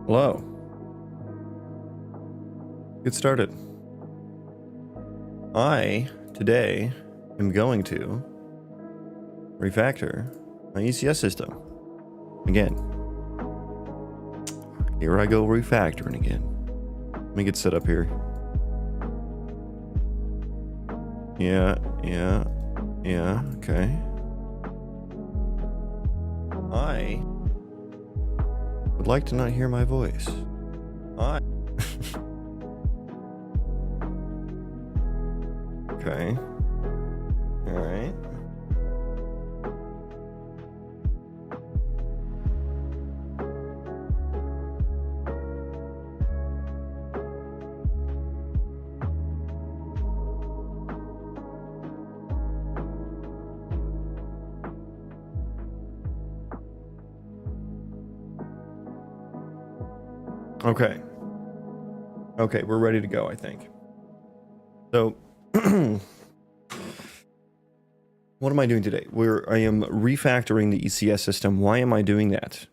Hello. Get started. I, today, am going to refactor my ECS system. Again. Here I go refactoring again. Let me get set up here. Yeah, okay. I would like to not hear my voice. Okay. All right. Okay. Okay, we're ready to go, I think. So, what am I doing today? I am refactoring the ECS system. Why am I doing that?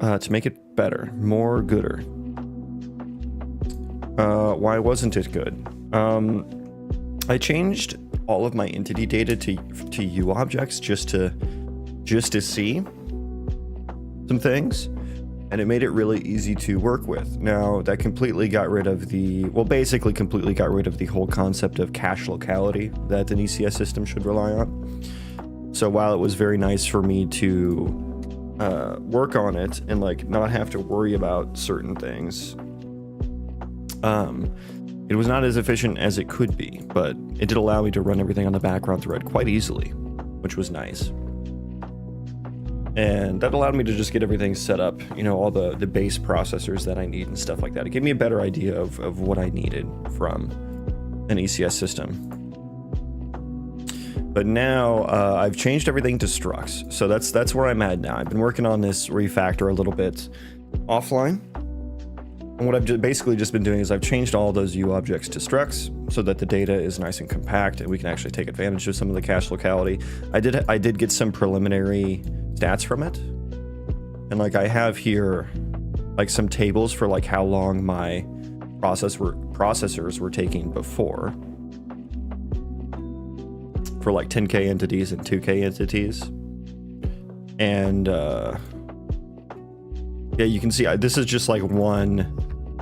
To make it better, more gooder. Why wasn't it good? I changed all of my entity data to U objects just to see some things. And it made it really easy to work with. Now, that completely got rid of basically completely got rid of the whole concept of cache locality that an ECS system should rely on. So while it was very nice for me to work on it and like not have to worry about certain things, it was not as efficient as it could be, but it did allow me to run everything on the background thread quite easily, which was nice. And that allowed me to just get everything set up, you know, all the base processors that I need and stuff like that. It gave me a better idea of what I needed from an ECS system. But now I've changed everything to structs. So that's where I'm at now. I've been working on this refactor a little bit offline. And what I've basically just been doing is I've changed all those U objects to structs so that the data is nice and compact and we can actually take advantage of some of the cache locality. I did get some preliminary stats from it, and like I have here like some tables for like how long my processors were taking before for like 10K entities and 2K entities. And yeah, you can see this is just like one,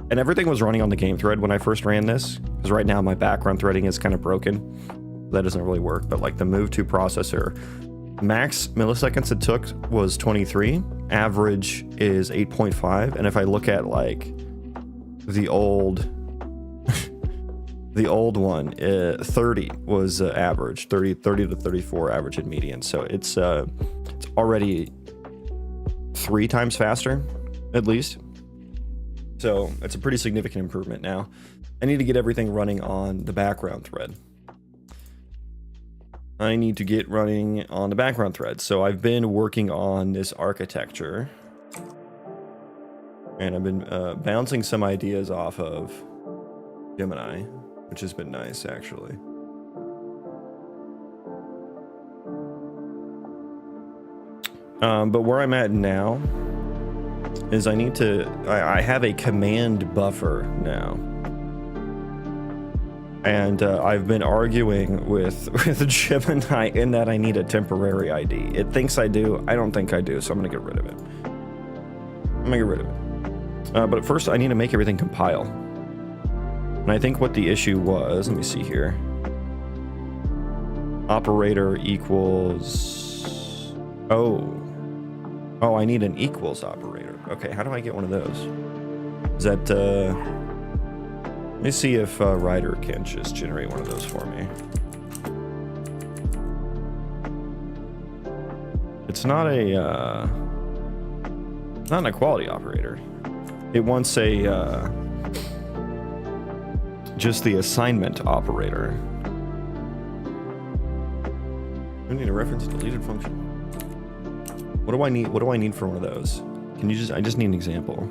and everything was running on the game thread when I first ran this, because right now my background threading is kind of broken. That doesn't really work, but like the move to processor, max milliseconds it took was 23, average is 8.5, and if I look at like the old one, 30 was average, 30 to 34 average and median, so it's already 3 times faster at least, so it's a pretty significant improvement. Now I need to get everything running on the background thread. I need to get running on the background thread. So I've been working on this architecture, and I've been bouncing some ideas off of Gemini, which has been nice actually. But where I'm at now is I have a command buffer now. And I've been arguing with Gemini in that I need a temporary ID. It thinks I do. I don't think I do, so I'm gonna get rid of it. But first I need to make everything compile. And I think what the issue was, let me see here. Operator equals, oh, I need an equals operator. Okay, how do I get one of those? Is that, let me see if Ryder can just generate one of those for me. It's not an equality operator. It wants a just the assignment operator. I need a reference deleted function. What do I need? What do I need for one of those? Can you I just need an example.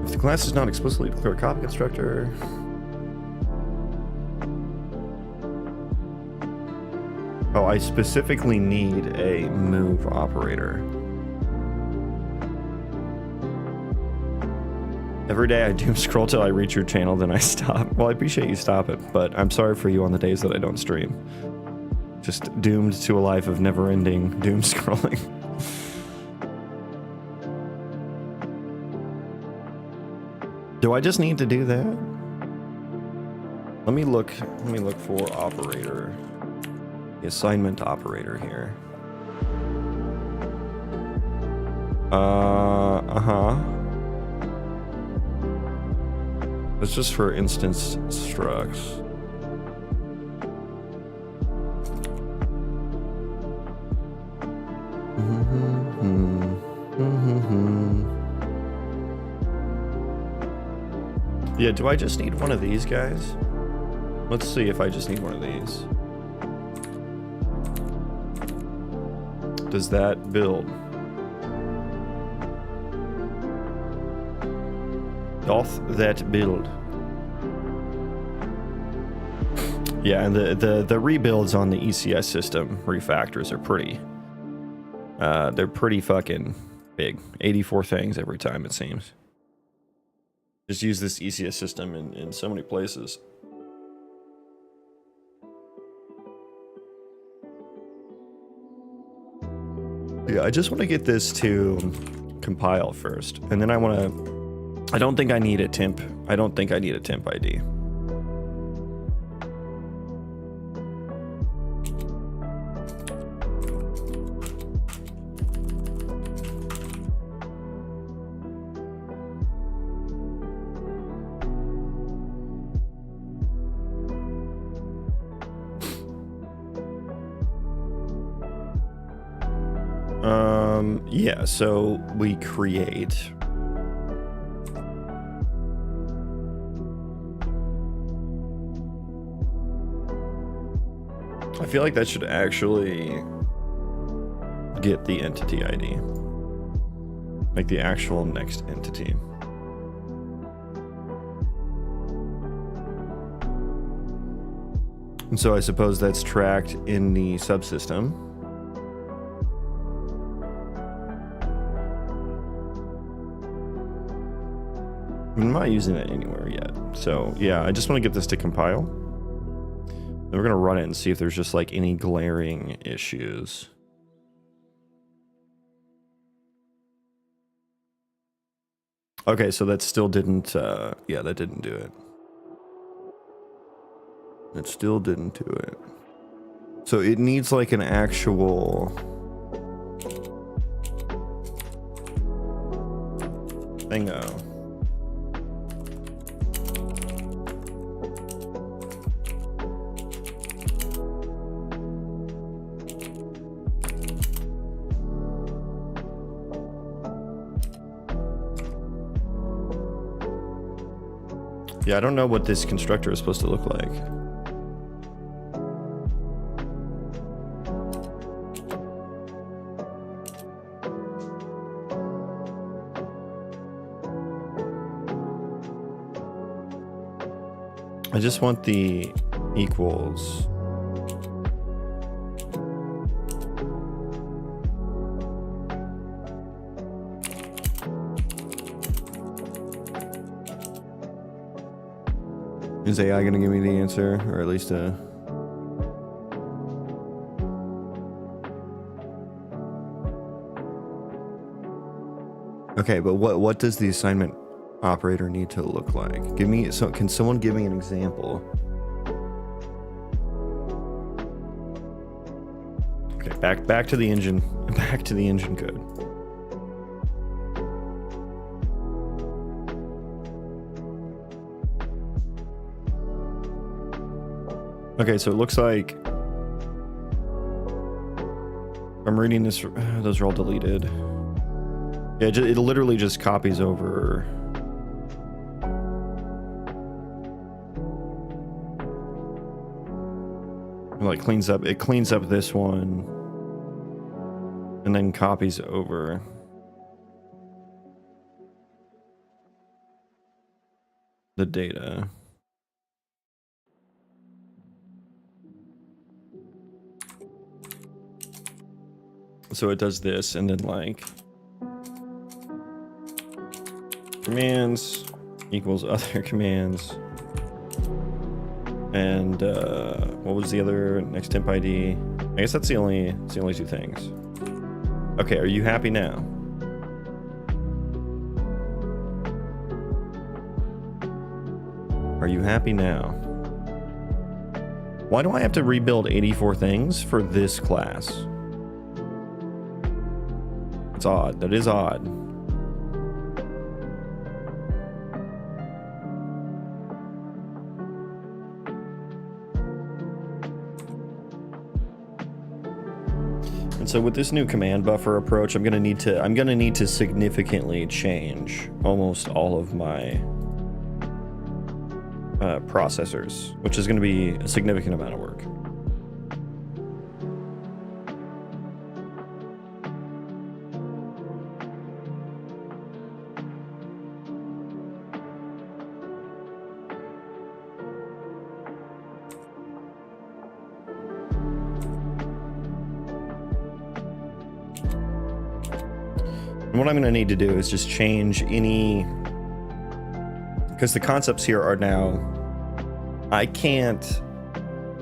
If the class is not explicitly declared copy constructor, Oh, I specifically need a move operator. Every day I doom scroll till I reach your channel, then I stop. Well, I appreciate you stopping, but I'm sorry for you on the days that I don't stream. Just doomed to a life of never-ending doom scrolling. Do I just need to do that? Let me look for operator. The assignment operator here. It's just for instance structs. Yeah, do I just need one of these guys? Let's see if I just need one of these. Does that build? Doth that build? Yeah, and the rebuilds on the ECS system refactors are pretty. They're pretty fucking big. 84 things every time, it seems. Just use this ECS system in so many places. Yeah, I just want to get this to compile first, and then I want to. I don't think I need a temp. I don't think I need a temp ID. Yeah, so we create. I feel like that should actually get the entity ID. Like the actual next entity. And so I suppose that's tracked in the subsystem. I'm not using it anywhere yet. So yeah, I just want to get this to compile. Then we're going to run it and see if there's just like any glaring issues. Okay, so that still didn't, yeah, that didn't do it. It still didn't do it. So it needs like an actual... Bingo. Yeah, I don't know what this constructor is supposed to look like. I just want the equals. Is AI gonna give me the answer, or at least a... Okay, but what does the assignment operator need to look like? Give me, so can someone give me an example? Okay, back to the engine, back to the engine code. Okay, so it looks like I'm reading this. Those are all deleted. Yeah, it literally just copies over. It like cleans up. It cleans up this one, and then copies over the data. So it does this, and then like commands equals other commands. And what was the other next temp ID? I guess that's the only two things. Okay, are you happy now? Are you happy now? Why do I have to rebuild 84 things for this class? It's odd. That is odd. And so with this new command buffer approach, I'm gonna need to significantly change almost all of my processors, which is going to be a significant amount of work. And what I'm going to need to do is just change any, because the concepts here are now, I can't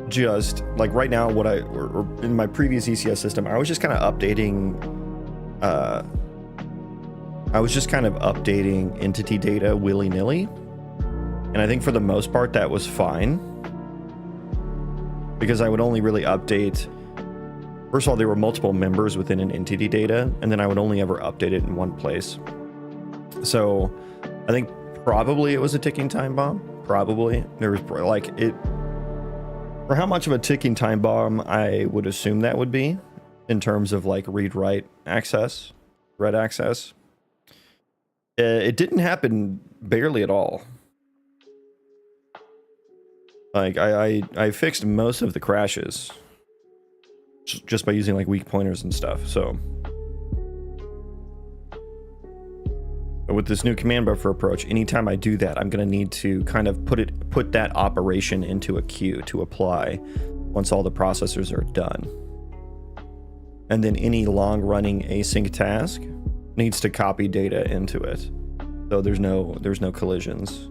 just, like right now, what or in my previous ECS system, I was just kind of updating, entity data willy-nilly. And I think for the most part, that was fine. Because I would only really update, first of all, there were multiple members within an entity data, and then I would only ever update it in one place. So I think probably it was a ticking time bomb. Probably. There was like it, for how much of a ticking time bomb I would assume that would be in terms of like read-write access, read access. It didn't happen barely at all. Like I fixed most of the crashes just by using like weak pointers and stuff. So with this new command buffer approach, anytime I do that, I'm going to need to kind of put that operation into a queue to apply once all the processors are done. And then any long-running async task needs to copy data into it, so there's no collisions.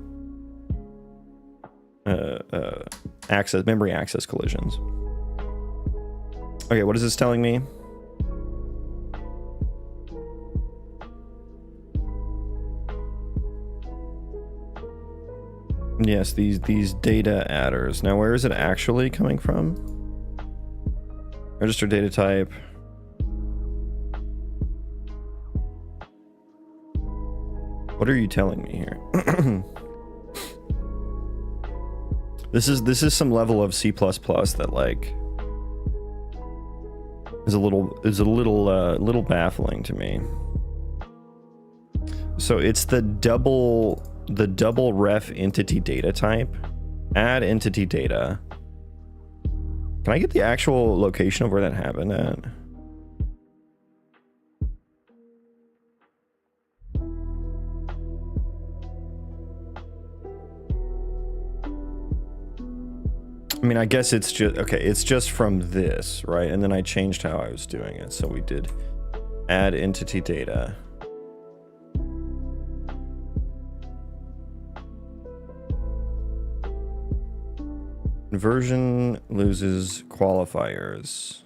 Memory access collisions. Okay, what is this telling me? Yes, these data adders. Now, where is it actually coming from? Register data type. What are you telling me here? This is some level of C++ that like is a little baffling to me. So it's the double ref entity data type. Add entity data. Can I get the actual location of where that happened at? I mean, I guess it's just, okay, it's just from this, right? And then I changed how I was doing it. So we did add entity data. Conversion loses qualifiers.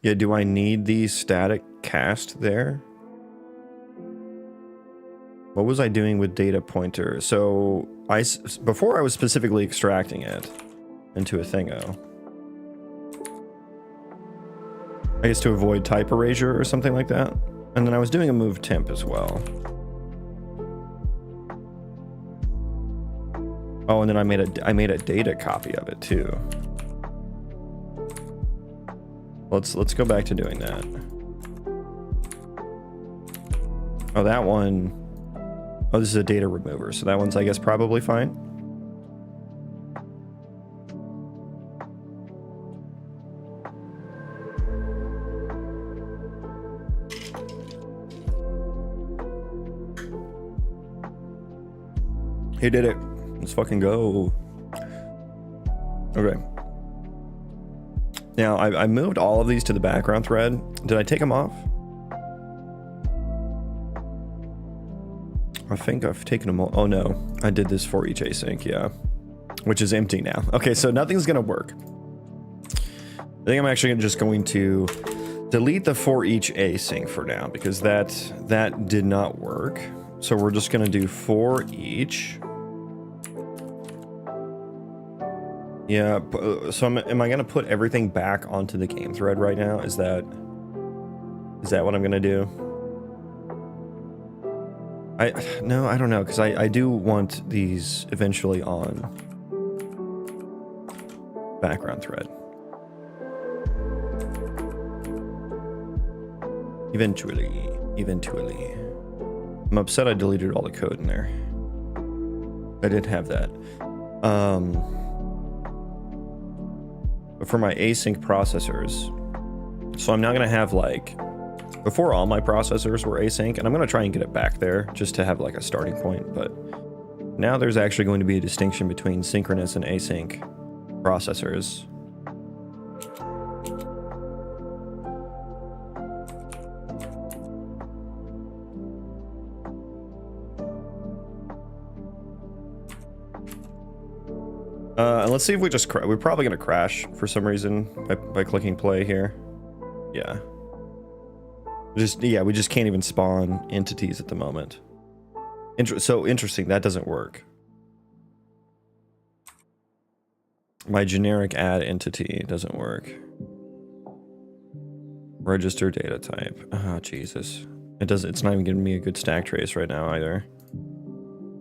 Yeah, do I need the static cast there? What was I doing with data pointer? So before I was specifically extracting it into a thingo. I guess to avoid type erasure or something like that. And then I was doing a move temp as well. Oh, and then I made a data copy of it too. Let's go back to doing that. Oh, that one. Oh, this is a data remover, so that one's, I guess, probably fine. He did it. Let's fucking go. Okay. Now, I moved all of these to the background thread. Did I take them off? I think I've taken them all. Oh no, I did this for each async, yeah. Which is empty now. Okay, so nothing's gonna work. I think I'm actually just going to delete the for each async for now, because that did not work. So we're just gonna do for each. Yeah, so am I gonna put everything back onto the game thread right now? Is that what I'm gonna do? No, I don't know, because I do want these eventually on background thread. Eventually. I'm upset I deleted all the code in there. I did have that. But for my async processors, so I'm now gonna have like, before all my processors were async, and I'm gonna try and get it back there just to have like a starting point, but now there's actually going to be a distinction between synchronous and async processors. Let's see if we just we're probably gonna crash for some reason by clicking play here. Yeah. We just can't even spawn entities at the moment. So interesting, that doesn't work. My generic add entity doesn't work. Register data type. Oh, Jesus. It's not even giving me a good stack trace right now either.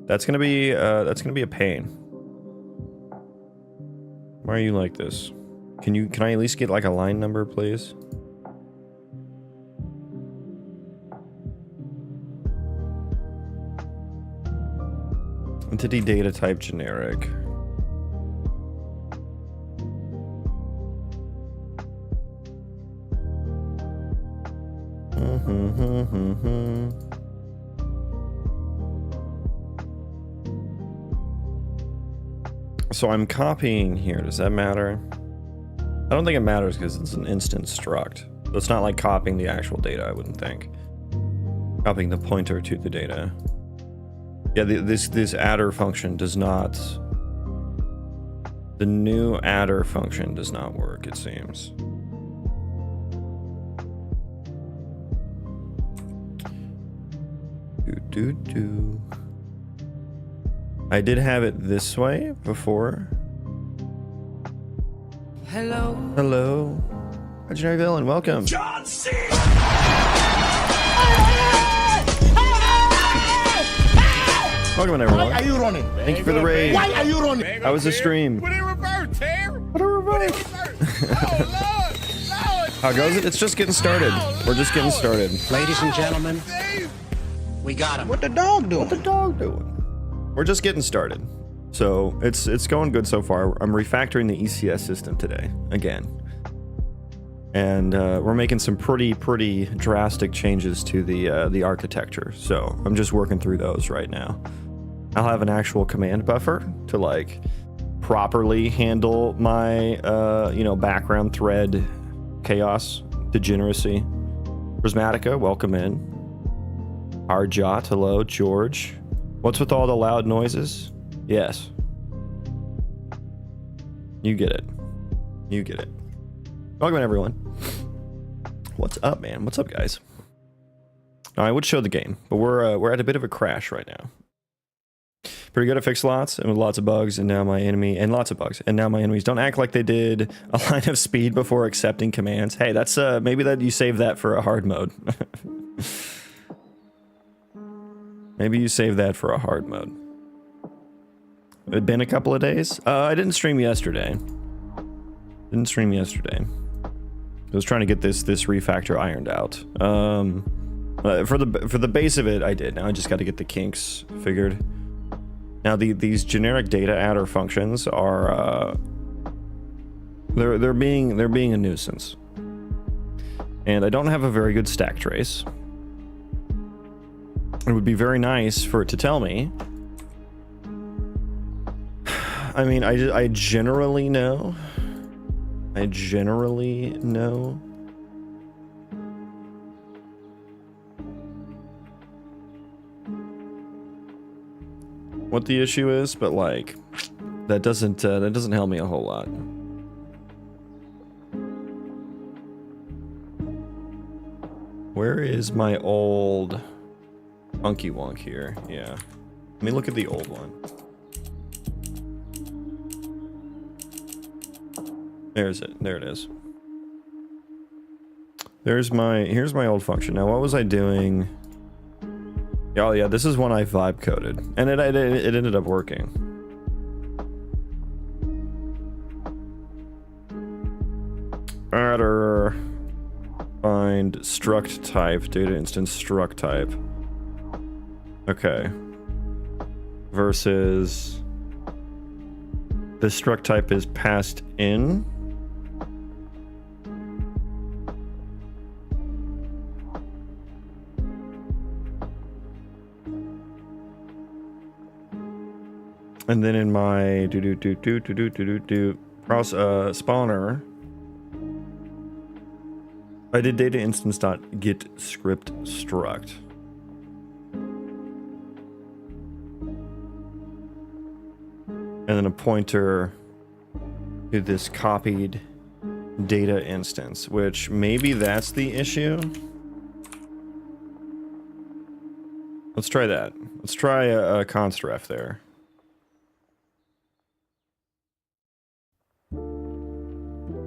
That's gonna be a pain. Why are you like this? Can I at least get like a line number, please? Entity data type generic. So I'm copying here. Does that matter? I don't think it matters because it's an instance struct. So it's not like copying the actual data, I wouldn't think. Copying the pointer to the data. Yeah, this adder function does not... The new adder function does not work, it seems. I did have it this way before. Hello. Hello. Legendary Villain, welcome. John C. Welcome everyone. Why are you running? Thank you for the raid. Why are you running? How was the stream? Put it in reverse, Terry. What a reverse. Oh, Lord. How goes it? It's just getting started. We're just getting started. Ladies and gentlemen, we got him. What the dog doing? What the dog doing? We're just getting started. So it's going good so far. I'm refactoring the ECS system today again. And we're making some pretty drastic changes to the architecture. So I'm just working through those right now. I'll have an actual command buffer to like properly handle my background thread chaos degeneracy. Prismatica, welcome in. Arjot, hello. George, what's with all the loud noises? Yes, you get it. You get it. Welcome in, everyone. What's up, man? What's up, guys? I would show the game, but we're at a bit of a crash right now. Pretty good at fix lots and with lots of bugs, and now my enemy and lots of bugs, and now my enemies don't act like they did a line of speed before accepting commands. Hey, that's maybe that you save that for a hard mode. Maybe you save that for a hard mode. It'd been a couple of days. I didn't stream yesterday. I was trying to get this refactor ironed out. For the base of it, I did. Now I just got to get the kinks figured. Now these generic data adder functions are they're being a nuisance, and I don't have a very good stack trace. It would be very nice for it to tell me. I mean, I generally know I generally know. What the issue is, but like that doesn't help me a whole lot. Where is my old funky wonk here? Yeah. Let me look at the old one. There's it. There it is. Here's my old function. Now, what was I doing? Oh yeah, this is one I vibe coded, and it ended up working. Adder find struct type data instance struct type. Okay. Versus the struct type is passed in. And then in my spawner, I did data instance dot get script struct. And then a pointer to this copied data instance, which maybe that's the issue. Let's try that. Let's try a const ref there.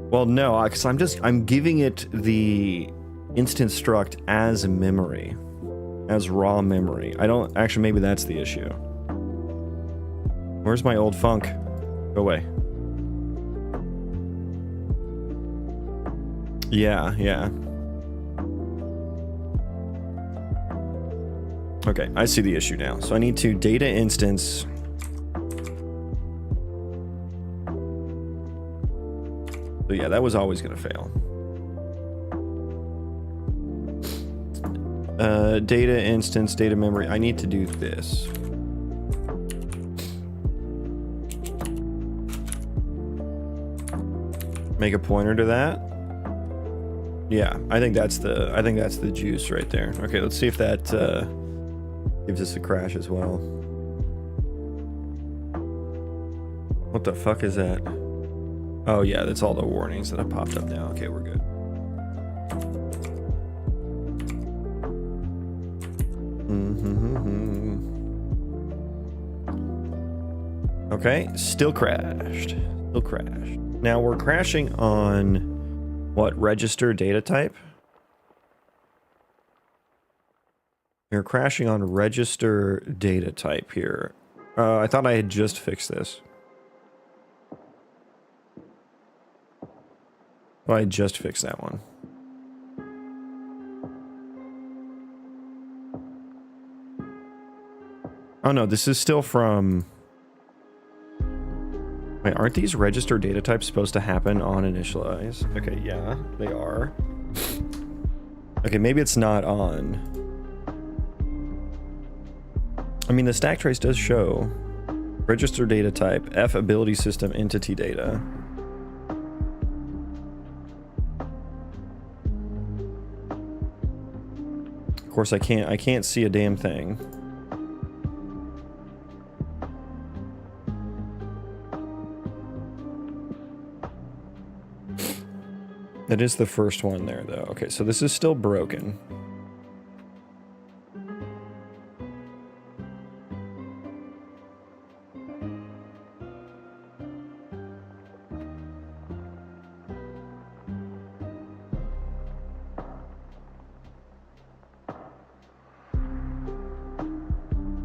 Well, no, because I'm giving it the instance struct as memory, as raw memory. I don't, actually, maybe that's the issue. Where's my old funk? Go away. Yeah, yeah. Okay, I see the issue now. So I need to data instance. So yeah, that was always going to fail. Data instance, data memory. I need to do this. Make a pointer to that. Yeah, I think that's the juice right there. Okay, let's see if that gives us a crash as well. What the fuck is that? Oh yeah, that's all the warnings that have popped up now. Okay, we're good. Okay, still crashed. Still crashed. Now we're crashing on what? Register data type? We're crashing on register data type here. I thought I had just fixed this. Well, I just fixed that one. Oh no, this is still from... Wait, aren't these register data types supposed to happen on initialize? Okay, yeah, they are. Okay, maybe it's not on. I mean, the stack trace does show register data type, F ability system entity data. Of course, I can't see a damn thing. That is the first one there, though. Okay, so this is still broken.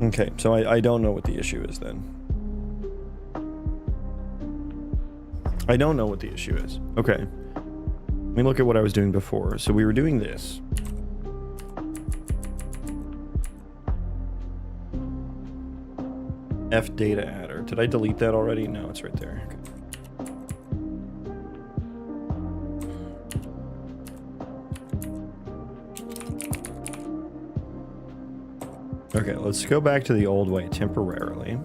Okay, so I don't know what the issue is then. I don't know what the issue is. Okay. Let me look at what I was doing before. So we were doing this. F data adder. Did I delete that already? No, it's right there. Okay. Okay, let's go back to the old way temporarily.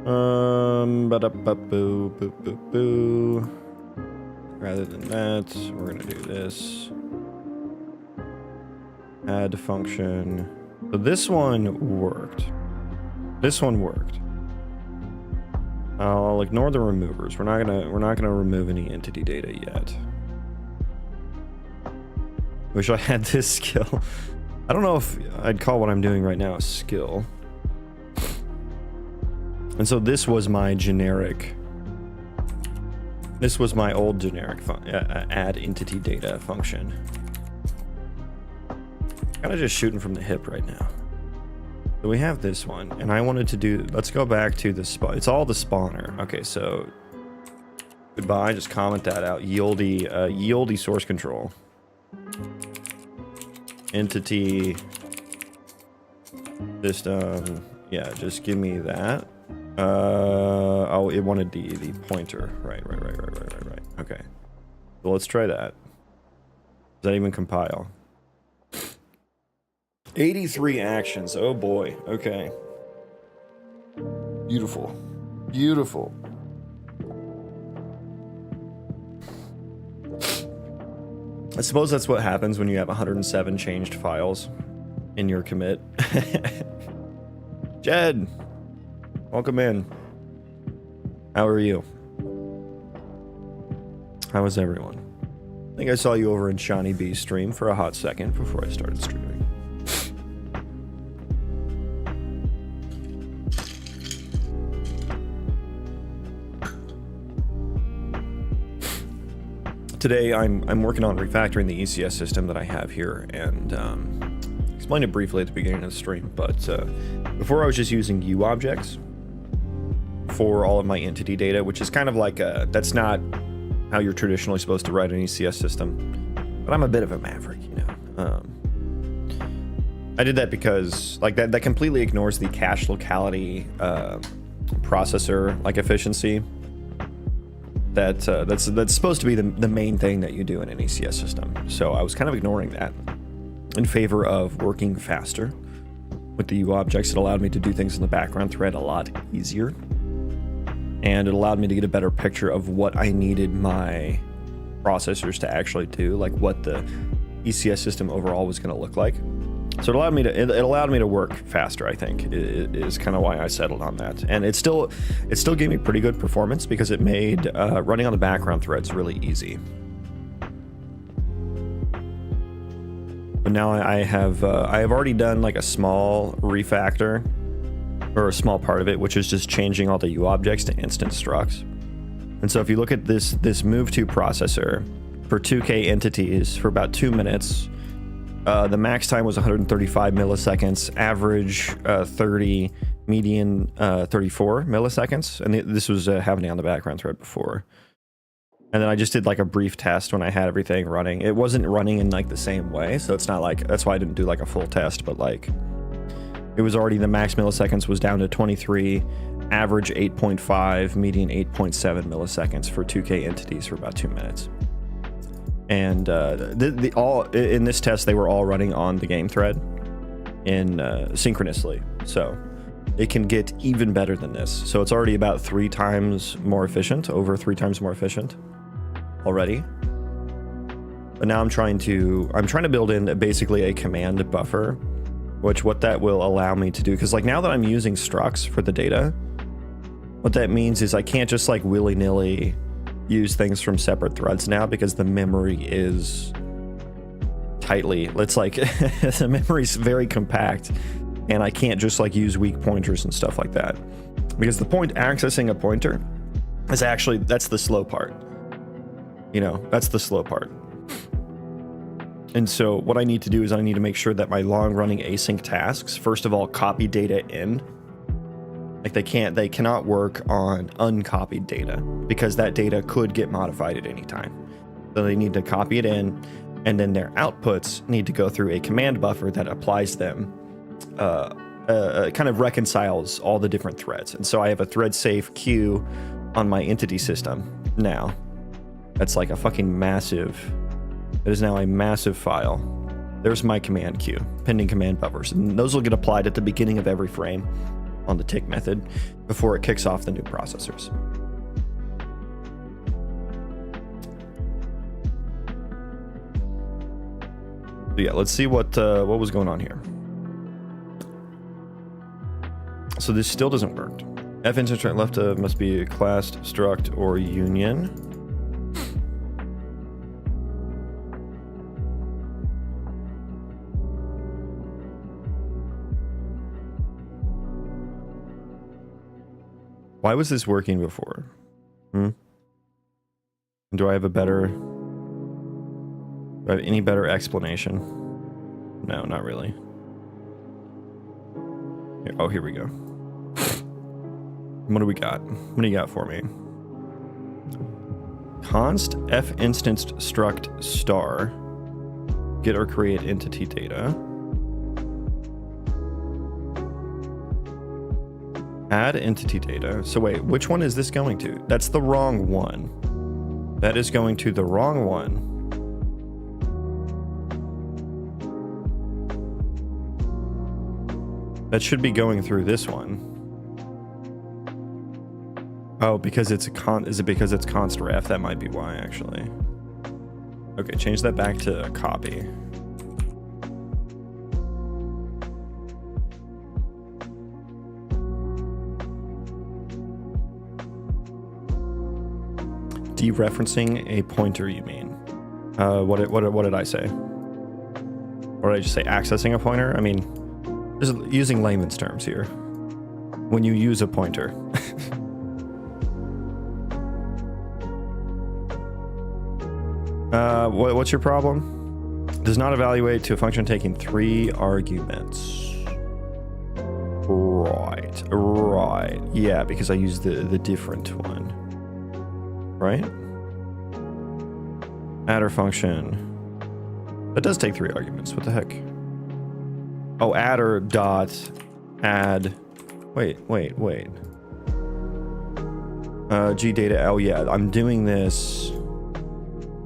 Boo, boo, boo, boo. Rather than that, we're gonna do this. Add function. So this one worked. This one worked. I'll ignore the removers. We're not gonna remove any entity data yet. Wish I had this skill. I don't know if I'd call what I'm doing right now a skill. And so this was my generic. This was my old generic add entity data function. Kind of just shooting from the hip right now. So we have this one, and I wanted to do. Let's go back to the spawn. It's all the spawner. Okay, so goodbye. Just comment that out. Yieldy source control. Entity system. Yeah, just give me that. Oh, it wanted the pointer. Right. Okay. So let's try that. Does that even compile? 83 actions. Oh boy. Okay. Beautiful. Beautiful. I suppose that's what happens when you have 107 changed files in your commit. Jed, welcome in. How are you? How is everyone? I think I saw you over in Shawnee B's stream for a hot second before I started streaming. Today I'm working on refactoring the ECS system that I have here, and explained it briefly at the beginning of the stream, but before I was just using U objects for all of my entity data, which is kind of like that's not how you're traditionally supposed to write an ECS system, but I'm a bit of a maverick, you know. I did that because like that completely ignores the cache locality processor like efficiency. That's supposed to be the main thing that you do in an ECS system. So I was kind of ignoring that in favor of working faster with the U objects. It allowed me to do things in the background thread a lot easier, and it allowed me to get a better picture of what I needed my processors to actually do, like what the ECS system overall was going to look like. So it allowed me to work faster, I think, is kind of why I settled on that. And it still gave me pretty good performance because it made running on the background threads really easy. But now I have already done like a small refactor, or a small part of it, which is just changing all the U objects to instant structs. And so if you look at this move to processor for 2K entities for about 2 minutes, the max time was 135 milliseconds, average 30, median 34 milliseconds. And this was happening on the background thread before. And then I just did like a brief test when I had everything running. It wasn't running in like the same way, so it's not like, that's why I didn't do like a full test, but like it was already, the max milliseconds was down to 23, average 8.5, median 8.7 milliseconds for 2K entities for about 2 minutes. And all in this test, they were all running on the game thread in synchronously, so it can get even better than this. So it's already about 3 times more efficient, over 3 times more efficient already. But now I'm trying to build in basically a command buffer, which what that will allow me to do, because like now that I'm using structs for the data, what that means is I can't just like willy-nilly use things from separate threads now, because the memory is tightly, it's like the memory's very compact, and I can't just like use weak pointers and stuff like that, because the accessing a pointer is actually, that's the slow part, you know, that's the slow part. And so what I need to do is I need to make sure that my long running async tasks, first of all, copy data in. Like they cannot work on uncopied data, because that data could get modified at any time. So they need to copy it in, and then their outputs need to go through a command buffer that applies them, kind of reconciles all the different threads. And so I have a thread safe queue on my entity system now. That's like a fucking massive, it is now a massive file. There's my command queue, pending command buffers, and those will get applied at the beginning of every frame. on the tick method before it kicks off the new processors. So yeah, let's see what was going on here. So this still doesn't work. F instance right left must be classed, struct, or union. Why was this working before? Do I have a better... Do I have any better explanation? No, not really. Oh, here we go. What do we got? What do you got for me? Const f instanced struct star. Get or create entity data. Add entity data. So wait, which one is this going to? That's the wrong one. That is going to the wrong one. That should be going through this one. Oh, because it's is it because it's const ref? That might be why, actually. Okay, change that back to copy. Dereferencing a pointer, you mean? What did I say? Or did I just say accessing a pointer? I mean, just using layman's terms here. When you use a pointer. What's your problem? Does not evaluate to a function taking 3 arguments. Right. Yeah, because I used the different one. Right? Adder function. That does take 3 arguments. What the heck? Oh, adder dot add. Wait. G data. Oh yeah, I'm doing this.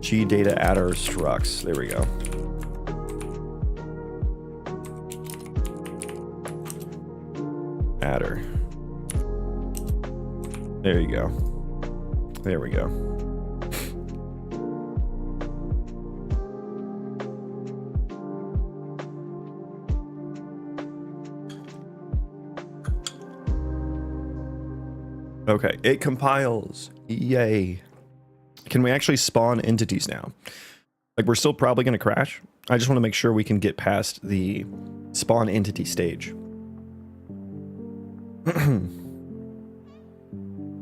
G data adder structs. There we go. Adder. There you go. There we go. Okay, it compiles. Yay. Can we actually spawn entities now? Like, we're still probably going to crash. I just want to make sure we can get past the spawn entity stage.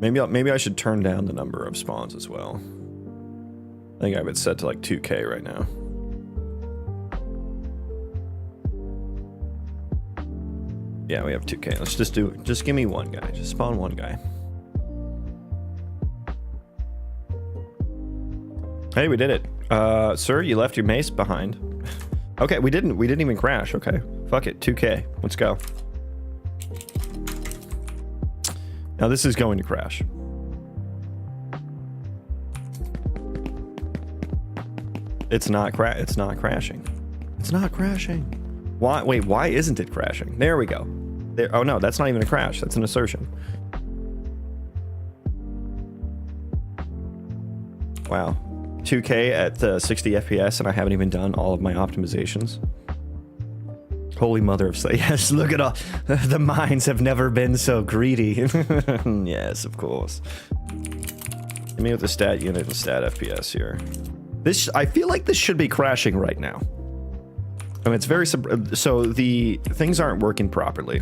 Maybe I should turn down the number of spawns as well. I think I have it set to like 2K right now. Yeah, we have 2K. Let's just give me one guy. Just spawn one guy. Hey, we did it. Sir, you left your mace behind. Okay, we didn't even crash. Okay, fuck it, 2K. Let's go. Now this is going to crash. It's not crashing. It's not crashing. Why? Wait, why isn't it crashing? There we go. There. Oh no, that's not even a crash. That's an assertion. Wow. 2K at 60 FPS, and I haven't even done all of my optimizations. Holy mother of yes, look at all the mines have never been so greedy. Yes, of course. Give me with the stat unit and stat FPS here. This, I feel like this should be crashing right now. I mean, it's very so the things aren't working properly.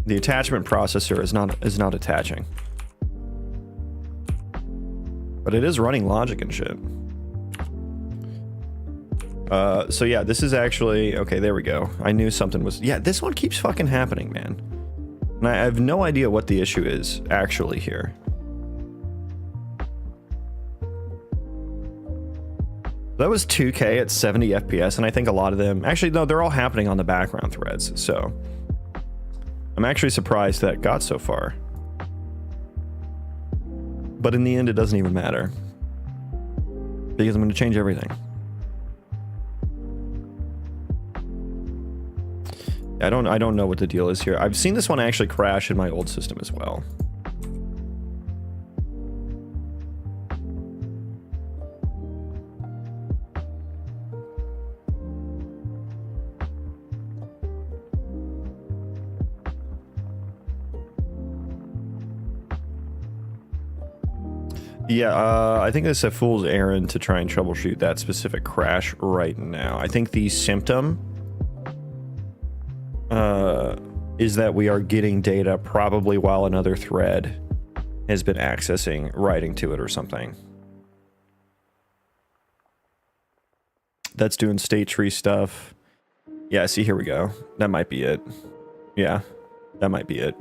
The attachment processor is not attaching. But it is running logic and shit. So yeah, this is actually... Okay, there we go. I knew something was... Yeah, this one keeps fucking happening, man. And I have no idea what the issue is actually here. That was 2K at 70 FPS, and I think a lot of them... Actually, no, they're all happening on the background threads, so... I'm actually surprised that got so far. But in the end, it doesn't even matter. Because I'm going to change everything. I don't know what the deal is here. I've seen this one actually crash in my old system as well. Yeah, I think it's a fool's errand to try and troubleshoot that specific crash right now. I think the symptom is that we are getting data probably while another thread has been accessing writing to it or something. That's doing state tree stuff. Yeah, see, here we go. That might be it. Yeah, that might be it.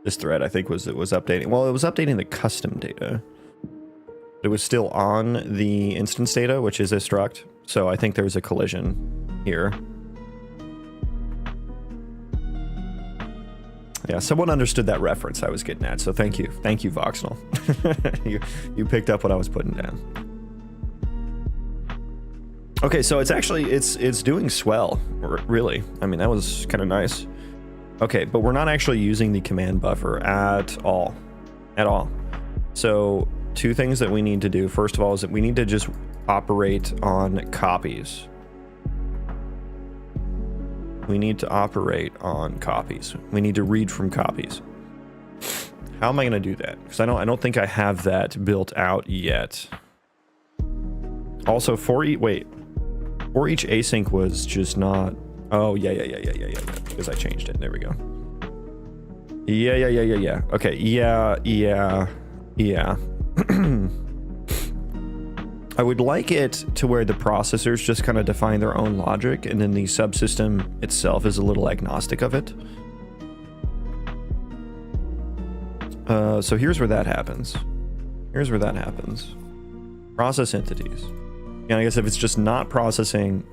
This thread, I think, was updating. Well, it was updating the custom data. It was still on the instance data, which is a struct. So I think there's a collision here. Yeah, someone understood that reference I was getting at, so thank you. Thank you, Voxnell. you picked up what I was putting down. Okay, so it's actually, it's doing swell, really. I mean, that was kind of nice. Okay, but we're not actually using the command buffer at all. At all. So, two things that we need to do. First of all, is that we need to just operate on copies. We need to operate on copies. We need to read from copies. How am I going to do that? Because I don't think I have that built out yet. Also, for each async was just not. Oh yeah. Because I changed it. There we go. Yeah. Okay. Yeah. I would like it to where the processors just kind of define their own logic, and then the subsystem itself is a little agnostic of it. So here's where that happens. Process entities. And I guess if it's just not processing,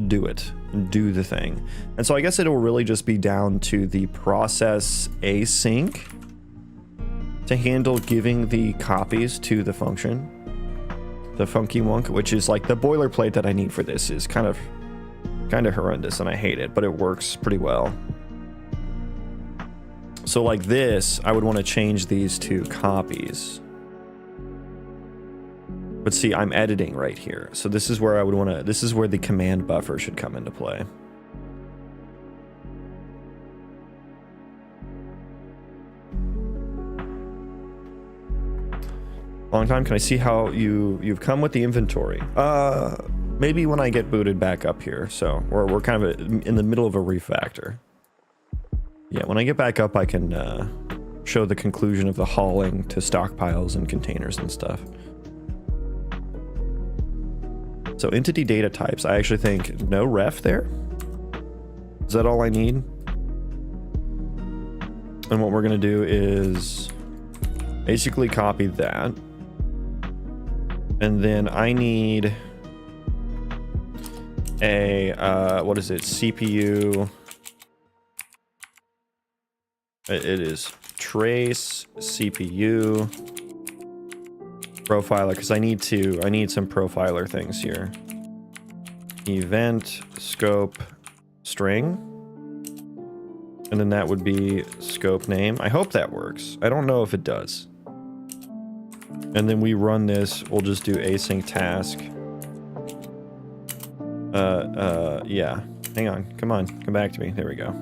do it. Do the thing. And so I guess it'll really just be down to the process async to handle giving the copies to the function. The funky wonk, which is like the boilerplate that I need for this, is kind of horrendous and I hate it, but it works pretty well. So like this, I would want to change these to copies. But see, I'm editing right here. So this is where I would want to, this is where the command buffer should come into play. Long time. Can I see how you've come with the inventory? Maybe when I get booted back up here. So we're kind of in the middle of a refactor. Yeah, when I get back up, I can show the conclusion of the hauling to stockpiles and containers and stuff. So entity data types, I actually think no ref there. Is that all I need? And what we're gonna do is basically copy that. And then I need a, what is it? CPU. It is trace CPU profiler, because I need some profiler things here. Event scope string. And then that would be scope name. I hope that works. I don't know if it does. And then we run this, we'll just do async task. Yeah. Hang on, come back to me. There we go.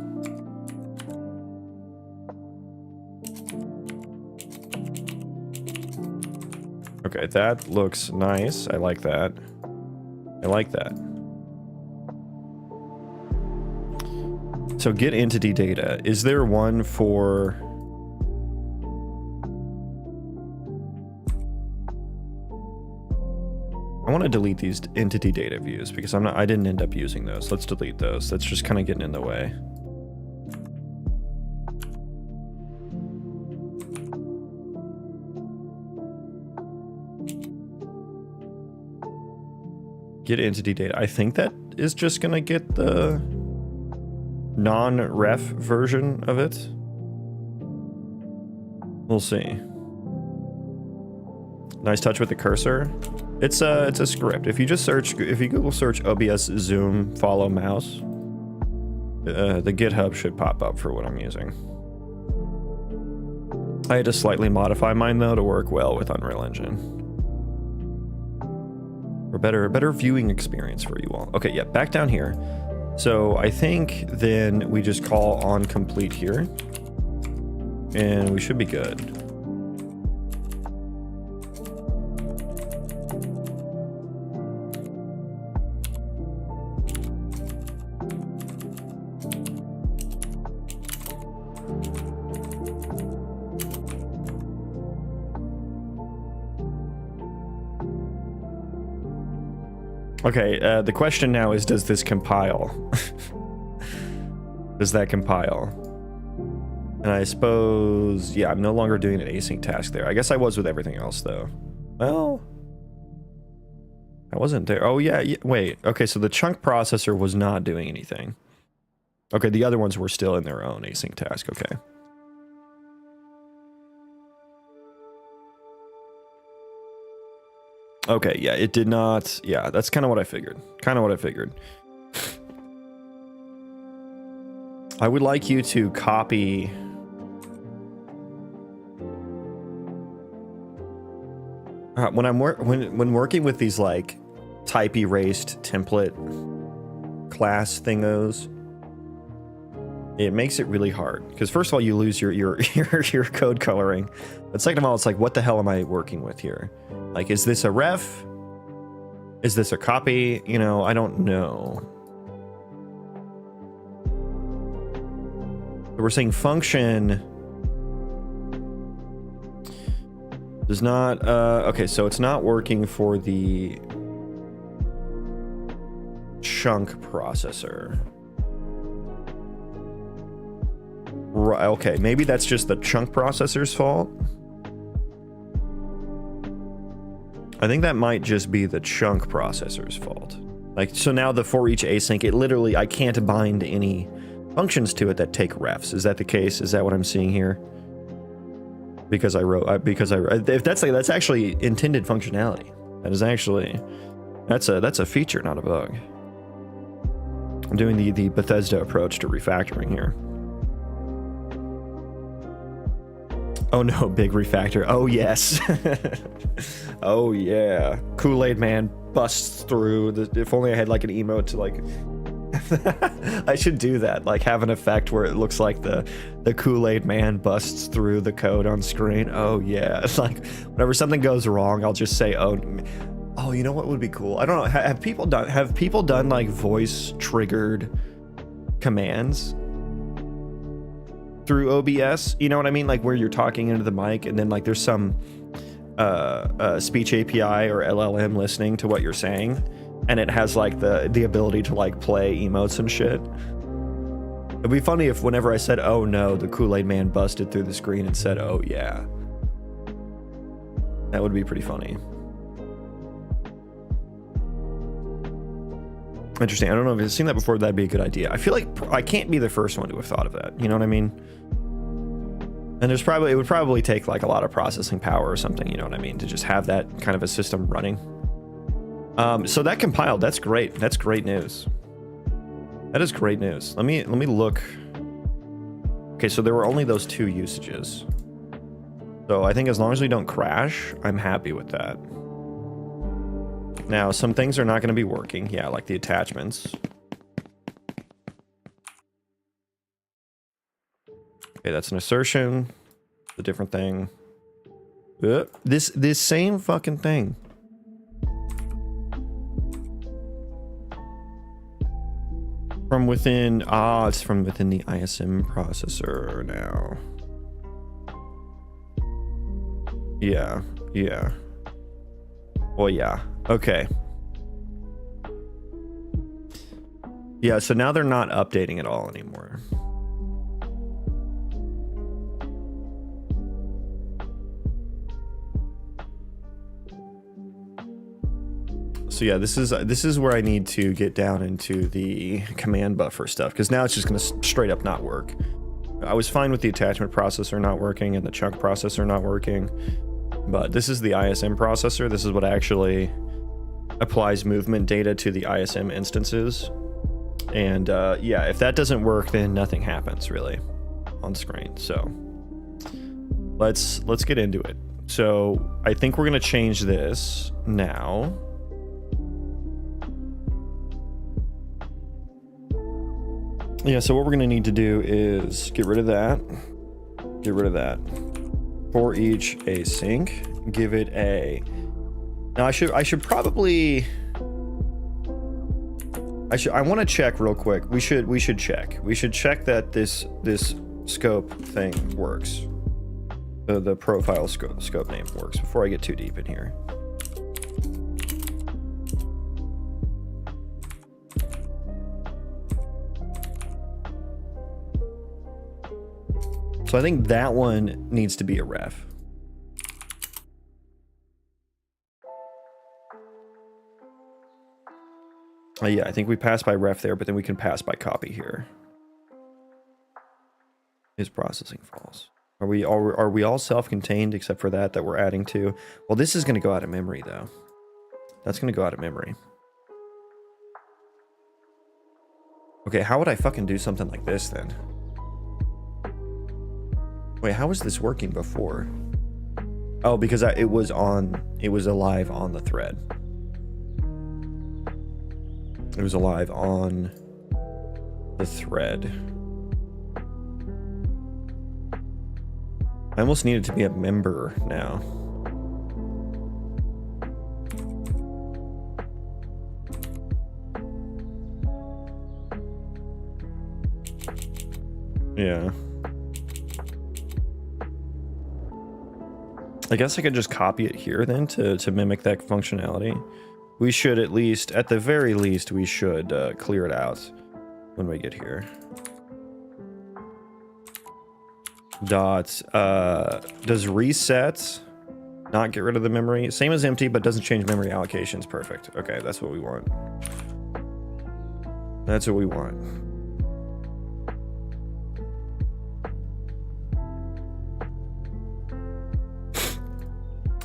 Okay, that looks nice. I like that. So get entity data. Is there one for... I want to delete these entity data views because I didn't end up using those. Let's delete those. That's just kind of getting in the way. Get entity data. I think that is just going to get the non-ref version of it. We'll see. Nice touch with the cursor. It's a script. If you Google search OBS zoom follow mouse, The GitHub should pop up for what I'm using. I had to slightly modify mine though to work well with Unreal Engine. For better viewing experience for you all. Okay, yeah, back down here. So I think then we just call on complete here. And we should be good. Okay, the question now is, does this compile? Does that compile? And I suppose, yeah, I'm no longer doing an async task there. I guess I was with everything else, though. Well, I wasn't there. Oh, yeah, wait. Okay, so the chunk processor was not doing anything. Okay, the other ones were still in their own async task. Okay. Okay, yeah, it did not. Yeah, that's kind of what I figured. I would like you to copy. When working with these like type erased template class thingos, it makes it really hard because first of all you lose your code coloring, but second of all it's like, what the hell am I working with here? Like, is this a ref? Is this a copy? You know, I don't know. So we're saying function does not, okay, so it's not working for the chunk processor. Right, okay, maybe that's just the chunk processor's fault. I think that might just be the chunk processor's fault. Like, so now the for each async, it literally, I can't bind any functions to it that take refs. Is that the case? Is that what I'm seeing here? Because I wrote, if that's actually intended functionality. That is actually, that's a feature, not a bug. I'm doing the Bethesda approach to refactoring here. Oh no, big refactor. Oh yes. Oh yeah. Kool-Aid Man busts through. If only I had like an emote to like... I should do that. Like have an effect where it looks like the Kool-Aid Man busts through the code on screen. Oh yeah. It's like whenever something goes wrong, I'll just say, oh, you know what would be cool? I don't know. Have people done like voice triggered commands through OBS? You know what I mean? Like where you're talking into the mic and then like there's some speech API or LLM listening to what you're saying, and it has like the ability to like play emotes and shit. It'd be funny if whenever I said, oh no, the Kool-Aid Man busted through the screen and said, oh yeah. That would be pretty funny. Interesting. I don't know if you've seen that before. That'd be a good idea. I feel like I can't be the first one to have thought of that. You know what I mean? And it would probably take like a lot of processing power or something. You know what I mean? To just have that kind of a system running. So that compiled. That's great. That's great news. That is great news. Let me look. Okay, so there were only those 2 usages. So I think as long as we don't crash, I'm happy with that. Now, some things are not going to be working. Yeah, like the attachments. Okay, that's an assertion. A different thing. This same fucking thing. From within, it's from within the ISM processor now. Yeah. Well, yeah. Okay. Yeah, so now they're not updating at all anymore. So yeah, this is where I need to get down into the command buffer stuff, because now it's just going to straight up not work. I was fine with the attachment processor not working and the chunk processor not working, but this is the ISM processor. This is what actually applies movement data to the ISM instances. And yeah, if that doesn't work, then nothing happens really on screen. So let's get into it. So I think we're gonna change this now. Yeah, so what we're gonna need to do is get rid of that. Get rid of that. For each async, give it a. Now I should probably. I want to check real quick. We should check. We should check that this scope thing works. The profile scope name works before I get too deep in here. So I think that one needs to be a ref. Yeah, I think we pass by ref there, but then we can pass by copy here. Is processing false? Are we all self-contained except for that we're adding to? Well, this is going to go out of memory though. That's going to go out of memory. Okay, how would I fucking do something like this then? Wait, how was this working before? Oh, because it was alive on the thread. It was alive on the thread. I almost need it to be a member now. Yeah. I guess I could just copy it here then to mimic that functionality. We should at least, at the very least, we should clear it out when we get here. Dot, does reset not get rid of the memory? Same as empty, but doesn't change memory allocations. Perfect. Okay, that's what we want. That's what we want.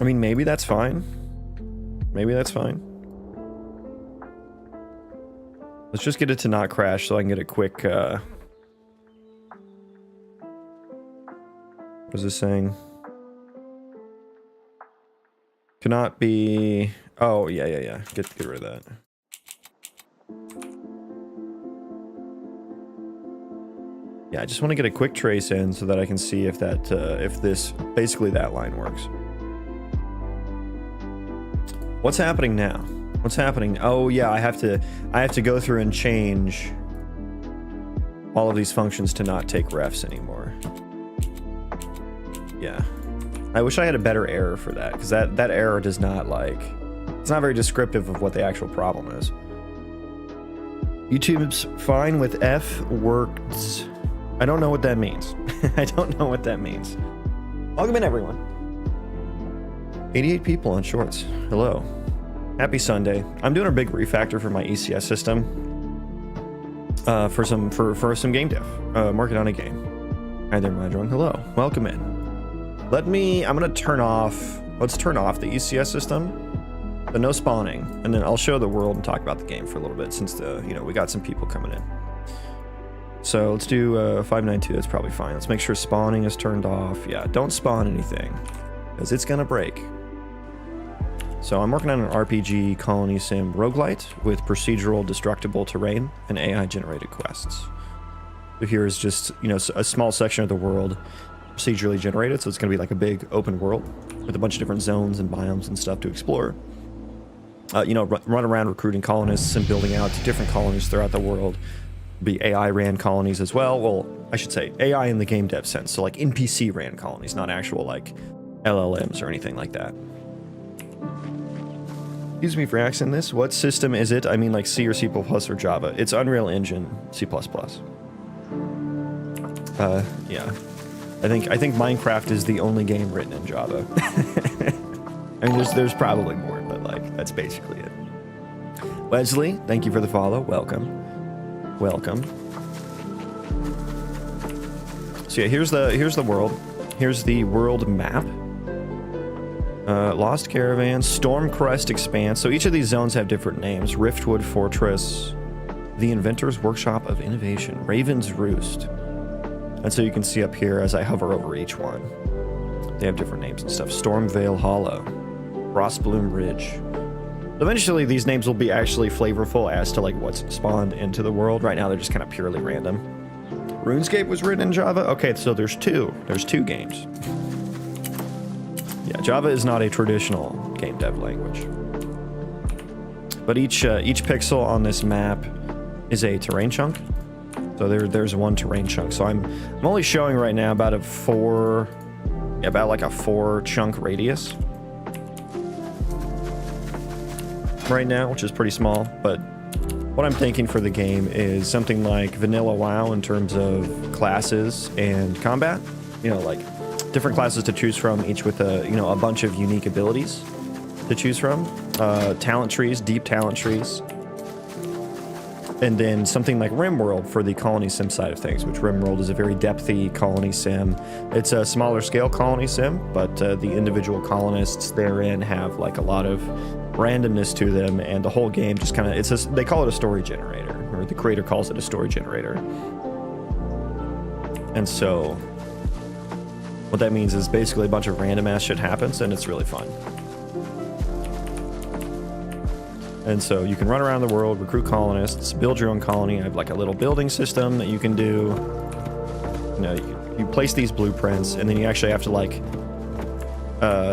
I mean, maybe that's fine. Maybe that's fine. Let's just get it to not crash so I can get a quick, what's this saying? Cannot be... Oh, yeah. Get rid of that. Yeah, I just want to get a quick trace in so that I can see if that, basically that line works. What's happening now? What's happening? Oh yeah, I have to go through and change all of these functions to not take refs anymore. Yeah. I wish I had a better error for that, because that error does not, like, it's not very descriptive of what the actual problem is. YouTube's fine with F works. I don't know what that means. I don't know what that means. Welcome in, everyone. 88 people on Shorts. Hello. Happy Sunday. I'm doing a big refactor for my ECS system. For some game dev. Marking on a game. Hi there, Madron. Hello. Welcome in. I'm gonna turn off, let's turn off the ECS system. The no spawning. And then I'll show the world and talk about the game for a little bit since we got some people coming in. So let's do 592, that's probably fine. Let's make sure spawning is turned off. Yeah, don't spawn anything, because it's gonna break. So I'm working on an RPG Colony Sim Roguelite with procedural destructible terrain and AI generated quests. So here is just, a small section of the world procedurally generated, so it's gonna be like a big open world with a bunch of different zones and biomes and stuff to explore. Run around recruiting colonists and building out different colonies throughout the world. Be AI ran colonies as well. Well, I should say AI in the game dev sense. So like NPC ran colonies, not actual like LLMs or anything like that. Excuse me for asking this. What system is it? I mean like C or C++ or Java. It's Unreal Engine C++. Yeah. I think Minecraft is the only game written in Java. I mean, there's probably more, but like that's basically it. Wesley, thank you for the follow. Welcome. So yeah, here's the world. Here's the world map. Lost Caravan, Stormcrest Expanse. So each of these zones have different names. Riftwood Fortress, the Inventor's Workshop of Innovation, Raven's Roost. And so you can see up here as I hover over each one, they have different names and stuff. Stormvale Hollow, Frostbloom Ridge. Eventually these names will be actually flavorful as to like what's spawned into the world. Right now they're just kind of purely random. RuneScape was written in Java? Okay, so there's two games. Yeah, Java is not a traditional game dev language. But each pixel on this map is a terrain chunk. So there's one terrain chunk. So I'm only showing right now about a 4 chunk radius right now, which is pretty small. But what I'm thinking for the game is something like vanilla WoW in terms of classes and combat. You know, like different classes to choose from, each with a bunch of unique abilities to choose from. Talent trees, deep talent trees. And then something like RimWorld for the Colony Sim side of things, which RimWorld is a very depthy colony sim. It's a smaller scale colony sim, but the individual colonists therein have like a lot of randomness to them, and the whole game just kind of, they call it a story generator, or the creator calls it a story generator. And so what that means is basically a bunch of random ass shit happens, and it's really fun. And so you can run around the world, recruit colonists, build your own colony. I have like a little building system that you can do. You know, you place these blueprints, and then you actually have to like,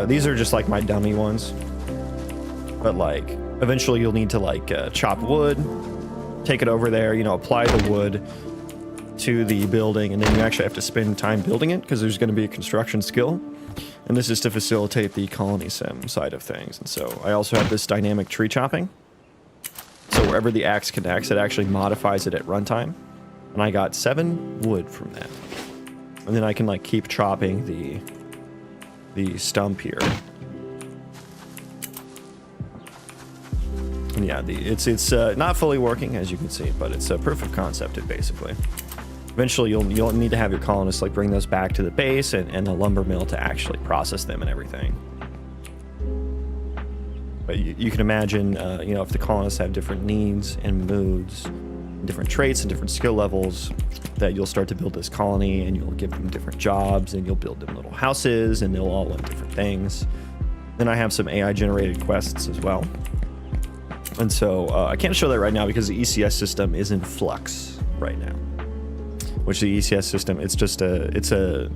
these are just like my dummy ones. But like, eventually you'll need to like chop wood, take it over there, you know, apply the wood to the building, and then you actually have to spend time building it because there's going to be a construction skill. And this is to facilitate the colony sim side of things. And so I also have this dynamic tree chopping. So wherever the axe connects, it actually modifies it at runtime. And I got 7 wood from that. And then I can like keep chopping the stump here. And yeah, it's not fully working, as you can see, but it's a proof of concept, basically. Eventually, you'll need to have your colonists like bring those back to the base and the lumber mill to actually process them and everything. But you can imagine, you know, if the colonists have different needs and moods, different traits and different skill levels, that you'll start to build this colony, and you'll give them different jobs, and you'll build them little houses, and they'll all want different things. Then I have some AI-generated quests as well. And so I can't show that right now because the ECS system is in flux right now. Which the ECS system, it's a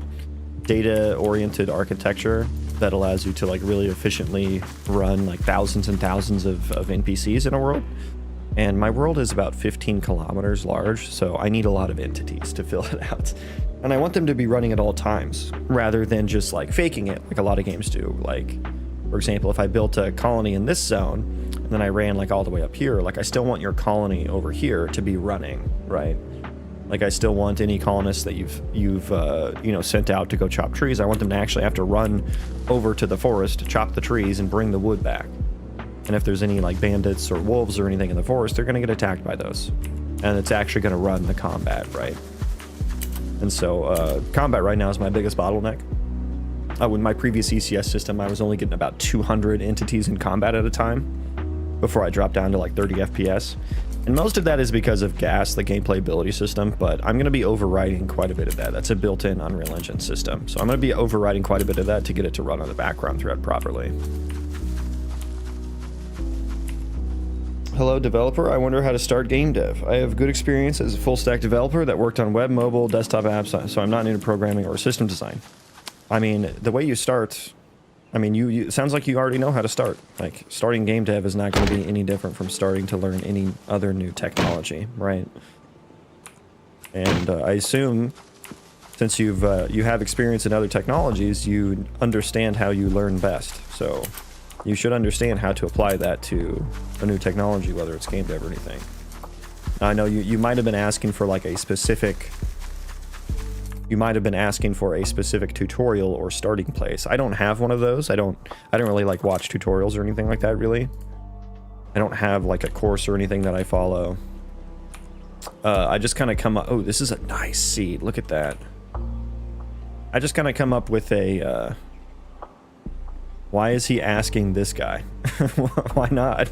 data-oriented architecture that allows you to like really efficiently run like thousands and thousands of NPCs in a world. And my world is about 15 kilometers large, so I need a lot of entities to fill it out. And I want them to be running at all times, rather than just like faking it like a lot of games do. Like, for example, if I built a colony in this zone, and then I ran like all the way up here, like I still want your colony over here to be running, right? Like I still want any colonists that you've you know, sent out to go chop trees. I want them to actually have to run over to the forest, chop the trees, and bring the wood back. And if there's any like bandits or wolves or anything in the forest, they're going to get attacked by those. And it's actually going to run the combat, right? And so combat right now is my biggest bottleneck. With my previous ECS system, I was only getting about 200 entities in combat at a time before I dropped down to like 30 FPS. And most of that is because of GAS, the gameplay ability system, but I'm going to be overriding quite a bit of that. That's a built-in Unreal Engine system. So I'm going to be overriding quite a bit of that to get it to run on the background thread properly. Hello, developer. I wonder how to start game dev. I have good experience as a full-stack developer that worked on web, mobile, desktop apps, so I'm not new to programming or system design. I mean, the way you start... I mean, it sounds like you already know how to start. Like, starting game dev is not going to be any different from starting to learn any other new technology, right? And I assume, since you have experience in other technologies, you understand how you learn best. So, you should understand how to apply that to a new technology, whether it's game dev or anything. I know you might have been asking for like a specific... You might have been asking for a specific tutorial or starting place. I don't have one of those. I don't really like watch tutorials or anything like that, really. I don't have like a course or anything that I follow. I just kind of come up... Oh, this is a nice seed. Look at that. I just kind of come up with a... Why is he asking this guy? Why not?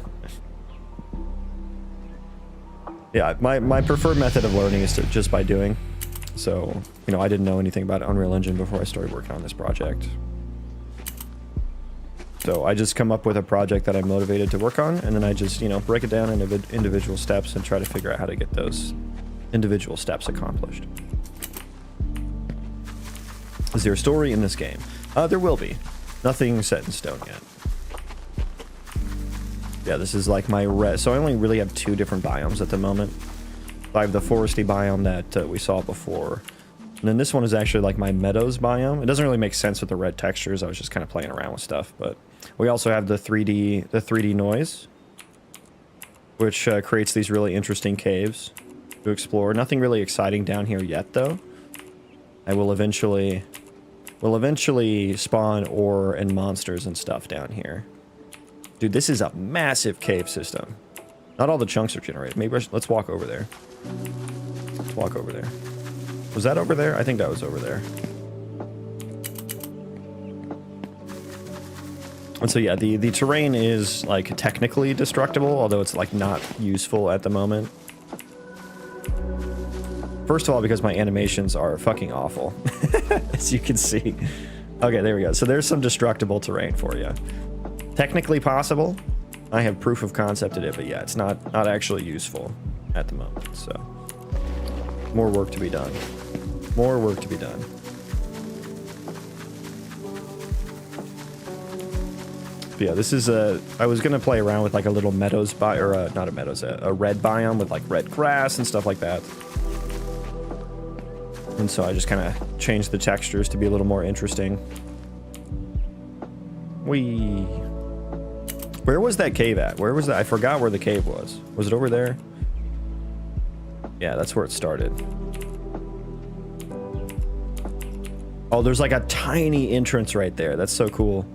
Yeah, my preferred method of learning is to just by doing. So, you know, I didn't know anything about Unreal Engine before I started working on this project. So I just come up with a project that I'm motivated to work on, and then I just, you know, break it down into individual steps and try to figure out how to get those individual steps accomplished. Is there a story in this game? There will be. Nothing set in stone yet. Yeah, this is like my red. So I only really have 2 different biomes at the moment. I have the foresty biome that we saw before. And then this one is actually like my meadows biome. It doesn't really make sense with the red textures. I was just kind of playing around with stuff. But we also have the 3D noise, which creates these really interesting caves to explore. Nothing really exciting down here yet, though. I will eventually spawn ore and monsters and stuff down here. Dude, this is a massive cave system. Not all the chunks are generated. Maybe let's walk over there. Let's walk over there. Was that over there? I think that was over there. And so yeah, the terrain is like technically destructible, although it's like not useful at the moment. First of all, because my animations are fucking awful, as you can see. Okay, there we go. So there's some destructible terrain for you. Technically possible. I have proof of concept of it, but yeah, it's not actually useful at the moment. So more work to be done. More work to be done. But yeah, this is I was gonna play around with like a little meadows or not a meadows, a red biome with like red grass and stuff like that. And so I just kind of changed the textures to be a little more interesting. Where was that cave at? Where was that? I forgot where the cave was. Was it over there? Yeah, that's where it started. Oh, there's like a tiny entrance right there. That's so cool.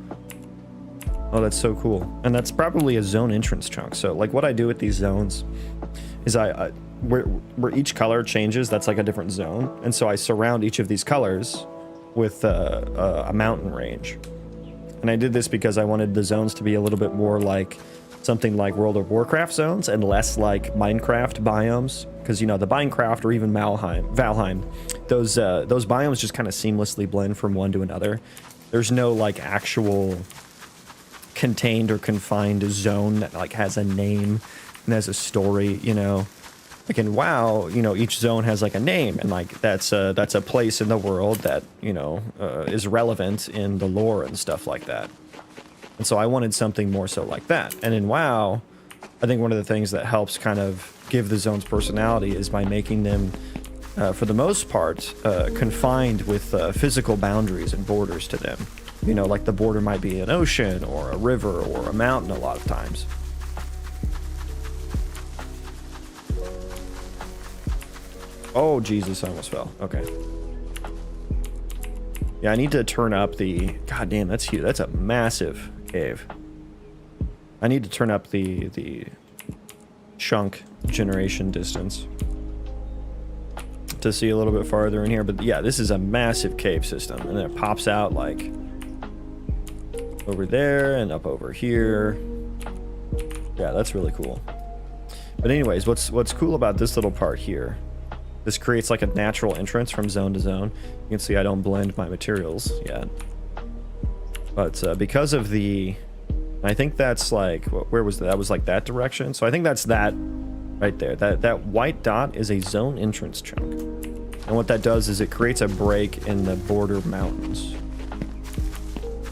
Oh, that's so cool. And that's probably a zone entrance chunk. So like what I do with these zones is where each color changes, that's like a different zone. And so I surround each of these colors with a mountain range. And I did this because I wanted the zones to be a little bit more like something like World of Warcraft zones and less like Minecraft biomes. Because, you know, the Minecraft or even Valheim, those biomes just kind of seamlessly blend from one to another. There's no like actual contained or confined zone that like has a name and has a story, you know. Like in WoW, you know, each zone has like a name, and like that's a place in the world that, you know, is relevant in the lore and stuff like that. And so I wanted something more so like that. And in WoW, I think one of the things that helps kind of give the zones personality is by making them, for the most part, confined with physical boundaries and borders to them. You know, like the border might be an ocean or a river or a mountain a lot of times. Oh, Jesus, I almost fell. Okay. Yeah, I need to turn up the... God damn, that's huge. That's a massive cave. I need to turn up the chunk generation distance to see a little bit farther in here. But yeah, this is a massive cave system. And then it pops out like over there and up over here. Yeah, that's really cool. But anyways, what's cool about this little part here, this creates like a natural entrance from zone to zone. You can see I don't blend my materials yet. But because of the... I think that's like... Where was that? That was like that direction. So I think that's that right there. That white dot is a zone entrance chunk. And what that does is it creates a break in the border mountains.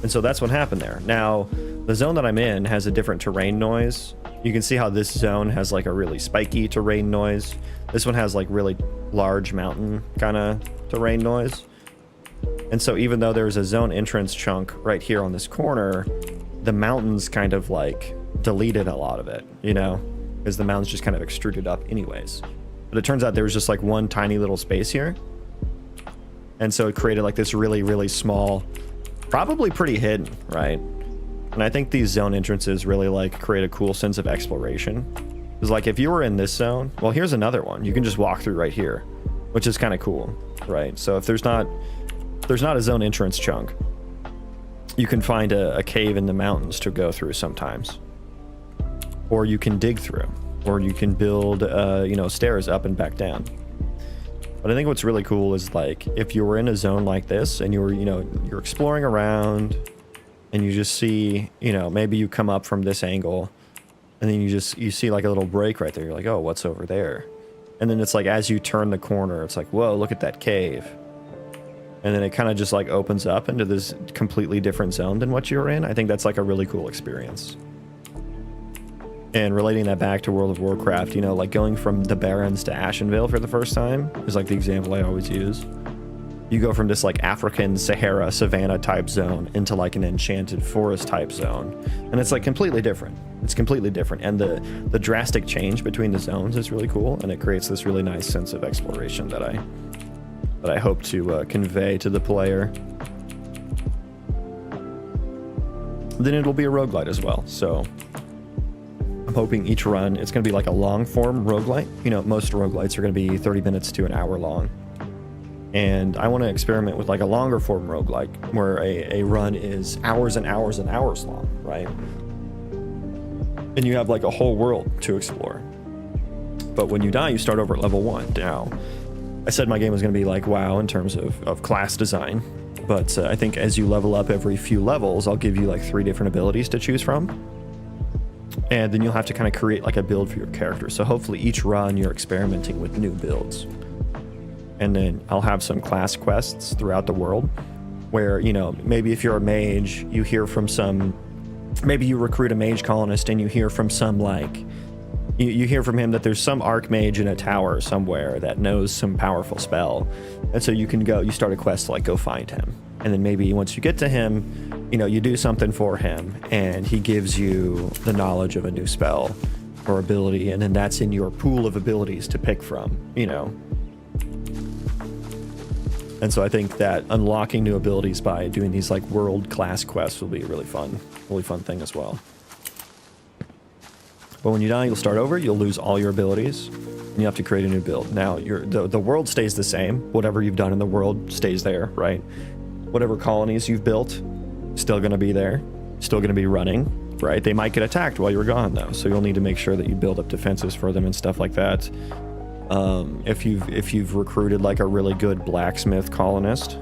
And so that's what happened there. Now, the zone that I'm in has a different terrain noise. You can see how this zone has like a really spiky terrain noise. This one has like really large mountain kind of terrain noise. And so even though there's a zone entrance chunk right here on this corner, the mountains kind of like deleted a lot of it, you know, because the mountains just kind of extruded up anyways. But it turns out there was just like one tiny little space here. And so it created like this really, really small, probably pretty hidden, right? And I think these zone entrances really like create a cool sense of exploration. Because like if you were in this zone, well, here's another one. You can just walk through right here, which is kind of cool, right? So if there's not a zone entrance chunk, you can find a cave in the mountains to go through sometimes. Or you can dig through. or you can build, you know, stairs up and back down. But I think what's really cool is like if you were in a zone like this and you were, you know, you're exploring around and you just see, you know, maybe you come up from this angle and then you see like a little break right there. You're like, oh, what's over there? And then it's like as you turn the corner, it's like, whoa, look at that cave. And then it kind of just like opens up into this completely different zone than what you were in. I think that's like a really cool experience. And relating that back to World of Warcraft, you know, like going from the Barrens to Ashenvale for the first time is like the example I always use. You go from this like African Sahara savanna type zone into like an enchanted forest type zone. And it's like completely different. It's completely different. And the drastic change between the zones is really cool. And it creates this really nice sense of exploration that I hope to convey to the player. Then it'll be a roguelite as well. So I'm hoping each run, it's going to be like a long form roguelite. You know, most roguelites are going to be 30 minutes to an hour long. And I want to experiment with like a longer form roguelike where a run is hours and hours and hours long, right? And you have like a whole world to explore. But when you die, you start over at level 1. Now, I said my game was going to be like WoW in terms of class design. But I think as you level up every few levels, I'll give you like 3 different abilities to choose from. And then you'll have to kind of create like a build for your character. So hopefully each run you're experimenting with new builds. And then I'll have some class quests throughout the world where, you know, maybe if you're a mage, you hear from some, maybe you recruit a mage colonist and you hear from some like, you hear from him that there's some archmage in a tower somewhere that knows some powerful spell. And so you can go, you start a quest to like go find him. And then maybe once you get to him, you know, you do something for him and he gives you the knowledge of a new spell or ability. And then that's in your pool of abilities to pick from, you know. And so I think that unlocking new abilities by doing these like world class quests will be a really fun thing as well. But when you die, you'll start over, you'll lose all your abilities, and you have to create a new build. Now, the world stays the same. Whatever you've done in the world stays there, right? Whatever colonies you've built, still going to be there, still going to be running, right? They might get attacked while you're gone, though, so you'll need to make sure that you build up defenses for them and stuff like that. If you've recruited like a really good blacksmith colonist,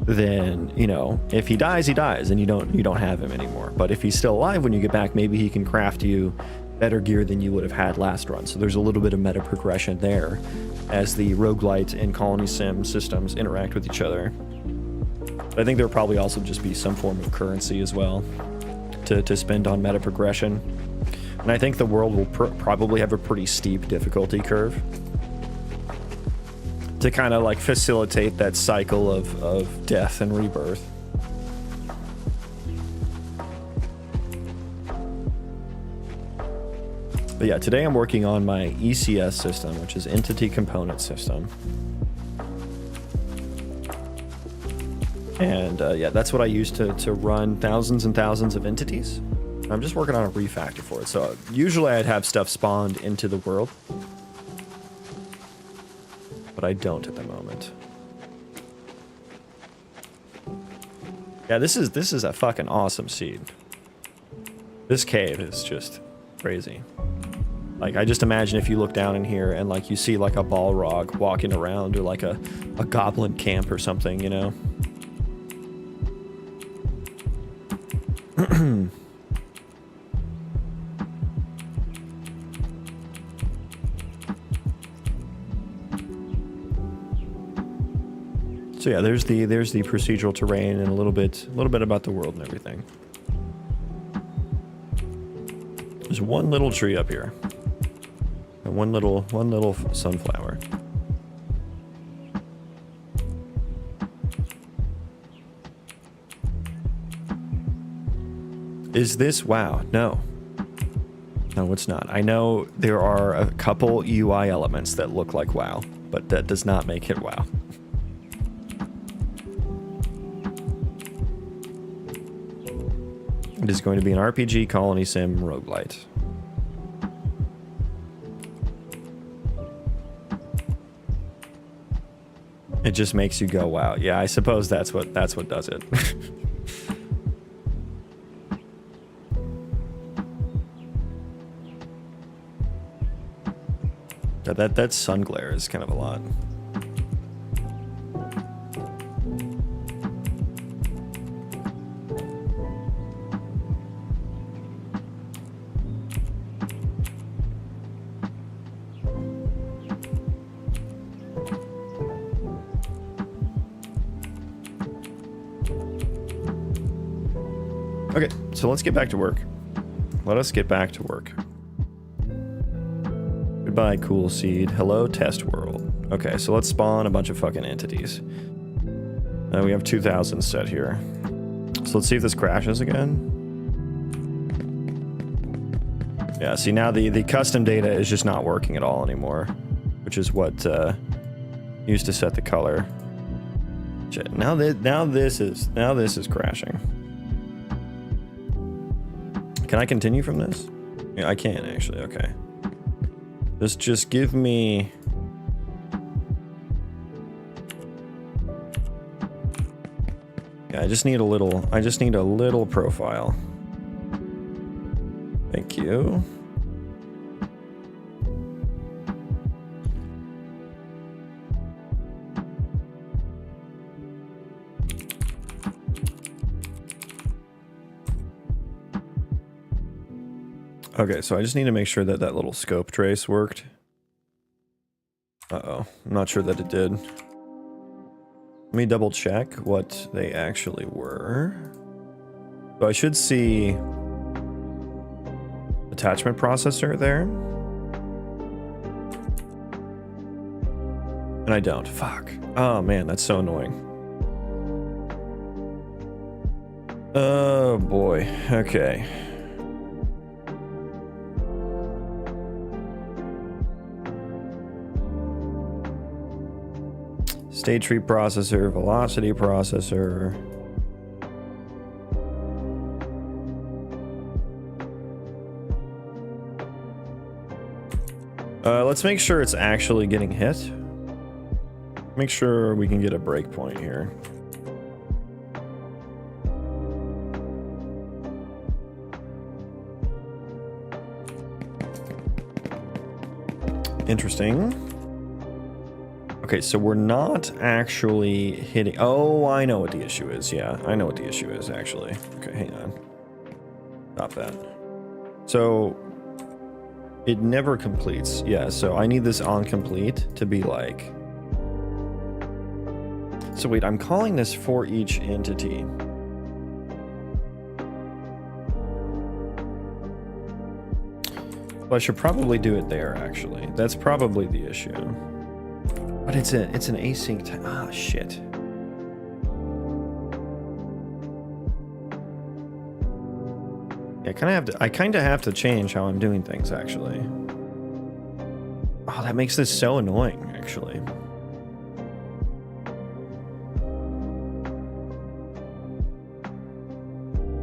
then, you know, if he dies, and you don't have him anymore. But if he's still alive when you get back, maybe he can craft you better gear than you would have had last run. So there's a little bit of meta progression there as the roguelite and Colony Sim systems interact with each other. But I think there'll probably also just be some form of currency as well to spend on meta progression. And I think the world will probably have a pretty steep difficulty curve to kind of like facilitate that cycle of death and rebirth. But yeah, today I'm working on my ECS system, which is Entity Component System. And yeah, that's what I use to run thousands and thousands of entities. I'm just working on a refactor for it. So usually I'd have stuff spawned into the world, but I don't at the moment. Yeah, this is a fucking awesome seed. This cave is just crazy. Like, I just imagine if you look down in here and like you see like a Balrog walking around or like a goblin camp or something, you know? So yeah, there's the procedural terrain and a little bit about the world and everything. There's one little tree up here. And one little sunflower. Is this WoW? No. No, it's not. I know there are a couple UI elements that look like WoW, but that does not make it WoW. It is going to be an RPG Colony Sim Roguelite. It just makes you go, wow. Yeah, I suppose that's what does it. God, that sun glare is kind of a lot. Okay, so let's get back to work. Let us get back to work. Goodbye, cool seed. Hello, test world. Okay, so let's spawn a bunch of fucking entities. We have 2,000 set here. So let's see if this crashes again. Yeah, see now the custom data is just not working at all anymore, which is what used to set the color. Shit, now this is crashing. Can I continue from this? Yeah, I can actually. Okay. Just give me. Yeah, I just need a little profile. Thank you. Okay, so I just need to make sure that that little scope trace worked. Uh-oh, I'm not sure that it did. Let me double check what they actually were. So I should see attachment processor there. And I don't. Fuck. Oh man, that's so annoying. Oh boy. Okay. State tree processor, velocity processor. Let's make sure it's actually getting hit. Make sure we can get a breakpoint here. Interesting. Okay, so we're not actually hitting... Oh, I know what the issue is. Yeah, I know what the issue is, actually. Okay, hang on. Stop that. So, it never completes. Yeah, so I need this on complete to be like... So wait, I'm calling this for each entity. Well, I should probably do it there, actually. That's probably the issue. But it's an async time. Ah, shit. Yeah, I kind of have to change how I'm doing things, actually. Oh, that makes this so annoying, actually.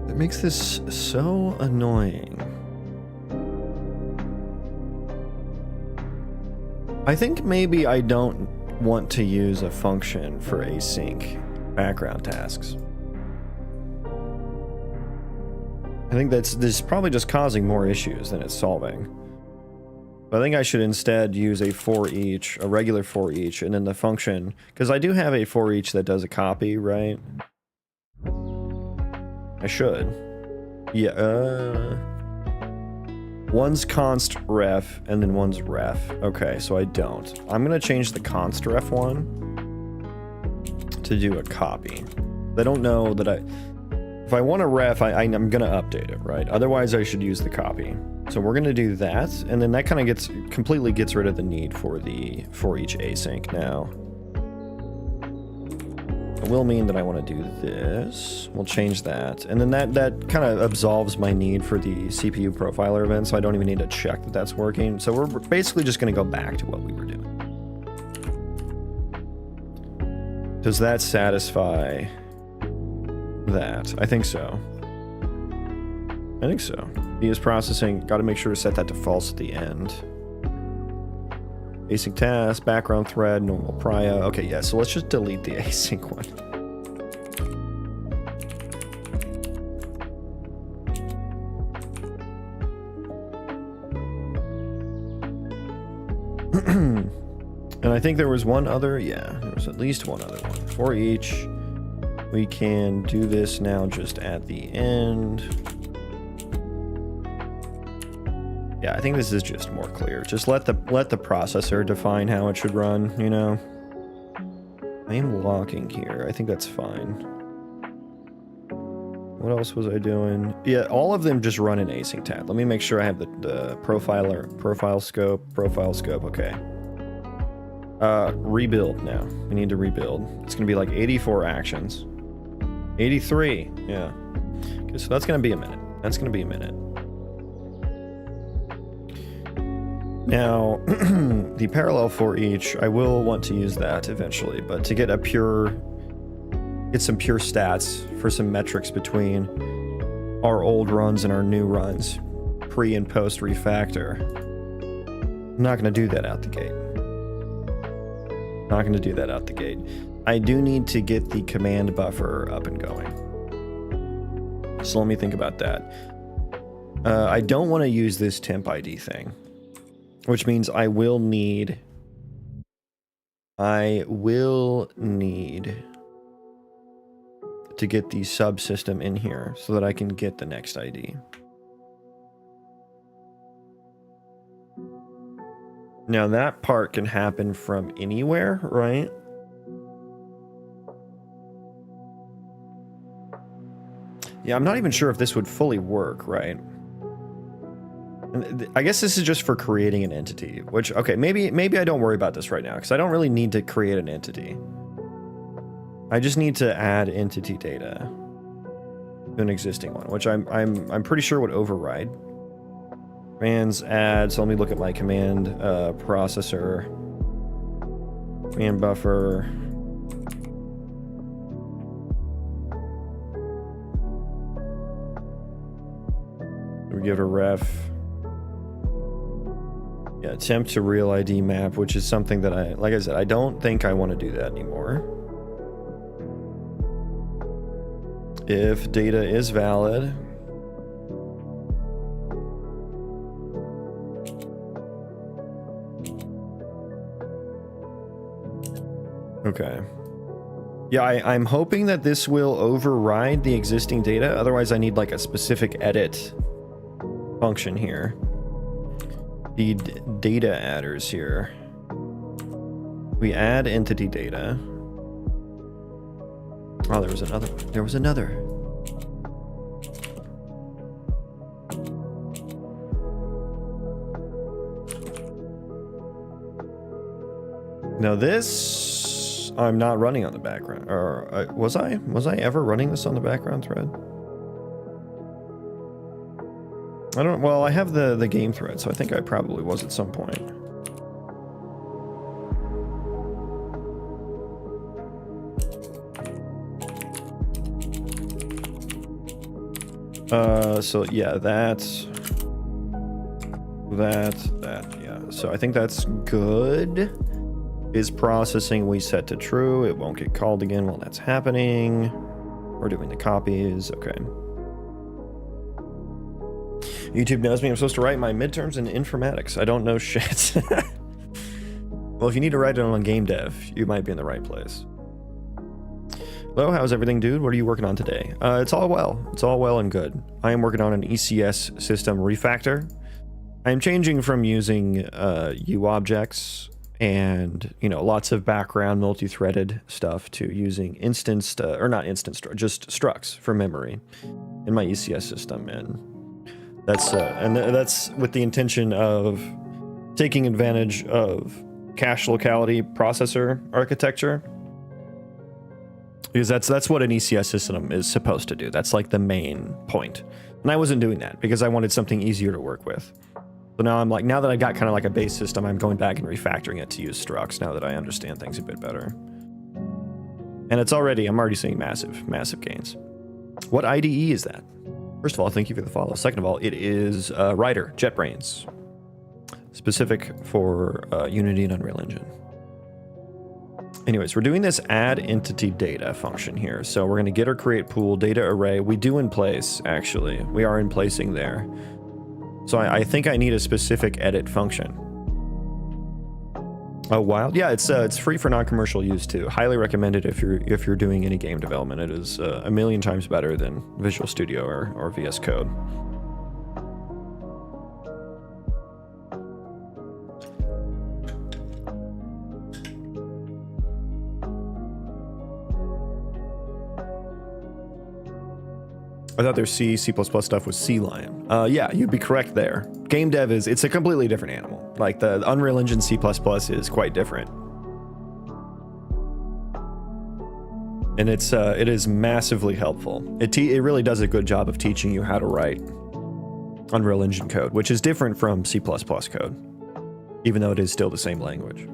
That makes this so annoying. I think maybe I don't want to use a function for async background tasks. I think this is probably just causing more issues than it's solving. But I think I should instead use a for each, a regular for each, and then the function, because I do have a for each that does a copy, right? I should. Yeah, one's const ref, and then one's ref. Okay, so I don't. I'm gonna change the const ref one to do a copy. I don't know that if I want a ref, I'm gonna update it, right? Otherwise, I should use the copy. So we're gonna do that, and then that kind of completely gets rid of the need for the for each async now. It will mean that I want to do this. We'll change that. And then that kind of absolves my need for the CPU profiler event, so I don't even need to check that that's working. So we're basically just going to go back to what we were doing. Does that satisfy that? I think so. I think so. BS processing, got to make sure to set that to false at the end. Async task, background thread, normal prio. Okay, yeah, so let's just delete the async one. And I think there was one other, yeah, there was at least one other one. For each, we can do this now just at the end. Yeah, I think this is just more clear. Just let the processor define how it should run, you know? I am locking here. I think that's fine. What else was I doing? Yeah, all of them just run in async tab. Let me make sure I have the profile scope, okay. Rebuild now. We need to rebuild. It's gonna be like 84 actions. 83, yeah. Okay, so that's gonna be a minute. That's gonna be a minute. Now, the parallel for each, I will want to use that eventually, but to get some pure stats for some metrics between our old runs and our new runs, pre and post refactor. I'm not gonna do that out the gate. Not going to do that out the gate. I do need to get the command buffer up and going. So let me think about that. I don't want to use this temp ID thing, which means I will need to get the subsystem in here so that I can get the next ID. Now that part can happen from anywhere, right? Yeah, I'm not even sure if this would fully work, right? I guess this is just for creating an entity, which, okay, maybe I don't worry about this right now because I don't really need to create an entity. I just need to add entity data to an existing one, which I'm pretty sure would override. Commands add, so let me look at my command processor. Command buffer. We give it a ref. Yeah, attempt to real ID map, which is something that like I said, I don't think I want to do that anymore. If data is valid. Okay. Yeah, I'm hoping that this will override the existing data. Otherwise, I need like a specific edit function here. The data adders here. We add entity data. Oh, there was another. There was another. Now this, I'm not running on the background. Or was I? Was I ever running this on the background thread? I don't. Well, I have the game thread, so I think I probably was at some point. So yeah, that, yeah. So I think that's good. Is processing we set to true. It won't get called again while that's happening. We're doing the copies. Okay. YouTube knows me. I'm supposed to write my midterms in informatics. I don't know shit. Well, if you need to write it on game dev, you might be in the right place. Hello, how's everything, dude? What are you working on today? It's all well. It's all well and good. I am working on an ECS system refactor. I am changing from using UObjects and, you know, lots of background multi-threaded stuff to using instanced, or not instanced, just structs for memory in my ECS system. And that's with the intention of taking advantage of cache locality processor architecture. Because that's what an ECS system is supposed to do. That's like the main point. And I wasn't doing that because I wanted something easier to work with. So now I'm like, now that I got kind of like a base system, I'm going back and refactoring it to use structs now that I understand things a bit better. And I'm already seeing massive gains. What IDE is that? First of all, thank you for the follow. Second of all, it is Rider, JetBrains. Specific for Unity and Unreal Engine. Anyways, we're doing this add entity data function here. So we're going to get or create pool data array. We do in place, actually. We are in placing there. So I think I need a specific edit function. Oh, Wild. Yeah, it's free for non-commercial use too. Highly recommended if you're doing any game development. It is a million times better than Visual Studio or VS Code. I thought their C stuff was Sea Lion. Yeah, you'd be correct there. Game dev it's a completely different animal. Like the Unreal Engine C++ is quite different. And it is massively helpful. It really does a good job of teaching you how to write Unreal Engine code, which is different from C++ code, even though it is still the same language.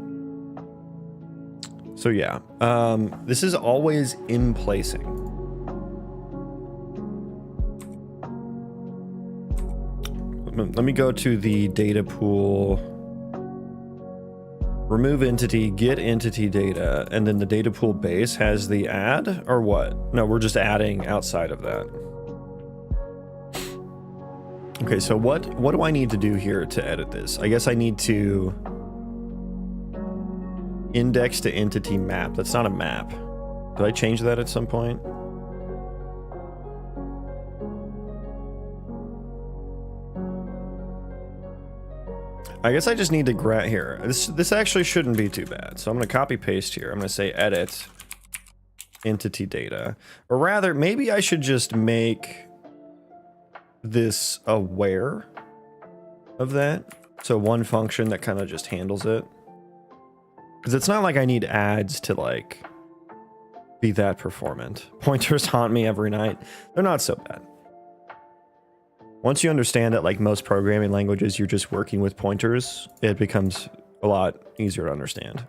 So yeah, this is always in placing. Let me go to the data pool, remove entity, get entity data, and then the data pool base has the add, or what? No, we're just adding outside of that. Okay, so what do I need to do here to edit this? I guess I need to index to entity map. That's not a map. Did I change that at some point? I guess I just need to grab here. This actually shouldn't be too bad. So I'm going to copy paste here. I'm going to say edit entity data, or rather maybe I should just make this aware of that. So one function that kind of just handles it, because it's not like I need ads to like be that performant. Pointers haunt me every night. They're not so bad. Once you understand that, like most programming languages, you're just working with pointers, it becomes a lot easier to understand.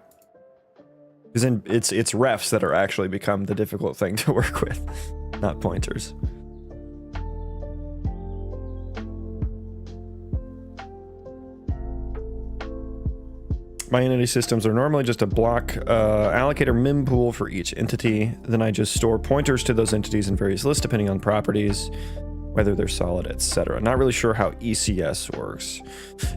Because then it's refs that are actually become the difficult thing to work with, not pointers. My entity systems are normally just a block allocator mempool for each entity. Then I just store pointers to those entities in various lists depending on properties, whether they're solid, etc. Not really sure how ECS works.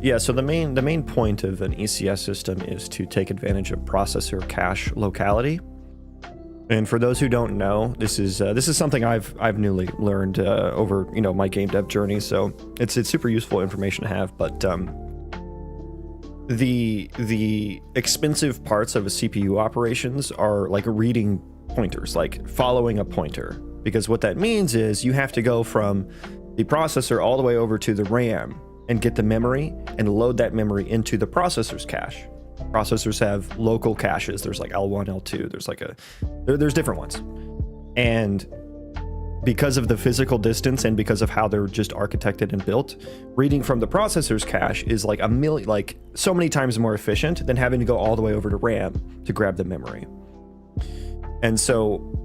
Yeah, so the main point of an ECS system is to take advantage of processor cache locality. And for those who don't know, this is something I've newly learned over my game dev journey. So it's super useful information to have. But the expensive parts of a CPU operations are like reading pointers, like following a pointer. Because what that means is you have to go from the processor all the way over to the RAM and get the memory and load that memory into the processor's cache. Processors have local caches. There's like L1, L2. There's different ones. And because of the physical distance and because of how they're just architected and built, reading from the processor's cache is like so many times more efficient than having to go all the way over to RAM to grab the memory. And so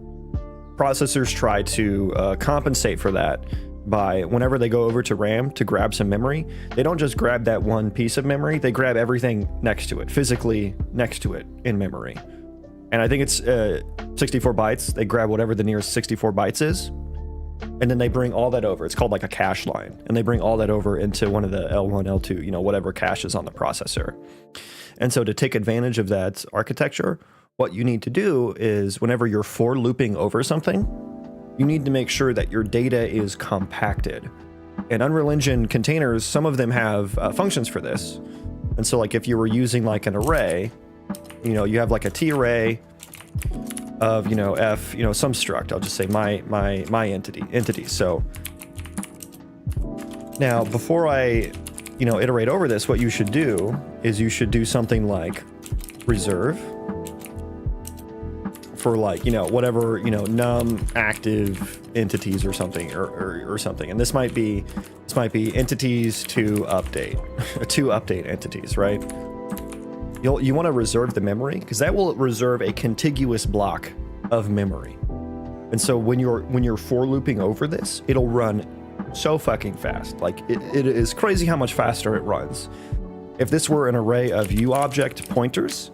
processors try to compensate for that by whenever they go over to RAM to grab some memory, they don't just grab that one piece of memory, they grab everything next to it, physically next to it in memory. And I think it's 64 bytes. They grab whatever the nearest 64 bytes is, and then they bring all that over. It's called like a cache line. And they bring all that over into one of the L1, L2, whatever cache is on the processor. And so to take advantage of that architecture, what you need to do is whenever you're for looping over something, you need to make sure that your data is compacted. And Unreal Engine containers, some of them have functions for this. And so like if you were using like an array, you have like a T array of, F, some struct. I'll just say my entity. So now before I, iterate over this, what you should do is you should do something like reserve for like, whatever, num active entities or something or something. And this might be entities to update, to update entities, right? You want to reserve the memory because that will reserve a contiguous block of memory. And so when you're for looping over this, it'll run so fucking fast. Like it is crazy how much faster it runs. If this were an array of UObject pointers,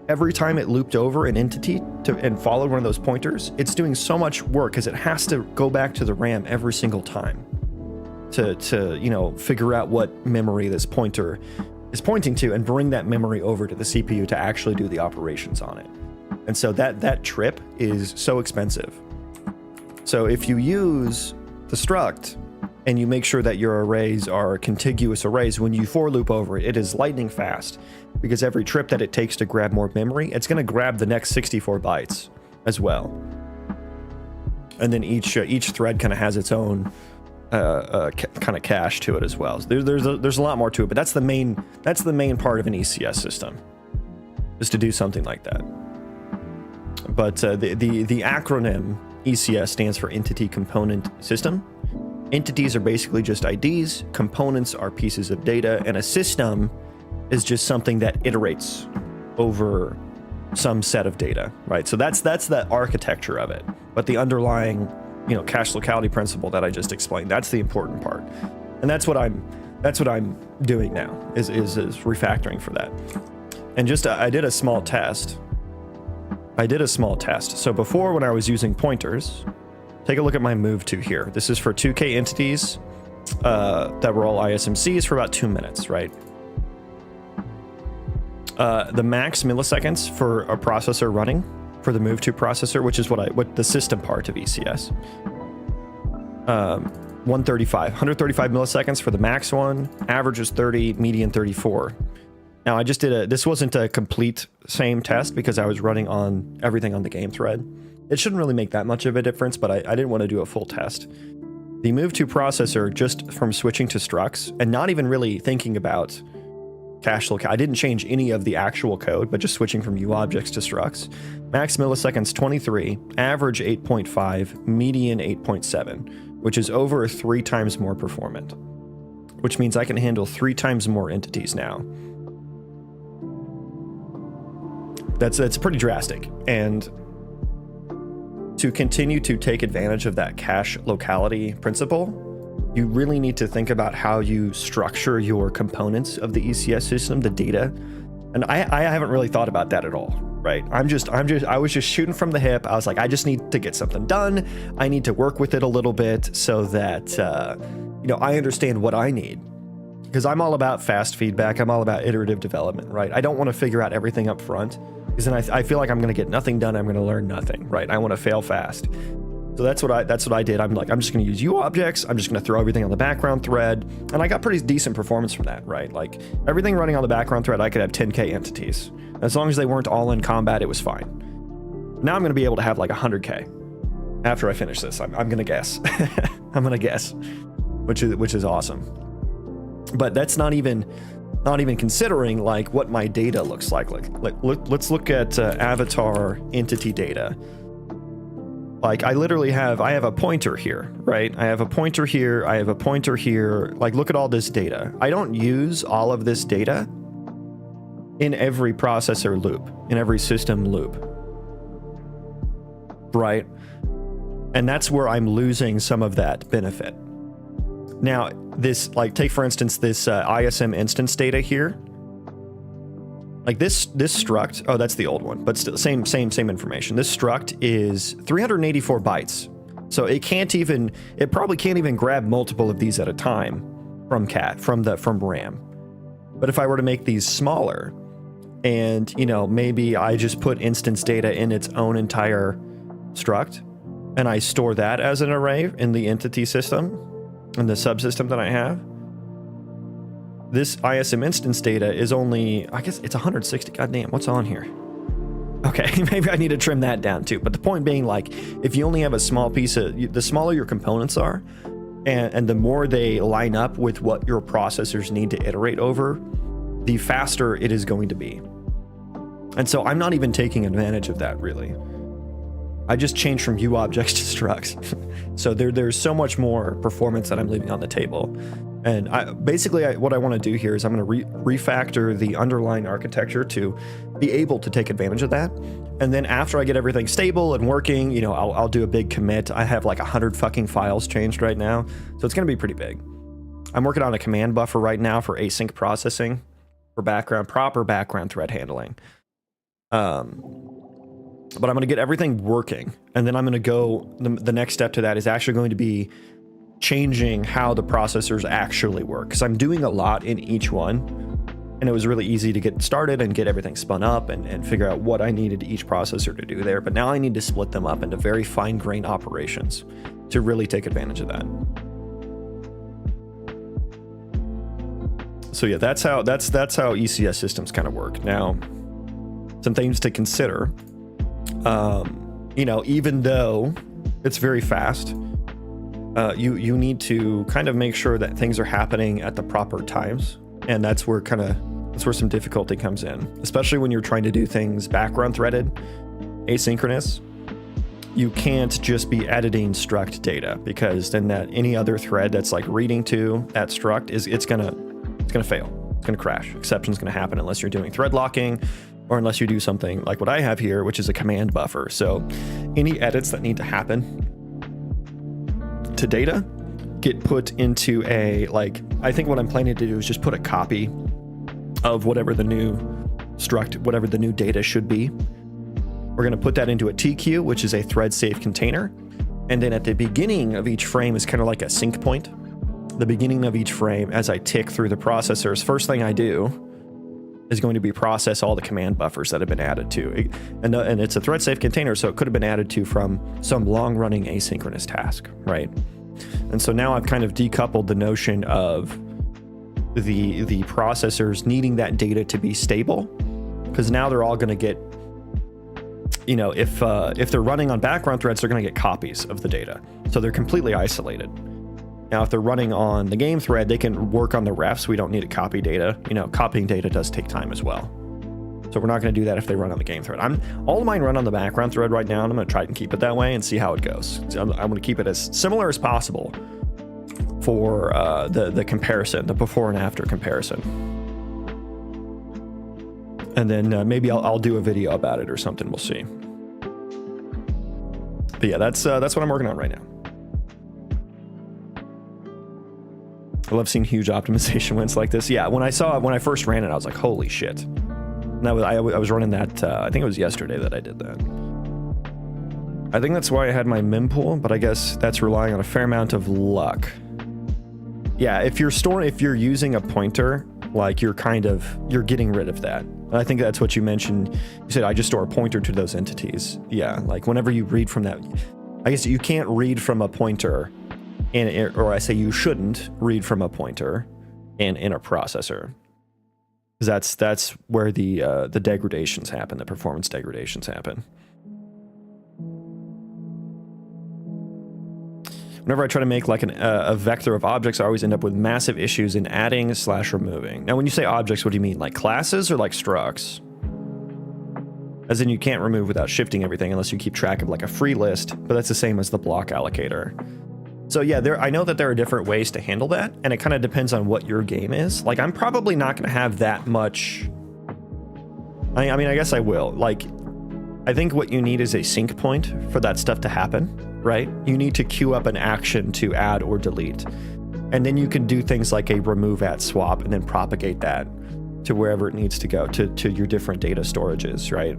every time it looped over an entity and followed one of those pointers, it's doing so much work because it has to go back to the RAM every single time to figure out what memory this pointer is pointing to, and bring that memory over to the CPU to actually do the operations on it. And so that trip is so expensive. So if you use the struct and you make sure that your arrays are contiguous arrays, when you for loop over it, it is lightning fast, because every trip that it takes to grab more memory, it's going to grab the next 64 bytes as well. And then each thread kind of has its own kind of cache to it as well. So there's a lot more to it, but that's the main part of an ECS system, is to do something like that. But the acronym ECS stands for Entity Component System. Entities are basically just IDs, components are pieces of data, and a system is just something that iterates over some set of data, right? So that's the architecture of it. But the underlying, cache locality principle that I just explained, that's the important part. And that's what I'm doing now is refactoring for that. And just I did a small test. So before, when I was using pointers, take a look at my move to here. This is for 2K entities that were all ISMCs for about 2 minutes, right? The max milliseconds for a processor running for the move to processor, which is what the system part of ECS. 135 milliseconds for the max one. Average is 30, median 34. Now I just this wasn't a complete same test because I was running on everything on the game thread. It shouldn't really make that much of a difference, but I didn't want to do a full test. The move to processor, just from switching to structs and not even really thinking about cache locale, I didn't change any of the actual code, but just switching from UObjects to structs. Max milliseconds 23, average 8.5, median 8.7, which is over 3 times more performant, which means I can handle 3 times more entities now. That's pretty drastic. And to continue to take advantage of that cache locality principle, you really need to think about how you structure your components of the ECS system, the data. And I haven't really thought about that at all, right? I was just shooting from the hip. I was like, I just need to get something done. I need to work with it a little bit so that, I understand what I need. Because I'm all about fast feedback. I'm all about iterative development, right? I don't want to figure out everything up front, because then I feel like I'm going to get nothing done. I'm going to learn nothing, right? I want to fail fast. So that's what I did. I'm like, I'm just going to use UObjects. I'm just going to throw everything on the background thread. And I got pretty decent performance from that, right? Like everything running on the background thread, I could have 10K entities. As long as they weren't all in combat, it was fine. Now I'm going to be able to have like 100K after I finish this. I'm going to guess. I'm going to guess, which is awesome. But that's not even considering like what my data looks like. Let's look at avatar entity data. Like I have a pointer here, right? I have a pointer here. I have a pointer here. Like, look at all this data. I don't use all of this data in every processor loop, in every system loop, right? And that's where I'm losing some of that benefit. Now, this, like, take for instance, this ISM instance data here. Like this struct, oh, that's the old one, but still same information. This struct is 384 bytes. So it probably can't even grab multiple of these at a time from RAM. But if I were to make these smaller and, maybe I just put instance data in its own entire struct and I store that as an array in the entity system, in the subsystem that I have, this ISM instance data is only, I guess it's 160. Goddamn, what's on here? Okay, maybe I need to trim that down too. But the point being, like, if you only have a small piece of, the smaller your components are, and the more they line up with what your processors need to iterate over, the faster it is going to be. And so I'm not even taking advantage of that, really. I just changed from UObjects to structs. So there's so much more performance that I'm leaving on the table. And what I want to do here is I'm going to refactor the underlying architecture to be able to take advantage of that. And then after I get everything stable and working, I'll do a big commit. I have like 100 fucking files changed right now. So it's going to be pretty big. I'm working on a command buffer right now for async processing, for proper background thread handling. But I'm going to get everything working. And then I'm going to go, the next step to that is actually going to be changing how the processors actually work. Because I'm doing a lot in each one. And it was really easy to get started and get everything spun up and figure out what I needed each processor to do there. But now I need to split them up into very fine-grained operations to really take advantage of that. So yeah, that's how ECS systems kind of work. Now, some things to consider. You know, even though it's very fast, you need to kind of make sure that things are happening at the proper times. And that's where some difficulty comes in, especially when you're trying to do things background threaded, asynchronous. You can't just be editing struct data, because then that any other thread that's like reading to that struct it's gonna fail. It's gonna crash. Exception's gonna happen unless you're doing thread locking, or unless you do something like what I have here, which is a command buffer. So any edits that need to happen to data get put into a, like, I think what I'm planning to do is just put a copy of whatever the new struct, whatever the new data should be. We're going to put that into a TQ, which is a thread safe container. And then at the beginning of each frame is kind of like a sync point. The beginning of each frame, as I tick through the processors, first thing I do is going to be process all the command buffers that have been added to it. And it's a thread safe container, so it could have been added to from some long running asynchronous task, right? And so now I've kind of decoupled the notion of the processors needing that data to be stable, because now they're all going to get, you know, if they're running on background threads, they're going to get copies of the data, so they're completely isolated. Now, if they're running on the game thread, they can work on the refs. We don't need to copy data. You know, copying data does take time as well. So we're not going to do that if they run on the game thread. All of mine run on the background thread right now, and I'm going to try and keep it that way and see how it goes. So I'm going to keep it as similar as possible for the comparison, the before and after comparison. And then maybe I'll do a video about it or something. We'll see. But yeah, that's what I'm working on right now. I love seeing huge optimization wins like this. Yeah, when I first ran it, I was like, holy shit. And I was running that, I think it was yesterday that I did that. I think that's why I had my mempool, but I guess that's relying on a fair amount of luck. Yeah, if you're using a pointer, like you're getting rid of that. And I think that's what you mentioned. You said, I just store a pointer to those entities. Yeah, like whenever you read from that, I guess you can't read from a pointer or I say you shouldn't read from a pointer in a processor, because that's where the degradations happen, the performance degradations happen. Whenever I try to make like a vector of objects, I always end up with massive issues in adding/removing. Now, when you say objects, what do you mean? Like classes or like structs? As in, you can't remove without shifting everything unless you keep track of like a free list, but that's the same as the block allocator. So yeah, I know that there are different ways to handle that, and it kind of depends on what your game is. Like, I'm probably not going to have that much. I mean, I guess I will. Like, I think what you need is a sync point for that stuff to happen, right? You need to queue up an action to add or delete. And then you can do things like a remove at swap and then propagate that to wherever it needs to go, to your different data storages, right?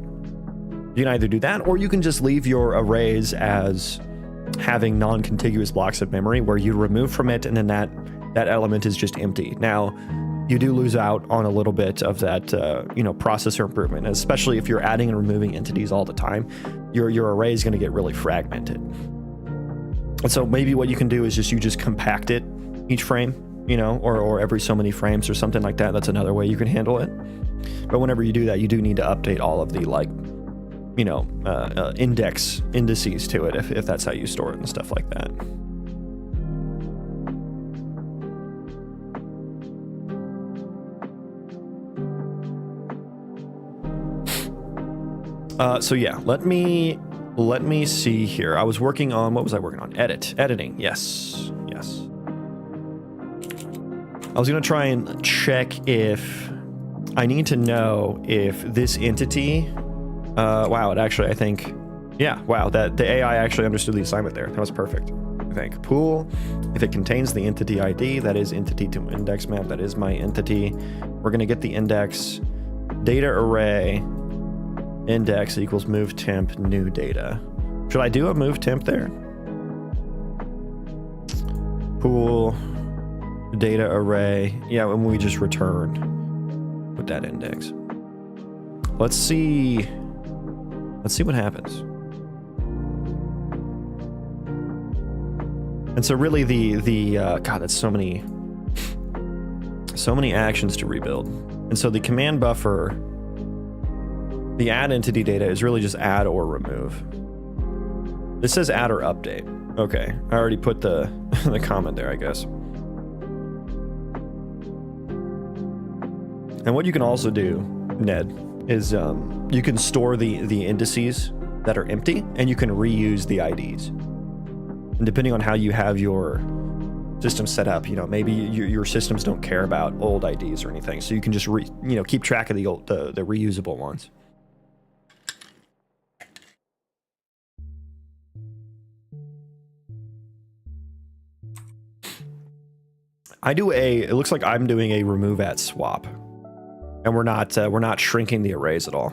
You can either do that, or you can just leave your arrays as having non-contiguous blocks of memory where you remove from it, and then that element is just empty. Now, you do lose out on a little bit of that, processor improvement, especially if you're adding and removing entities all the time. Your array is going to get really fragmented. And so maybe what you can do is you just compact it each frame, or every so many frames or something like that. That's another way you can handle it. But whenever you do that, you do need to update all of the indices to it if that's how you store it and stuff like that. So yeah, let me see here. I was working on, what was I working on? Editing. Yes. I was gonna try and check if I need to know if this entity. Wow, it actually, I think, yeah, wow, that the AI actually understood the assignment there. That was perfect, I think. Pool, if it contains the entity ID, that is entity to index map, that is my entity. We're gonna get the index, data array, index equals move temp, new data. Should I do a move temp there? Pool, data array, yeah, and we just return that index. Let's see what happens. And so really God, that's so many actions to rebuild. And so the command buffer, the add entity data is really just add or remove. This says add or update. Okay, I already put the the comment there, I guess. And what you can also do, Ned, is you can store the indices that are empty, and you can reuse the IDs. And depending on how you have your system set up, you know, maybe your systems don't care about old IDs or anything, so you can just keep track of the reusable ones. It looks like I'm doing a remove at swap, and we're not shrinking the arrays at all.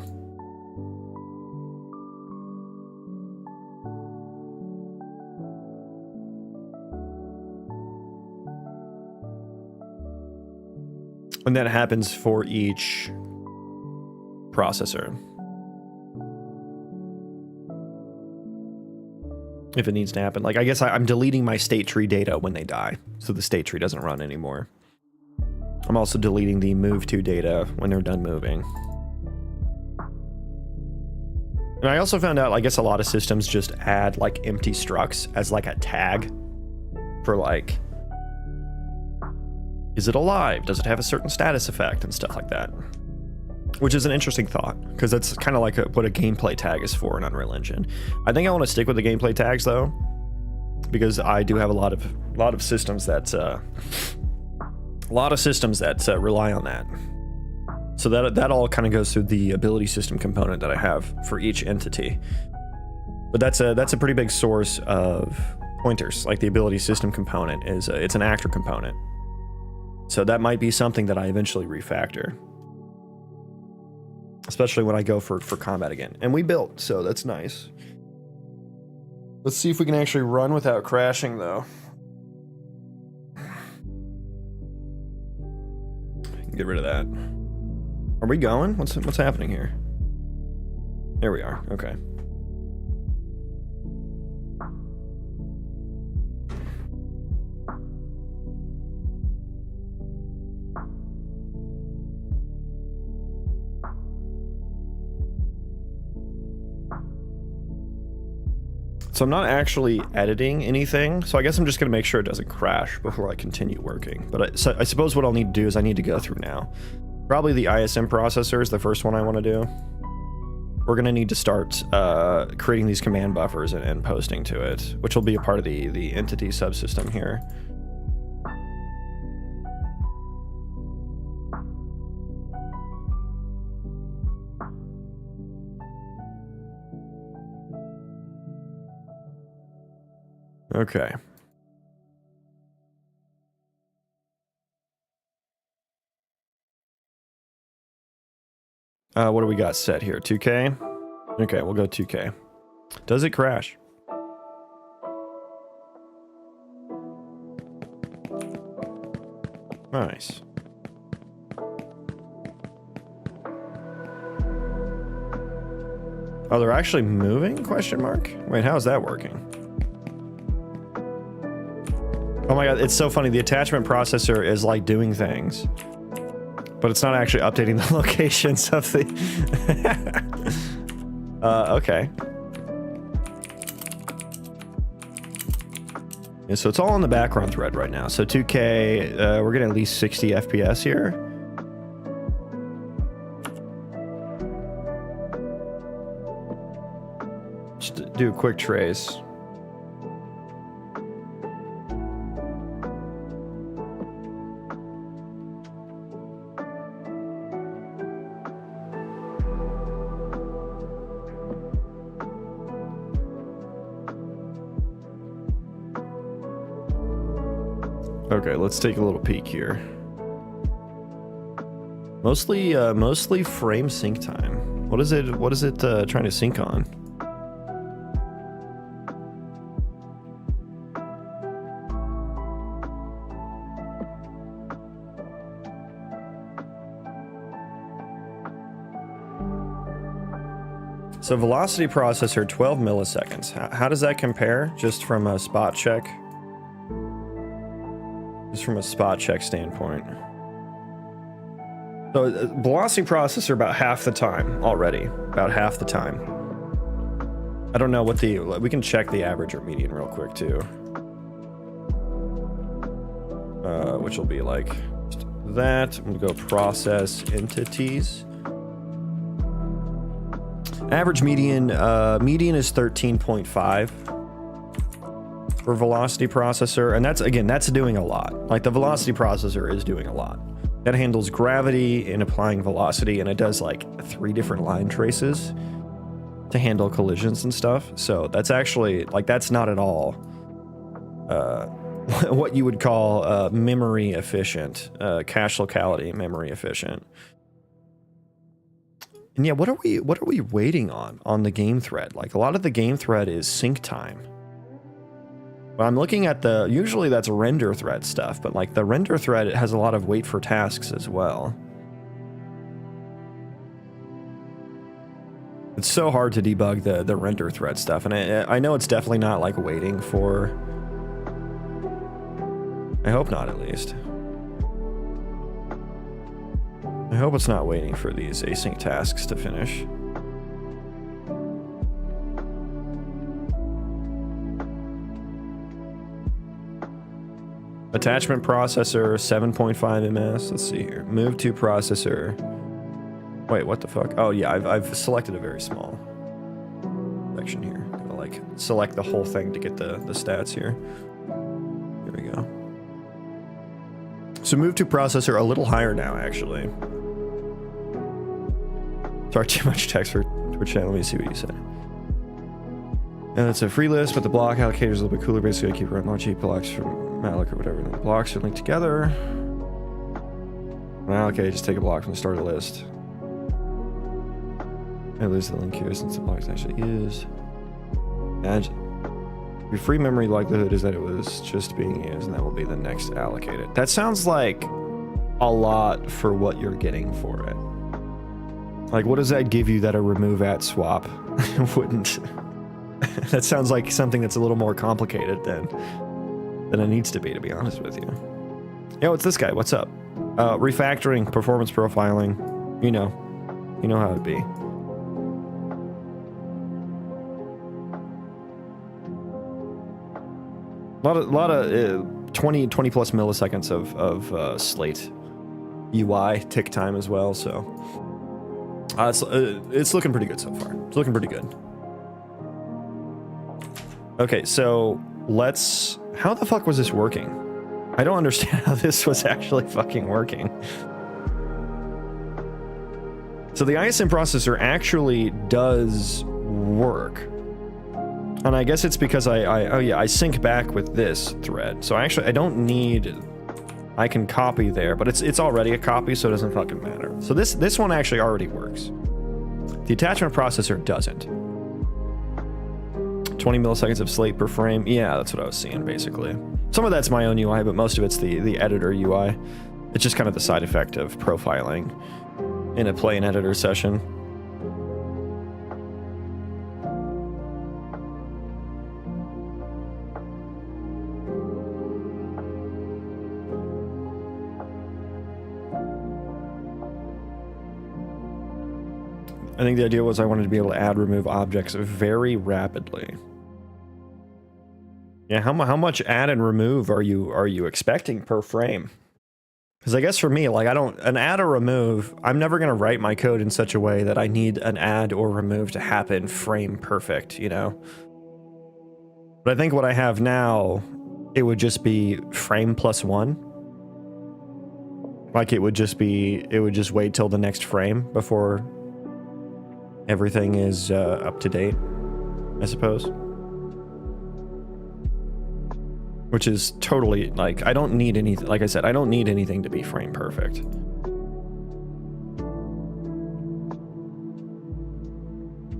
And that happens for each processor. If it needs to happen. Like, I guess I'm deleting my state tree data when they die, so the state tree doesn't run anymore. I'm also deleting the move to data when they're done moving. And I also found out, I guess a lot of systems just add like empty structs as like a tag for like, is it alive? Does it have a certain status effect and stuff like that? Which is an interesting thought, because that's kind of like what a gameplay tag is for in Unreal Engine. I think I want to stick with the gameplay tags though, because I do have a lot of systems that rely on that. So that all kind of goes through the ability system component that I have for each entity. But that's a pretty big source of pointers. Like the ability system component is it's an actor component. So that might be something that I eventually refactor, especially when I go for combat again. And we built, so that's nice. Let's see if we can actually run without crashing, though. Get rid of that. Are we going? What's happening here? There we are. Okay. So I'm not actually editing anything, so I guess I'm just going to make sure it doesn't crash before I continue working. But I suppose what I'll need to do is I need to go through now. Probably the ISM processor is the first one I want to do. We're going to need to start creating these command buffers and posting to it, which will be a part of the entity subsystem here. Okay. What do we got set here? 2K? Okay, we'll go 2K. Does it crash? Nice. Oh, they're actually moving? Question mark? Wait, how's that working? Oh my god, it's so funny. The attachment processor is like doing things, but it's not actually updating the locations of the... okay. Yeah, so it's all in the background thread right now. So 2K, we're getting at least 60 FPS here. Just do a quick trace. Okay, let's take a little peek here. Mostly frame sync time. What is it trying to sync on? So velocity processor, 12 milliseconds. How does that compare? Just from a spot check? Just from a spot check standpoint. So velocity processor about half the time already. About half the time. I don't know what the... We can check the average or median real quick too. Which will be like that. I'm gonna go process entities. Average median, median is 13.5 for velocity processor, and that's, again, that's doing a lot. Like, the velocity processor is doing a lot. That handles gravity in applying velocity, and it does like 3 different line traces to handle collisions and stuff. So that's actually, like, that's not at all what you would call memory efficient, cache locality memory efficient. And yeah, what are we waiting on the game thread? Like, a lot of the game thread is sync time. Well, I'm looking at the, usually that's render thread stuff, but like the render thread, it has a lot of wait for tasks as well. It's so hard to debug the render thread stuff, and I know it's definitely not like waiting for, I hope not at least. I hope it's not waiting for these async tasks to finish. Attachment processor, 7.5 ms. Let's see here. Move to processor. Wait, what the fuck? Oh yeah, I've selected a very small section here. Gotta like select the whole thing to get the stats here. Here we go. So move to processor a little higher now, actually. Sorry, too much text for Twitch chat. Let me see what you said. It's a free list, but the block allocator is a little bit cooler. Basically, I keep running launch blocks from malloc or whatever. The blocks are linked together. Well, okay, just take a block from the start of the list. I lose the link here since the blocks actually is. And your free memory likelihood is that it was just being used, and that will be the next allocated. That sounds like a lot for what you're getting for it. Like, what does that give you that a remove at swap wouldn't? That sounds like something that's a little more complicated than it needs to be honest with you. Yo, it's this guy. What's up? Refactoring, performance profiling. You know how it'd be. A lot of 20 plus milliseconds of slate UI tick time as well. So it's looking pretty good so far. It's looking pretty good. Okay, so let's... How the fuck was this working? I don't understand how this was actually fucking working. So the ISM processor actually does work. And I guess it's because I sync back with this thread. So actually I don't need... I can copy there, but it's already a copy, so it doesn't fucking matter. So this one actually already works. The attachment processor doesn't. 20 milliseconds of slate per frame. Yeah, that's what I was seeing, basically. Some of that's my own UI, but most of it's the editor UI. It's just kind of the side effect of profiling in a play and editor session. I think the idea was I wanted to be able to add, remove objects very rapidly. Yeah, how much add and remove are you expecting per frame? Because I guess for me, like, an add or remove, I'm never going to write my code in such a way that I need an add or remove to happen frame perfect, you know? But I think what I have now, it would just be frame plus 1. Like, it would just wait till the next frame before everything is up to date, I suppose. Which is totally, like, I don't need anything, like I said, I don't need anything to be frame perfect.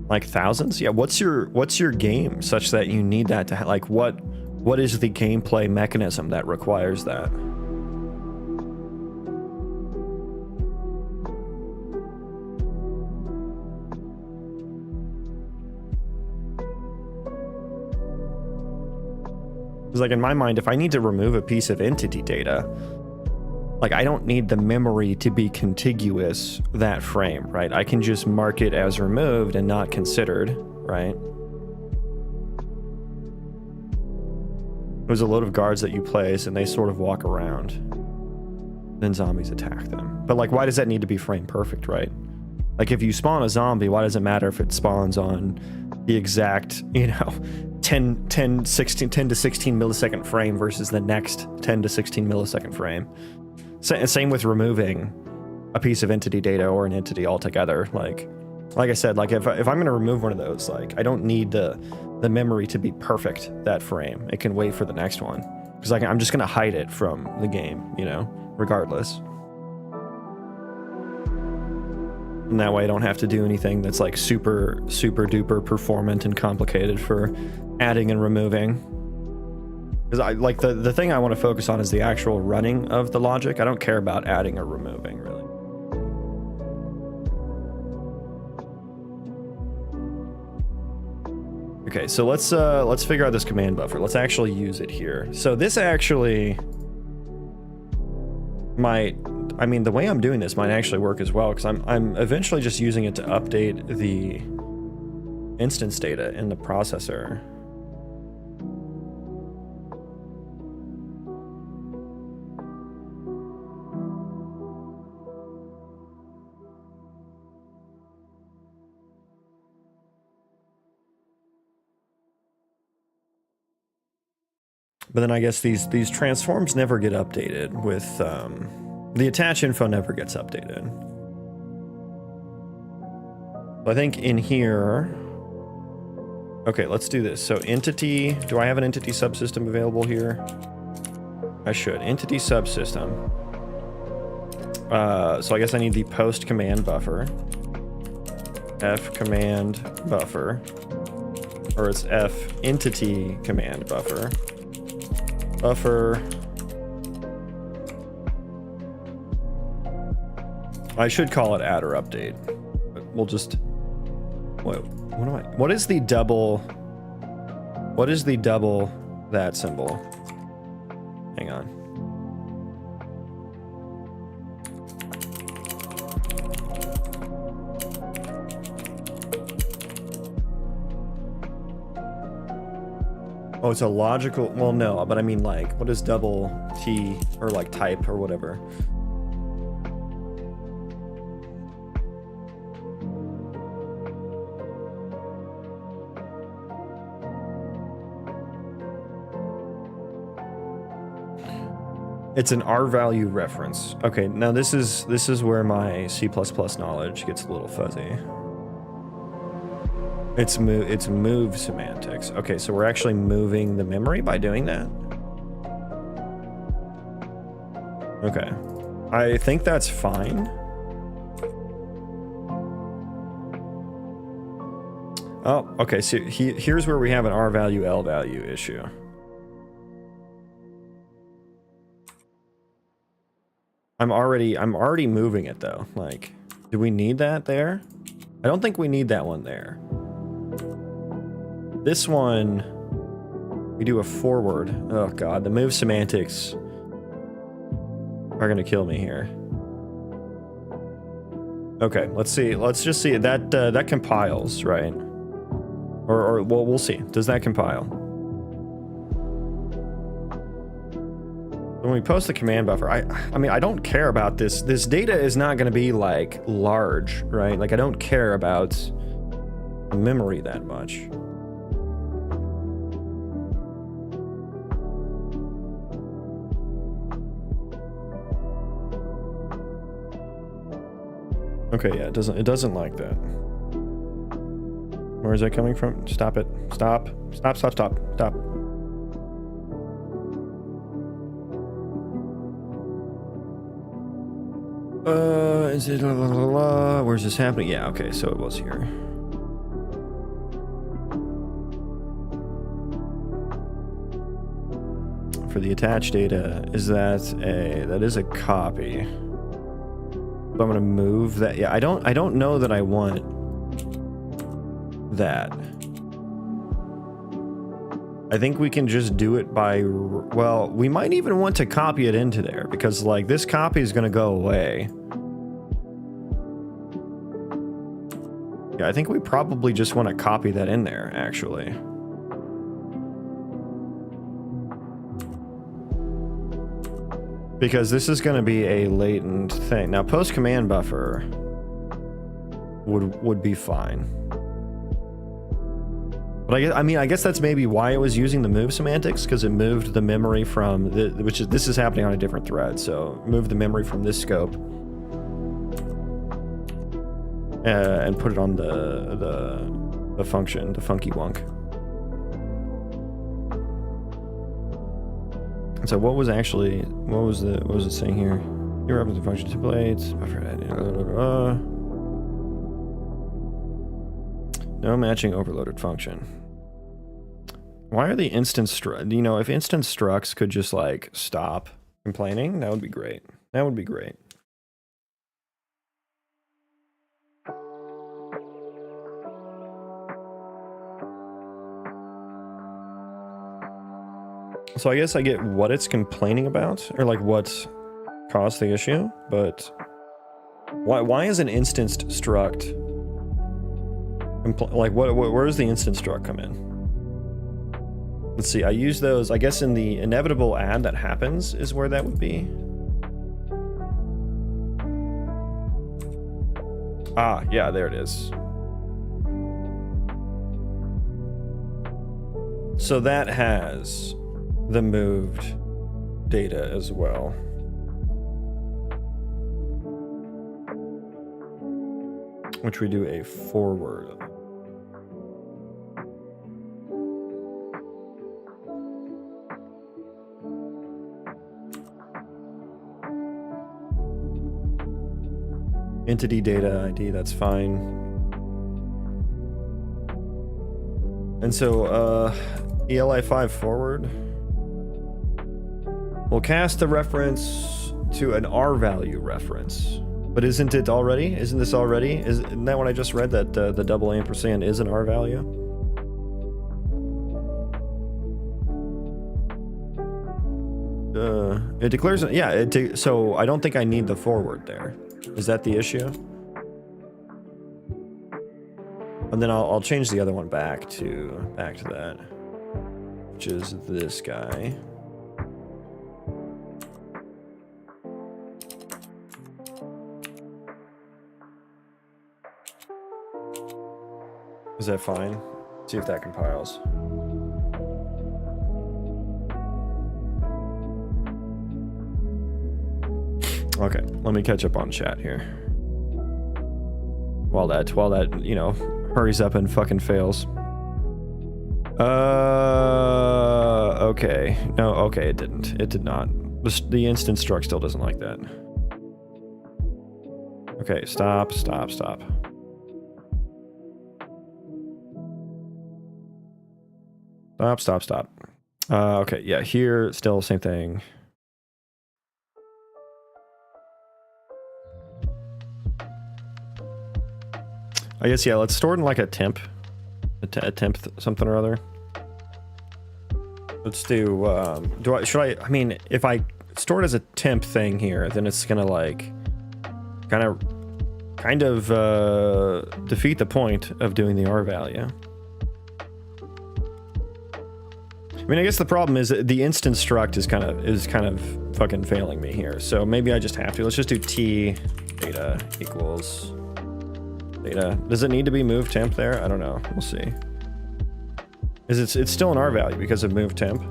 Like thousands? Yeah, what's your game such that you need that to like, what is the gameplay mechanism that requires that? Because like in my mind, if I need to remove a piece of entity data, like I don't need the memory to be contiguous that frame, right? I can just mark it as removed and not considered, right? There's a load of guards that you place and they sort of walk around. Then zombies attack them. But like, why does that need to be frame perfect, right? Like if you spawn a zombie, why does it matter if it spawns on the exact, you know, 10 to 16 millisecond frame versus the next 10 to 16 millisecond frame? Same with removing a piece of entity data or an entity altogether. Like I said, like if I'm going to remove one of those, like I don't need the memory to be perfect that frame. It can wait for the next one because I'm just going to hide it from the game, you know, regardless. And that way I don't have to do anything that's like super duper performant and complicated for adding and removing. Because I like the thing I want to focus on is the actual running of the logic. I don't care about adding or removing, really. Okay, so let's figure out this command buffer. Let's actually use it here. So this actually might, I mean, the way I'm doing this might actually work as well, because I'm eventually just using it to update the instance data in the processor. But then I guess these transforms never get updated with the attach info never gets updated. I think in here, okay, let's do this. So entity, do I have an entity subsystem available here? I should. Entity subsystem. So I guess I need the post command buffer. F command buffer. Or it's F entity command buffer. Buffer. I should call it add or update, but we'll just, what is the double that symbol? Hang on. Oh, it's a logical, well, no, but I mean like, what is double T or like type or whatever? It's an R value reference. Okay, now this is where my C++ knowledge gets a little fuzzy. It's move semantics. Okay, so we're actually moving the memory by doing that. Okay, I think that's fine. Oh, okay, so here's where we have an R value, L value issue. I'm already moving it though. Like, do we need that there? I don't think we need that one there. This one, we do a forward. Oh god, the move semantics are gonna kill me here. Okay, let's see. Let's just see that that compiles, right? Or well, we'll see. Does that compile? When we post the command buffer, I mean, I don't care about this. This data is not going to be like large, right? Like I don't care about memory that much. Okay, yeah, it doesn't like that. Where is that coming from? Stop it. Stop. Stop, stop, stop, stop. Is it where's this happening? Yeah, okay, so it was here. For the attached data, that is a copy. So I'm gonna move that. Yeah, I don't know that I want that. I think we can just do it by, well, we might even want to copy it into there because like this copy is going to go away. Yeah, I think we probably just want to copy that in there, actually. Because this is going to be a latent thing. Now, post command buffer would be fine. But I guess that's maybe why it was using the move semantics, because it moved the memory from this is happening on a different thread. So move the memory from this scope and put it on the function, the funky wunk. So what was it saying here? Your reference to function templates. No matching overloaded function. Why are the instance struct? You know, if instance structs could just like stop complaining, that would be great. That would be great. So I guess I get what it's complaining about, or like what caused the issue, but why is an instance struct? Like where does the instance struct come in? Let's see. I use those. I guess in the inevitable add that happens is where that would be. Ah, yeah, there it is. So that has the moved data as well. Which we do a forward. Entity data ID, that's fine. And so, ELI5 forward. We'll cast the reference to an R value reference. But isn't it already? Isn't this already? Isn't that what I just read, that the double ampersand is an R value? It declares, yeah, so I don't think I need the forward there. Is that the issue? And then I'll change the other one back to that, which is this guy. Is that fine? See if that compiles. Okay, let me catch up on chat here. While that, you know, hurries up and fucking fails. Okay. No, okay, it didn't. It did not. The instance struct still doesn't like that. Okay, stop. Stop. Okay, yeah, here, still same thing. I guess, yeah, let's store it in like a temp. A temp something or other. Let's do, I mean, if I store it as a temp thing here, then it's gonna like, kind of defeat the point of doing the R value. I mean, I guess the problem is the instance struct is kind of fucking failing me here. So maybe I just have to. Let's just do T data equals data. Does it need to be move temp there? I don't know. We'll see. It's still an R value because of move temp.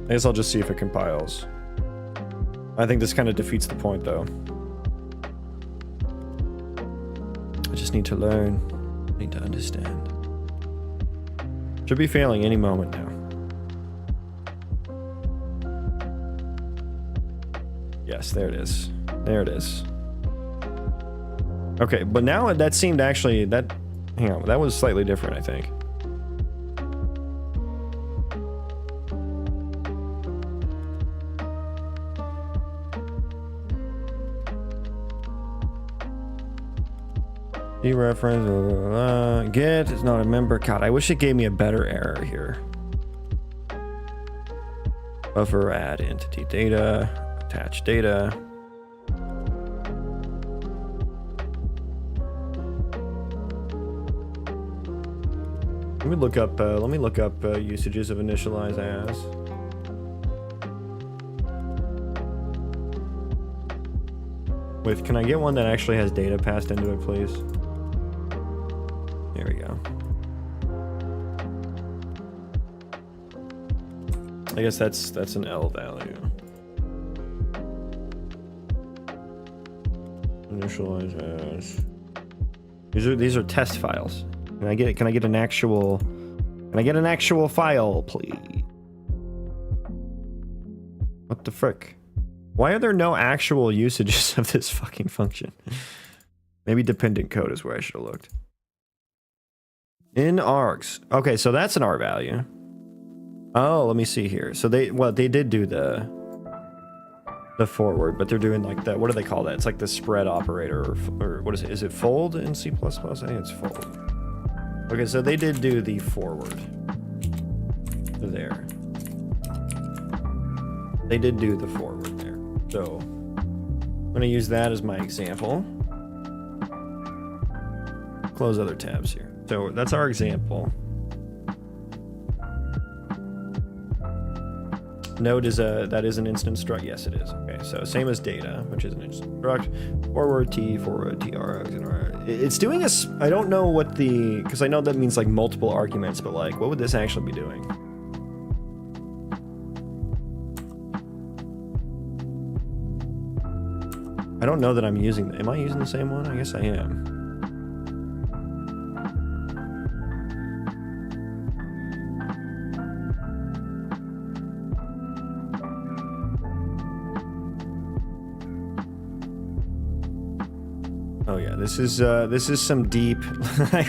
I guess I'll just see if it compiles. I think this kind of defeats the point though. I just need to learn. I need to understand. Should be failing any moment now. Yes, there it is. There it is. Okay, but now that seemed actually, hang on, that was slightly different, I think. Dereference, get is not a member. God, I wish it gave me a better error here. Buffer, add entity data, attach data. Let me look up usages of initialize as. With, can I get one that actually has data passed into it, please? There we go. I guess that's an L value. Initialize as. These are test files. Can I get an actual file, please? What the frick? Why are there no actual usages of this fucking function? Maybe dependent code is where I should have looked. In args. Okay, so that's an R value. Oh, let me see here. So they did do the forward, but they're doing like the, what do they call that? It's like the spread operator, or what is it? Is it fold in C++? I think it's fold. Okay, so they did do the forward. There. They did do the forward there. So I'm gonna use that as my example. Close other tabs here. So that's our example. Node is that is an instance struct. Yes, it is. Okay, so same as data, which is an instance struct. Forward tr. It's doing a. I don't know what the, because I know that means like multiple arguments, but like, what would this actually be doing? I don't know that I'm using. Am I using the same one? I guess I am. Oh yeah, this is some deep.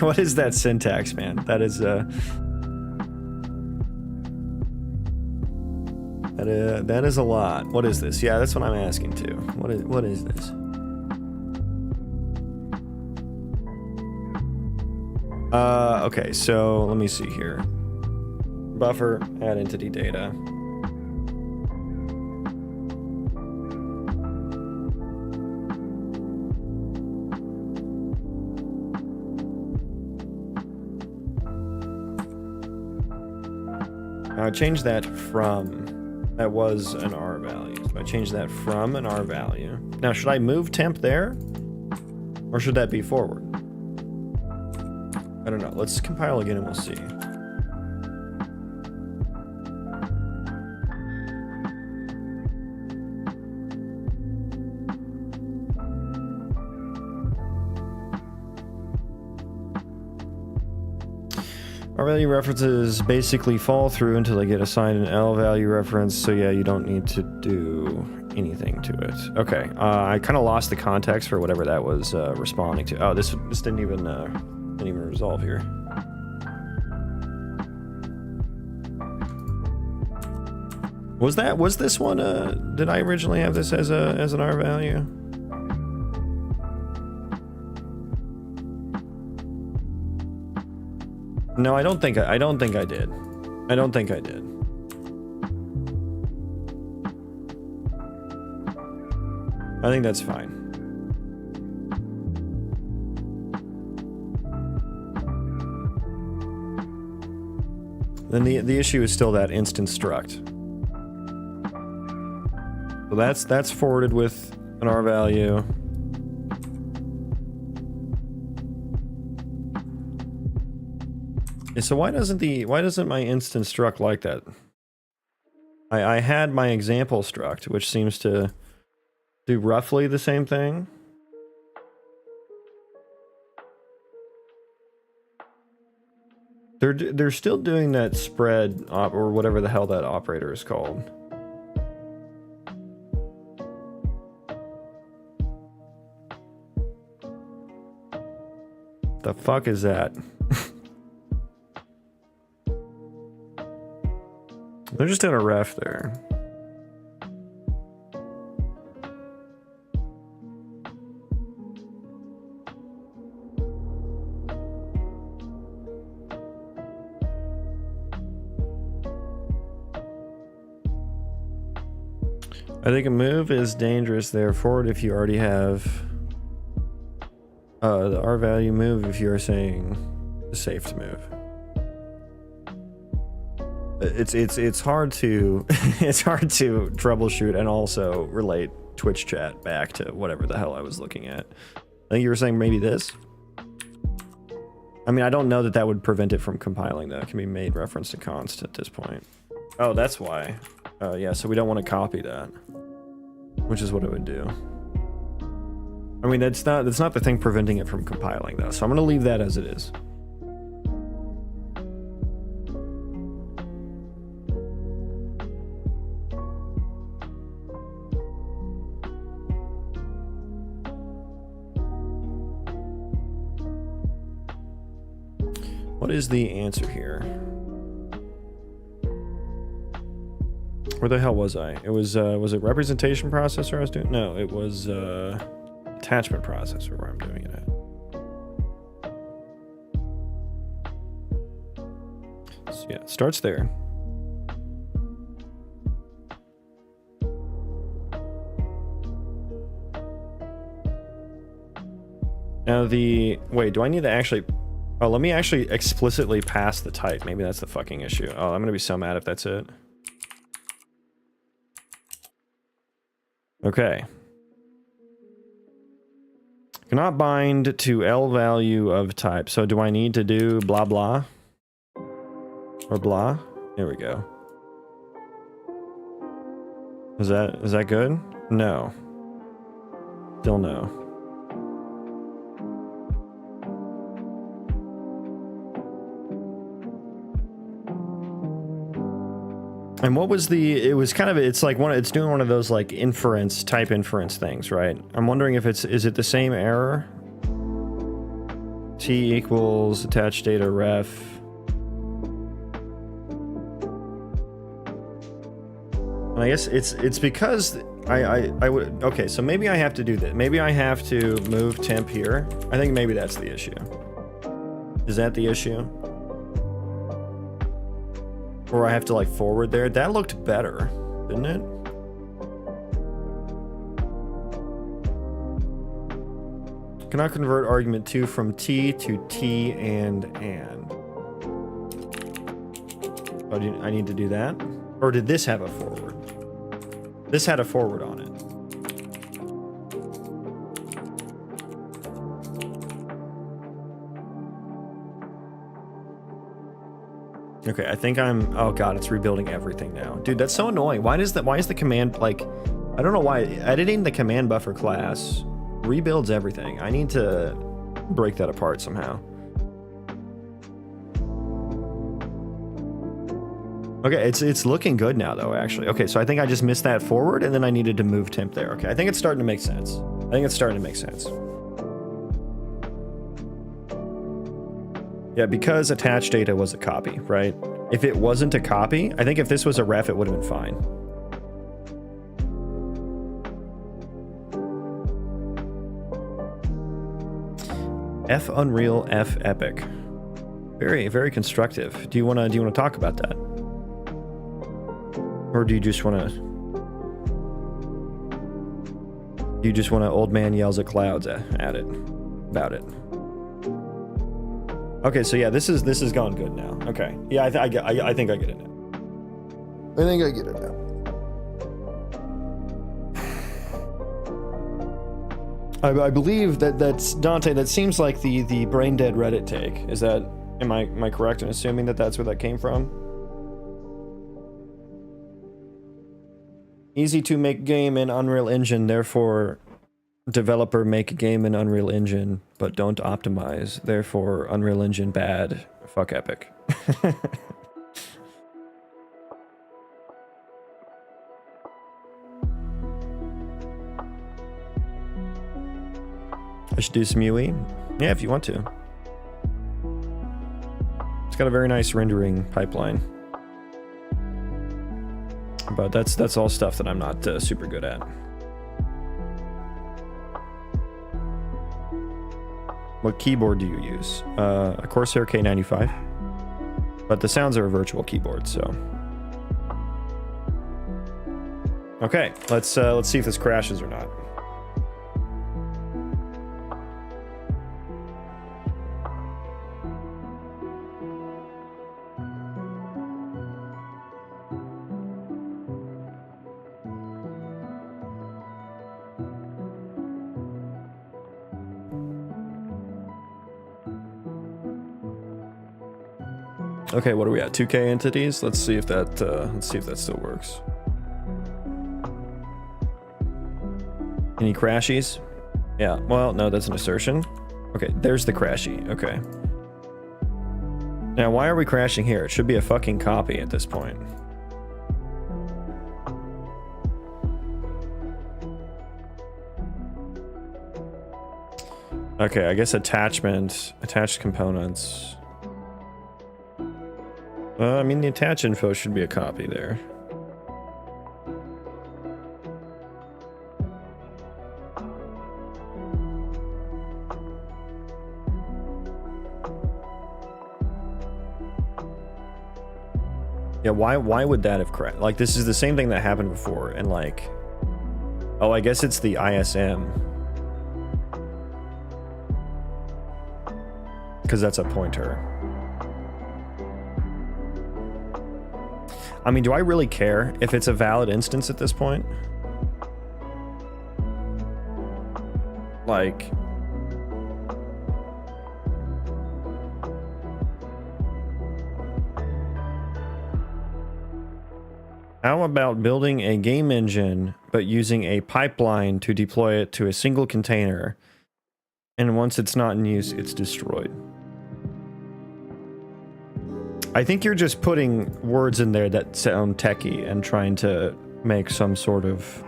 What is that syntax, man? That is that is a lot. What is this? Yeah, that's what I'm asking too. What is this? Okay, so let me see here. Buffer, add entity data. I changed that from, that was an R value. So I changed that from an R value. Now, should I move temp there? Or should that be forward? I don't know. Let's compile again and we'll see. R value references basically fall through until they get assigned an L value reference, so yeah, you don't need to do anything to it. Okay, I kind of lost the context for whatever that was responding to. Oh, this didn't even resolve here. Was this one? Did I originally have this as an R value? No, I don't think I did. I don't think I did. I think that's fine. Then the issue is still that instance struct. So that's forwarded with an R value. So why doesn't my instance struct like that? I had my example struct, which seems to do roughly the same thing. They're still doing that spread or whatever the hell that operator is called. The fuck is that? They're just in a ref there. I think a move is dangerous there forward if you already have the R value move if you're saying the safe to move. It's hard to it's hard to troubleshoot and also relate Twitch chat back to whatever the hell I was looking at. I think you were saying maybe this. I mean, I don't know that that would prevent it from compiling though. It can be made reference to const at this point. Oh, that's why. Yeah, so we don't want to copy that, which is what it would do. I mean, that's not the thing preventing it from compiling though. So I'm going to leave that as it is. What is the answer here? Where the hell was I? It was it representation processor I was doing? No, it was attachment processor where I'm doing it at. So yeah, it starts there. Now wait, do I need to actually... Oh, let me actually explicitly pass the type. Maybe that's the fucking issue. Oh, I'm gonna be so mad if that's it. Okay. Cannot bind to L value of type. So do I need to do blah blah? Or blah? There we go. Is that good? No. Still no. And what was it was kind of, it's like it's doing one of those like type inference things, right? I'm wondering if is it the same error? T equals attached data ref. And I guess it's because I would, okay, so maybe I have to do that. Maybe I have to move temp here. I think maybe that's the issue. Is that the issue? Or I have to like forward there. That looked better, didn't it? Cannot convert argument 2 from T to T and. Oh, I need to do that? Or did this have a forward? This had a forward on it. Okay, I think oh god, it's rebuilding everything now. Dude, that's so annoying. Why is the command, like, I don't know why, editing the command buffer class rebuilds everything. I need to break that apart somehow. Okay, it's looking good now though, actually. Okay, so I think I just missed that forward and then I needed to move temp there. Okay, I think it's starting to make sense. Yeah, because attached data was a copy, right? If it wasn't a copy, I think if this was a ref, it would have been fine. F Unreal, F Epic. Very, very constructive. Do you wanna talk about that? Or do you just wanna old man yells at clouds at it about it? Okay, so yeah, this is gone good now. Okay, yeah, I think I get it now. I believe that's Dante. That seems like the brain dead Reddit take. Is that? Am I correct in assuming that that's where that came from? Easy to make game in Unreal Engine, therefore developer make a game in Unreal Engine, but don't optimize, therefore Unreal Engine bad. Fuck Epic. I should do some UE? Yeah, if you want to. It's got a very nice rendering pipeline. But that's all stuff that I'm not super good at. What keyboard do you use? A Corsair K95. But the sounds are a virtual keyboard, so. Okay, let's see if this crashes or not. Okay, what are we at? 2K entities? Let's see if that still works. Any crashies? Yeah, well, no, that's an assertion. Okay, there's the crashy. Okay. Now, why are we crashing here? It should be a fucking copy at this point. Okay, I guess attached components. I mean, the attach info should be a copy there. Yeah, why would that have crashed? Like, this is the same thing that happened before, and like, oh, I guess it's the ISM. Because that's a pointer. I mean, do I really care if it's a valid instance at this point? Like... How about building a game engine, but using a pipeline to deploy it to a single container, and once it's not in use, it's destroyed? I think you're just putting words in there that sound techie and trying to make some sort of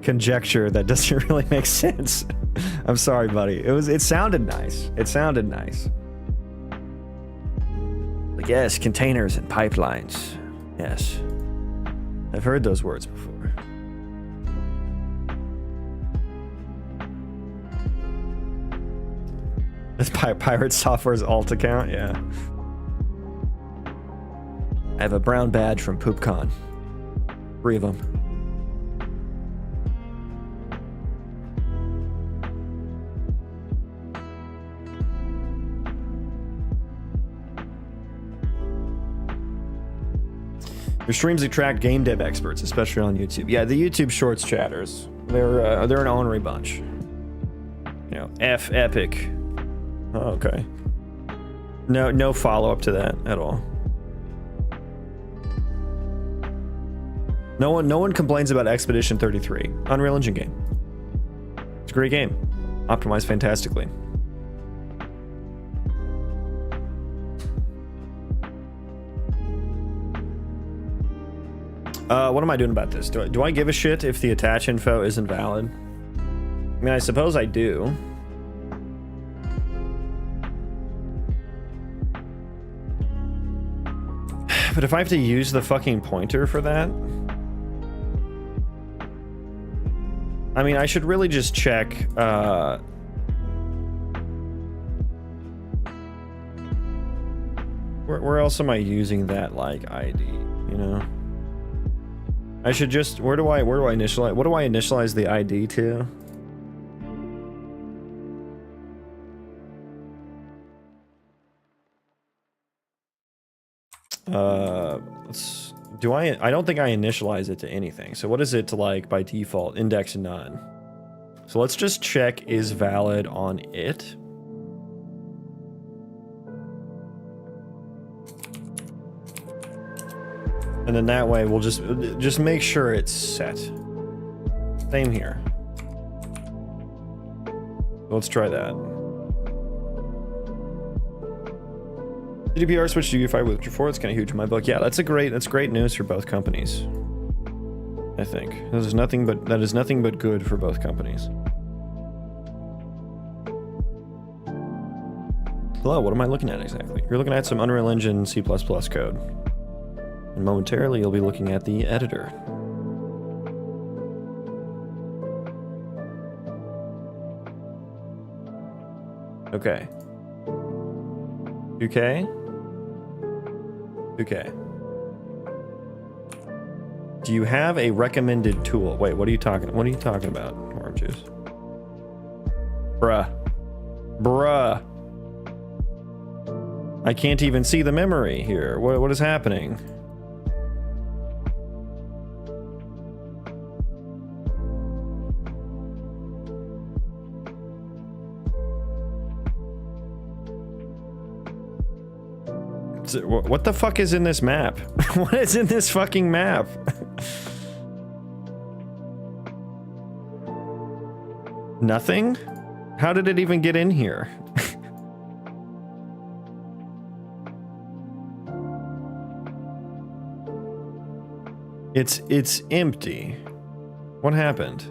conjecture that doesn't really make sense. I'm sorry, buddy. It sounded nice. It sounded nice. Like, yes, containers and pipelines. Yes. I've heard those words before. This Pirate Software's alt account, yeah. I have a brown badge from PoopCon. 3 of them. Your streams attract game dev experts, especially on YouTube. Yeah, the YouTube Shorts chatters. They're an ornery bunch. You know, F epic. Oh, okay. No follow-up to that at all. No one complains about Expedition 33. Unreal Engine game. It's a great game. Optimized fantastically. What am I doing about this? Do I give a shit if the attach info isn't valid? I mean, I suppose I do. But if I have to use the fucking pointer for that... I mean, I should really just check, where else am I using that, like, ID, you know? I should just... Where do I initialize... What do I initialize the ID to? I don't think I initialize it to anything. So what is it to, like, by default? Index none. So let's just check is valid on it. And then that way we'll just make sure it's set. Same here. Let's try that. GDPR switched to UE5 with UE4. It's kind of huge in my book. Yeah, that's great news for both companies. I think that is nothing but good for both companies. Hello, what am I looking at exactly? You're looking at some Unreal Engine C++ code. And momentarily you'll be looking at the editor. Okay. 2K? 2K. Do you have a recommended tool? Wait, what are you talking about? Orange juice. Bruh. I can't even see the memory here. What is happening? What the fuck is in this map? What is in this fucking map? Nothing? How did it even get in here? It's empty. What happened?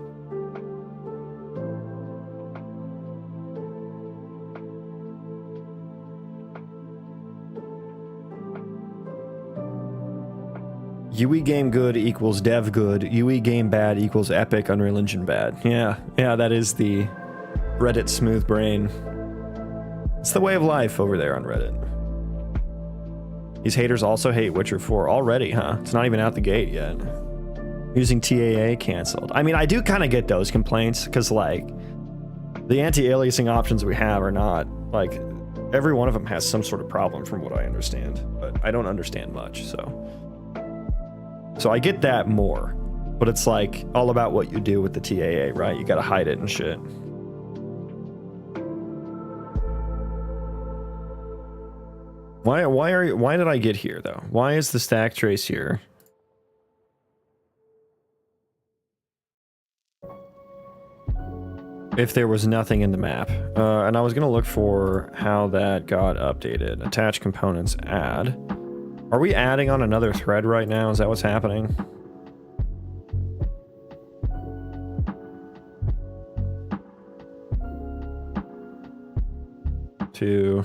UE game good equals dev good. UE game bad equals epic Unreal Engine bad. Yeah, that is the Reddit smooth brain. It's the way of life over there on Reddit. These haters also hate Witcher 4 already, huh? It's not even out the gate yet. Using TAA canceled. I mean, I do kind of get those complaints because, like, the anti-aliasing options we have are not, like, every one of them has some sort of problem from what I understand, but I don't understand much, so I get that more, but it's like all about what you do with the TAA, right? You gotta hide it and shit. Why did I get here though? Why is the stack trace here? If there was nothing in the map. And I was gonna look for how that got updated. Attach components, add. Are we adding on another thread right now? Is that what's happening? To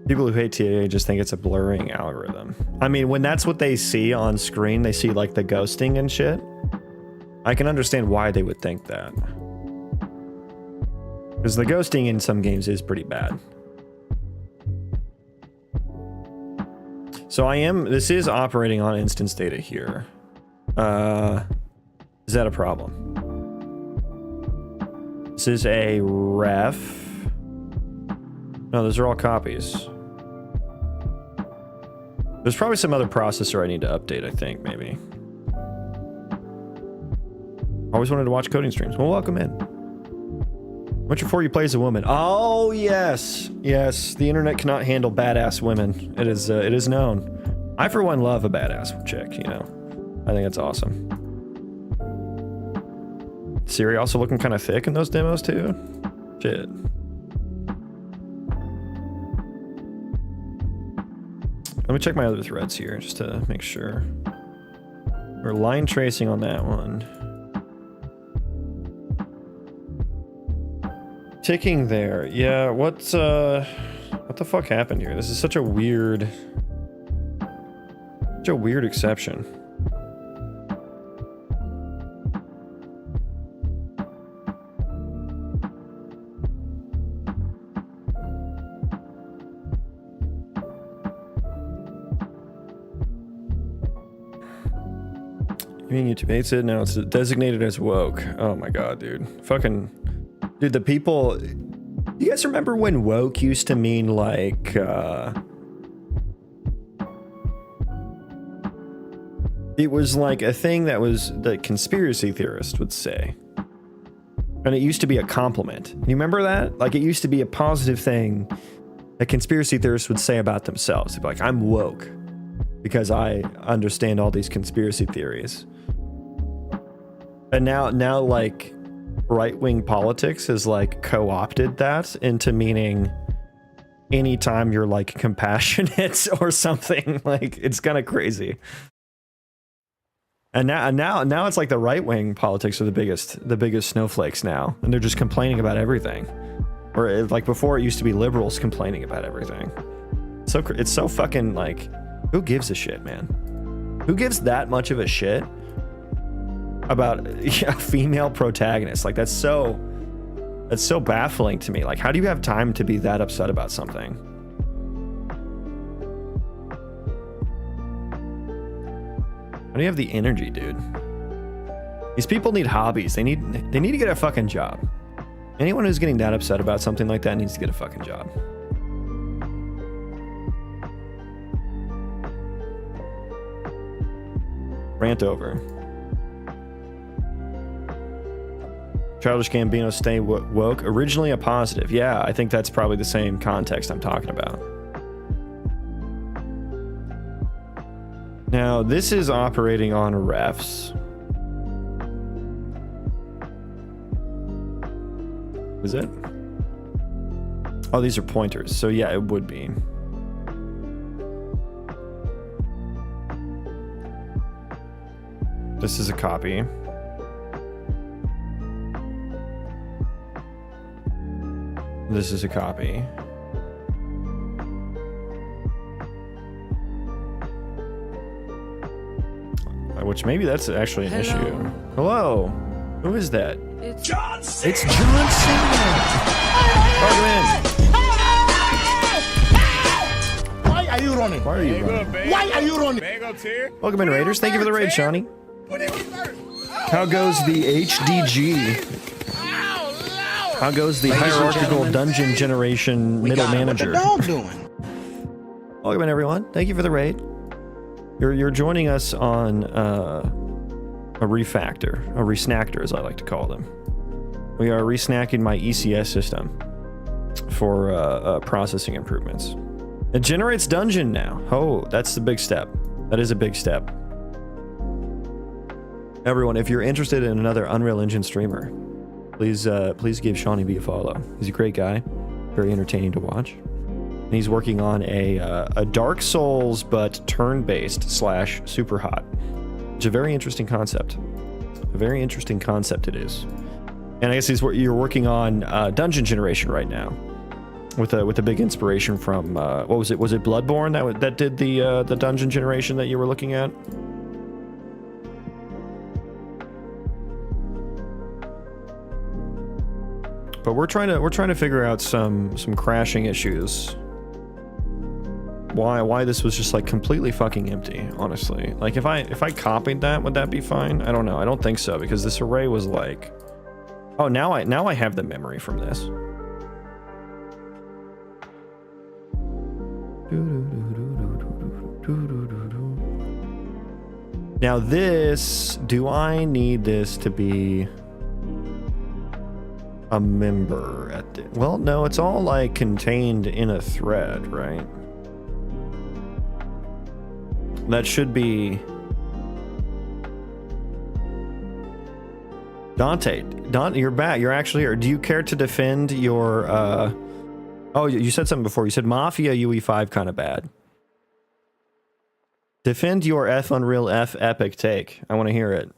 people who hate TAA just think it's a blurring algorithm. I mean, when that's what they see on screen, they see like the ghosting and shit. I can understand why they would think that. Because the ghosting in some games is pretty bad. So this is operating on instance data here. Is that a problem? This is a ref. No, those are all copies. There's probably some other processor I need to update, I think, maybe. Always wanted to watch coding streams. Well, welcome in. Witcher 4, you play as a woman. Oh, yes. Yes, the internet cannot handle badass women. It is known. I, for one, love a badass chick, you know. I think that's awesome. Siri also looking kind of thick in those demos, too. Shit. Let me check my other threads here, just to make sure. We're line tracing on that one. Ticking there. Yeah, what the fuck happened here? This is such a weird exception. You mean YouTube hates it? No, it's designated as woke. Oh my god, dude. Fucking... Dude, the people... You guys remember when woke used to mean, like, it was like a thing that was... the conspiracy theorist would say. And it used to be a compliment. You remember that? Like, it used to be a positive thing that conspiracy theorists would say about themselves. They'd be like, I'm woke. Because I understand all these conspiracy theories. And now like... right-wing politics has like co-opted that into meaning anytime you're like compassionate or something. Like, it's kind of crazy. And now it's like the right-wing politics are the biggest snowflakes now, and they're just complaining about everything. Or like before, it used to be liberals complaining about everything. So it's so fucking like, who gives a shit, man? Who gives that much of a shit about a female protagonist? Like, that's so That's so baffling to me. Like, how do you have time to be that upset about something? How do you have the energy, dude? These people need hobbies. They need to get a fucking job. Anyone who's getting that upset about something like that needs to get a fucking job. Rant over. Childish Gambino, stay woke. Originally a positive. Yeah, I think that's probably the same context I'm talking about. Now, this is operating on refs. Is it? Oh, these are pointers. So yeah, it would be. This is a copy. This is a copy. Which maybe that's actually an issue. Hello. Who is that? It's John Cena. It's John Cena. Why are you running? Why are you running? Why are you running? Welcome in, Raiders. Thank you for the raid, Shawnee. How goes the HDG? How goes the hierarchical dungeon generation middle manager? What the dog doing? Welcome in, everyone. Thank you for the raid. You're joining us on a resnacker, as I like to call them. We are resnacking my ECS system for processing improvements. It generates dungeon now. Oh, that's the big step. That is a big step. Everyone, if you're interested in another Unreal Engine streamer, please give Shawnee B a follow. He's a great guy, very entertaining to watch. And he's working on a Dark Souls but turn-based / super hot. It's a very interesting concept. A very interesting concept it is. And I guess you're working on dungeon generation right now, with a big inspiration from what was it? Was it Bloodborne that did the dungeon generation that you were looking at? But we're trying to figure out some crashing issues. Why this was just like completely fucking empty, honestly. Like if I copied that, would that be fine? I don't know. I don't think so, because this array was like, oh, now I have the memory from this. Now this, do I need this to be a member at the, well, no, it's all like contained in a thread, right? That should be Dante, you're back. You're actually here. Do you care to defend your oh, you said something before. You said Mafia UE5 kind of bad. Defend your F Unreal F epic take. I want to hear it.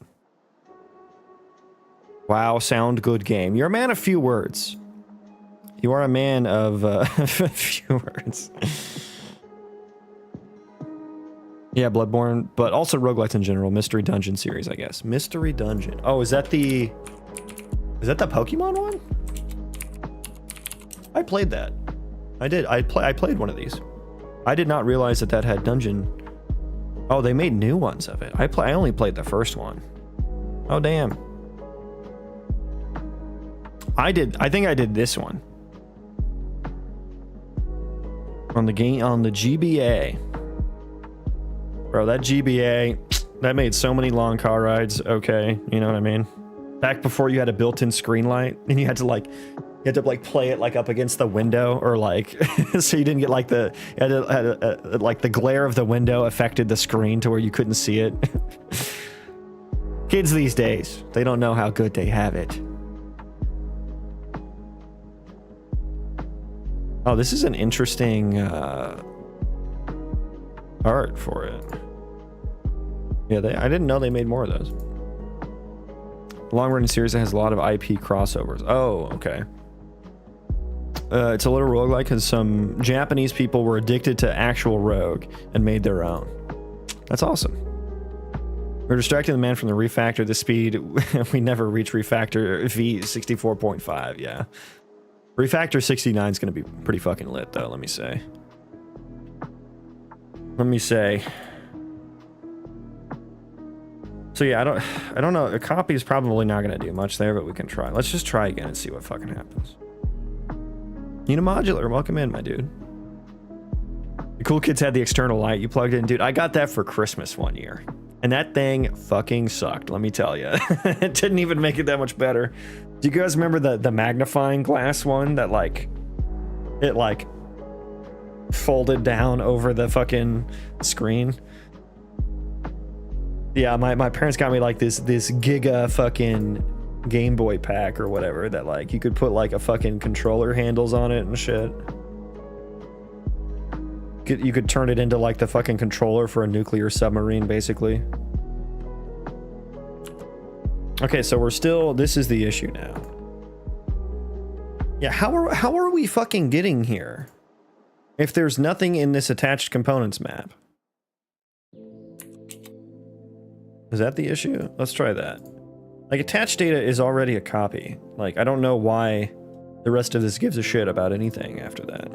Wow, sound good game. You're a man of few words. You are a man of few words. Yeah, Bloodborne, but also roguelites in general. Mystery Dungeon series, I guess. Mystery Dungeon. Oh, is that the Pokemon one? I played that. I did. I played one of these. I did not realize that had dungeon. Oh, they made new ones of it. I only played the first one. Oh, damn. I think I did this one. On the GBA. Bro, that GBA, that made so many long car rides, okay, you know what I mean? Back before you had a built-in screen light, and you had to play it like up against the window, or like, so you didn't get like like the glare of the window affected the screen to where you couldn't see it. Kids these days, they don't know how good they have it. Oh, this is an interesting art for it. Yeah, I didn't know they made more of those. Long-running series that has a lot of IP crossovers. Oh, okay. It's a little roguelike because some Japanese people were addicted to actual Rogue and made their own. That's awesome. We're distracting the man from the refactor. The speed, we never reach refactor V64.5. Yeah. Refactor 69 is going to be pretty fucking lit, though, let me say. So yeah, I don't know. A copy is probably not going to do much there, but we can try. Let's just try again and see what fucking happens. Unimodular, welcome in, my dude. The cool kids had the external light you plugged in. Dude, I got that for Christmas one year. And that thing fucking sucked, let me tell you. It didn't even make it that much better. Do you guys remember the magnifying glass one that it folded down over the fucking screen? Yeah, my parents got me like this giga fucking Game Boy pack or whatever that like you could put like a fucking controller handles on it and shit. You could turn it into like the fucking controller for a nuclear submarine, basically. Okay, so we're still, this is the issue now. Yeah, how are we fucking getting here if there's nothing in this attached components map? Is that the issue? Let's try that. Like, attached data is already a copy. Like, I don't know why the rest of this gives a shit about anything after that.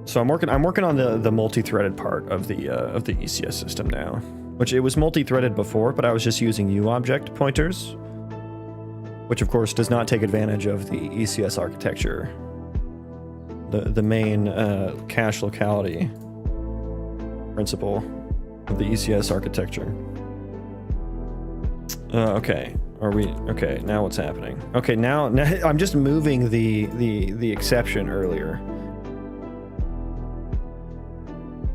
So I'm working on the multi-threaded part of the ECS system now, which it was multi-threaded before, but I was just using UObject pointers, which of course does not take advantage of the ECS architecture, the main cache locality principle of the ECS architecture. Okay, okay? Now what's happening? Okay, now I'm just moving the exception earlier.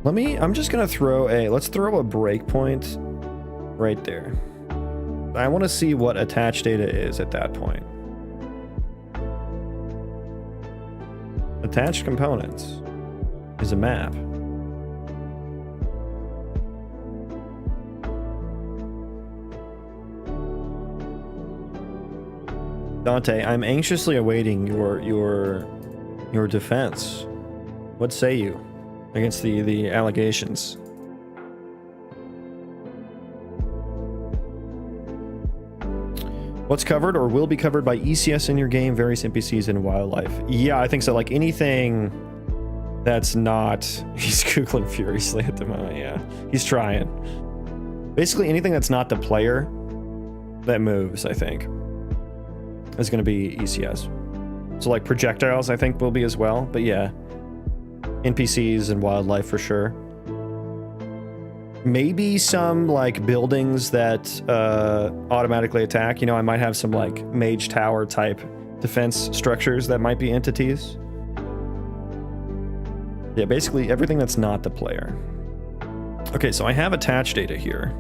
I'm just gonna let's throw a breakpoint right there. I want to see what attached data is at that point. Attached components is a map. Dante, I'm anxiously awaiting your defense. What say you against the allegations? What's covered or will be covered by ECS in your game, various NPCs and wildlife? Yeah, I think so. Like anything that's not... He's Googling furiously at the moment, yeah. He's trying. Basically anything that's not the player that moves, I think, is going to be ECS. So like projectiles, I think, will be as well. But yeah, NPCs and wildlife for sure. Maybe some like buildings that automatically attack. You know, I might have some like mage tower type defense structures that might be entities. Yeah, basically everything that's not the player. Okay, so I have attached data here.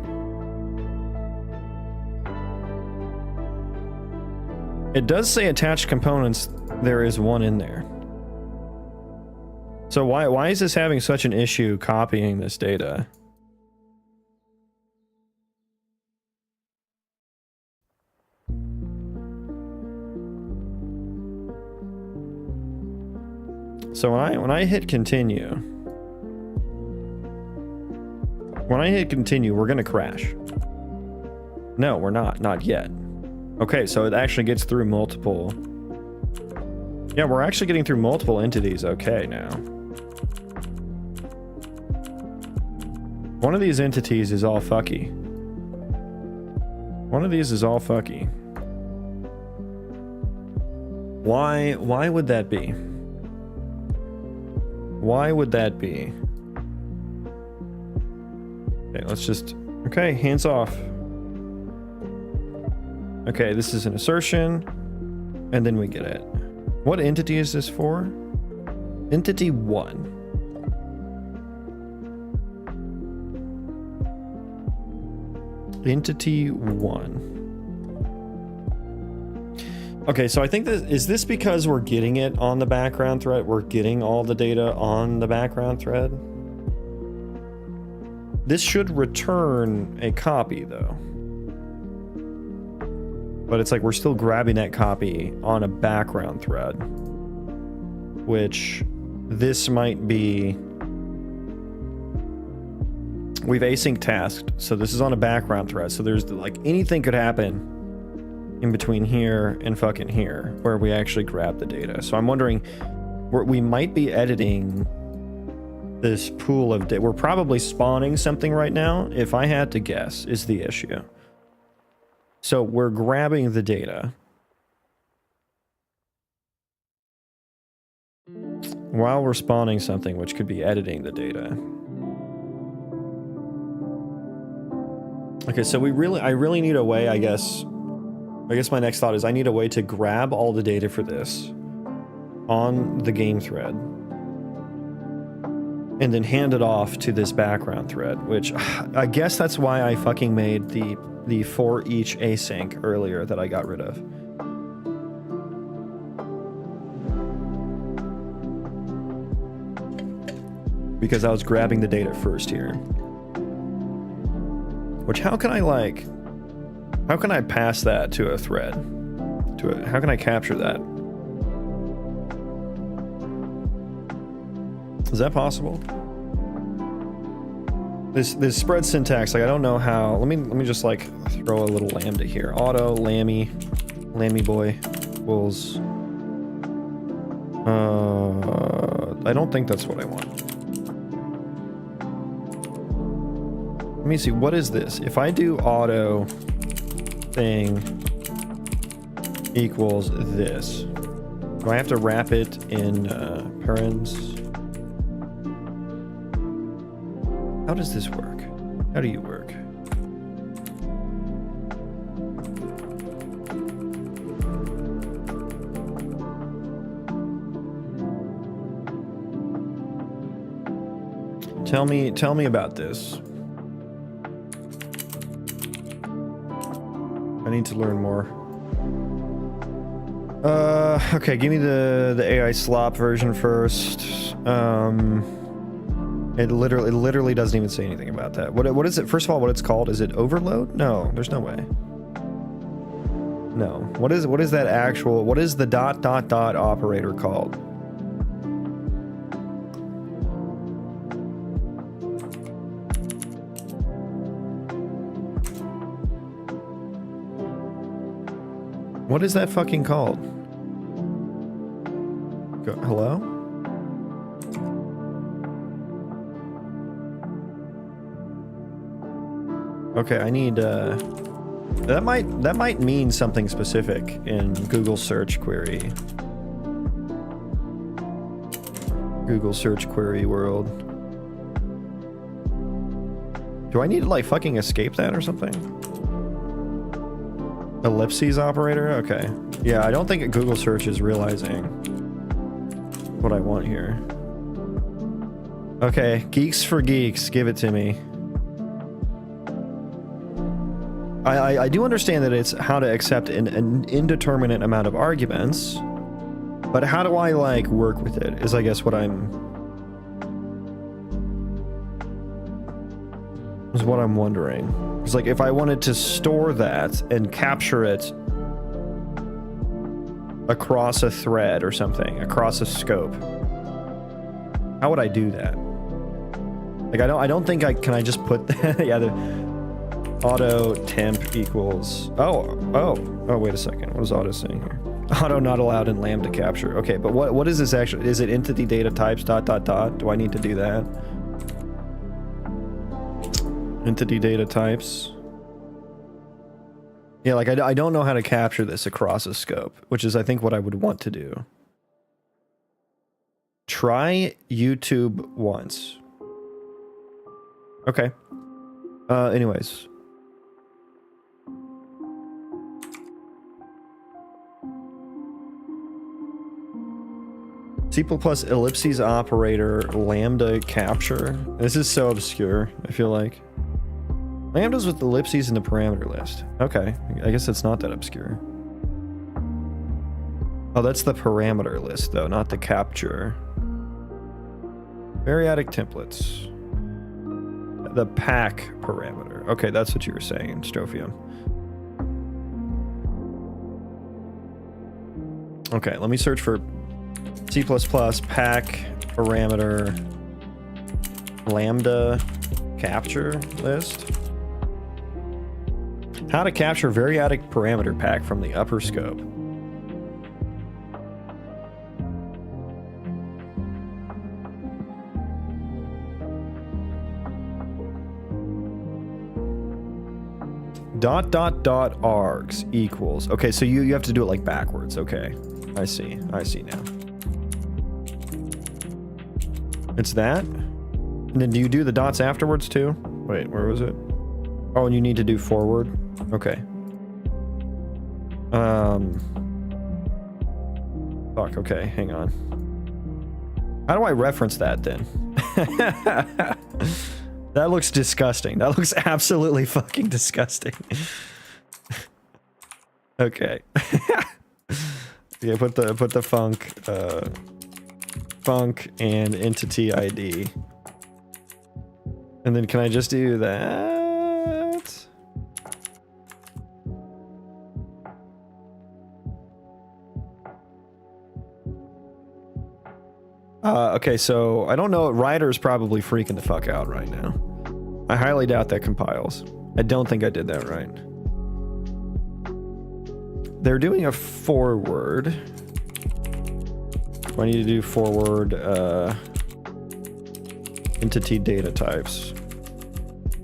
It does say attached components. There is one in there. So why is this having such an issue copying this data? So when I hit continue, we're gonna crash. No, we're not yet. Okay, so it actually gets through multiple. Yeah, we're actually getting through multiple entities. Okay, now. One of these entities is all fucky. One of these is all fucky. Why would that be? Why would that be? Okay, let's just... Okay, hands off. Okay, this is an assertion, and then we get it. What entity is this for? Entity 1. Entity 1. Okay, so I think that is this because we're getting it on the background thread? We're getting all the data on the background thread? This should return a copy though. But it's like we're still grabbing that copy on a background thread. which this might be. We've async tasked, so this is on a background thread. So there's like anything could happen in between here and fucking here where we actually grab the data. So I'm wondering, we might be editing this pool of data. We're probably spawning something right now, if I had to guess, is the issue. So we're grabbing the data while we're spawning something, which could be editing the data. Okay, so I really need a way, I guess my next thought is I need a way to grab all the data for this on the game thread and then hand it off to this background thread, which I guess that's why I fucking made the for each async earlier that I got rid of. Because I was grabbing the data first here. Which, how can I pass that to a thread? How can I capture that? Is that possible? This spread syntax, like I don't know how. Let me just like throw a little lambda here. Auto lammy boy equals. I don't think that's what I want. Let me see, what is this? If I do auto thing equals this, do I have to wrap it in parens? How does this work? How do you work? Tell me about this. I need to learn more. Okay, give me the AI slop version first. It literally doesn't even say anything about that. What is it? First of all, what it's called? Is it overload? No, there's no way. No. What is that actual? What is the ... operator called? What is that fucking called? Hello? Okay, I need that might mean something specific in Google search query. Google search query world. Do I need to like fucking escape that or something? Ellipses operator? Okay. Yeah, I don't think Google search is realizing what I want here. Okay, geeks for geeks, give it to me. I do understand that it's how to accept an indeterminate amount of arguments, but how do I like work with it is I guess what I'm wondering. It's like if I wanted to store that and capture it across a thread or something, across a scope, how would I do that? Like I don't think can I just put that? Yeah, the auto temp equals oh wait a second, what is auto saying here? Auto not allowed in lambda capture. Okay, but what is this actually? Is it entity data types ... Do I need to do that? Entity data types. Yeah, like I don't know how to capture this across a scope, which is I think what I would want to do. Try YouTube once. Okay. Anyways. C++ ellipses operator lambda capture. This is so obscure, I feel like. Lambdas with ellipses in the parameter list. Okay, I guess it's not that obscure. Oh, that's the parameter list though, not the capture. Variadic templates. The pack parameter. Okay, that's what you were saying, Strophium. Okay, let me search for C++ pack parameter lambda capture list. How to capture variadic parameter pack from the upper scope. ..args equals. Okay, so you have to do it like backwards. Okay, I see now. It's that, and then do you do the dots afterwards too? Wait, where was it? Oh, and you need to do forward. Okay. Fuck. Okay, hang on. How do I reference that then? That looks disgusting. That looks absolutely fucking disgusting. Okay. Yeah, put the func and entity ID. And then can I just do that? Okay, so I don't know. Ryder's probably freaking the fuck out right now. I highly doubt that compiles. I don't think I did that right. They're doing a forward. Do I need to do forward entity data types?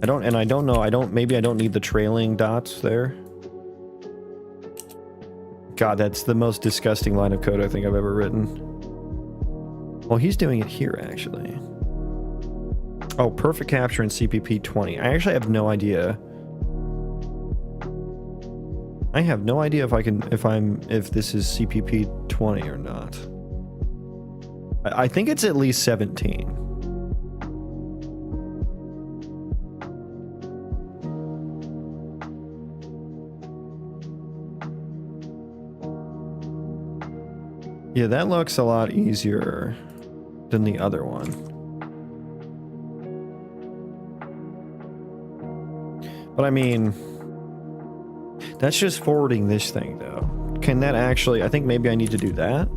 I don't know. Maybe I don't need the trailing dots there. God, that's the most disgusting line of code I think I've ever written. Well, he's doing it here, actually. Oh, perfect capture in CPP 20. I actually have no idea. I have no idea if this is CPP 20 or not. I think it's at least 17. Yeah, that looks a lot easier than the other one. But I mean, that's just forwarding this thing though. Can that actually, I think maybe I need to do that.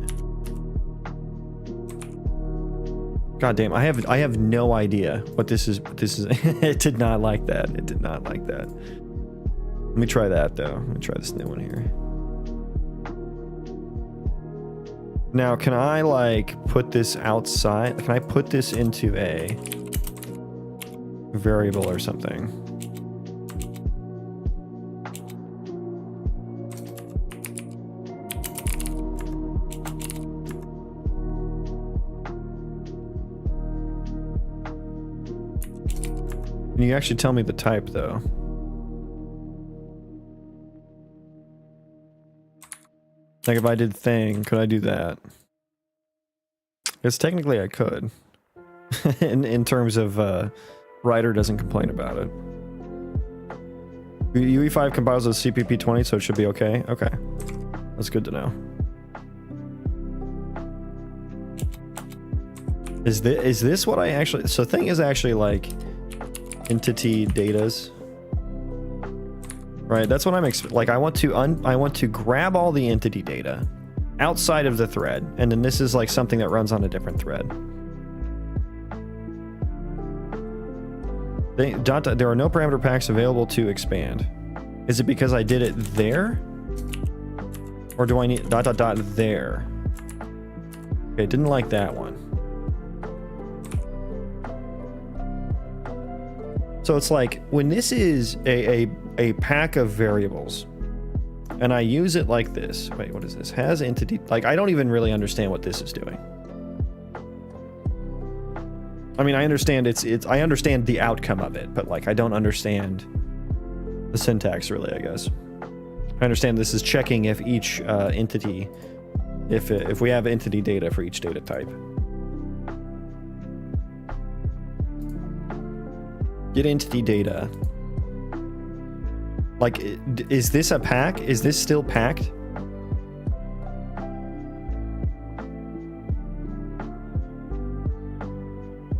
God damn, I have no idea what this is. It did not like that. It did not like that. Let me try that though. Let me try this new one here. Now, can I like put this outside? Can I put this into a variable or something? Can you actually tell me the type though? Like if I did thing, could I do that? Because technically I could. in terms of Ryder doesn't complain about it. UE5 compiles as CPP 20, so it should be okay. Okay. That's good to know. Is this what I actually, so thing is actually like entity datas. Right, that's what I'm like. I want to grab all the entity data outside of the thread, and then this is like something that runs on a different thread. There are no parameter packs available to expand. Is it because I did it there, or do I need ... there? Okay, didn't like that one. So it's like when this is a pack of variables and I use it like this. Wait, what is this? Has entity, like I don't even really understand what this is doing. I mean, I understand I understand the outcome of it, but like I don't understand the syntax really, I guess. I understand this is checking if each entity, if we have entity data for each data type. Get entity data. Like, is this a pack? Is this still packed?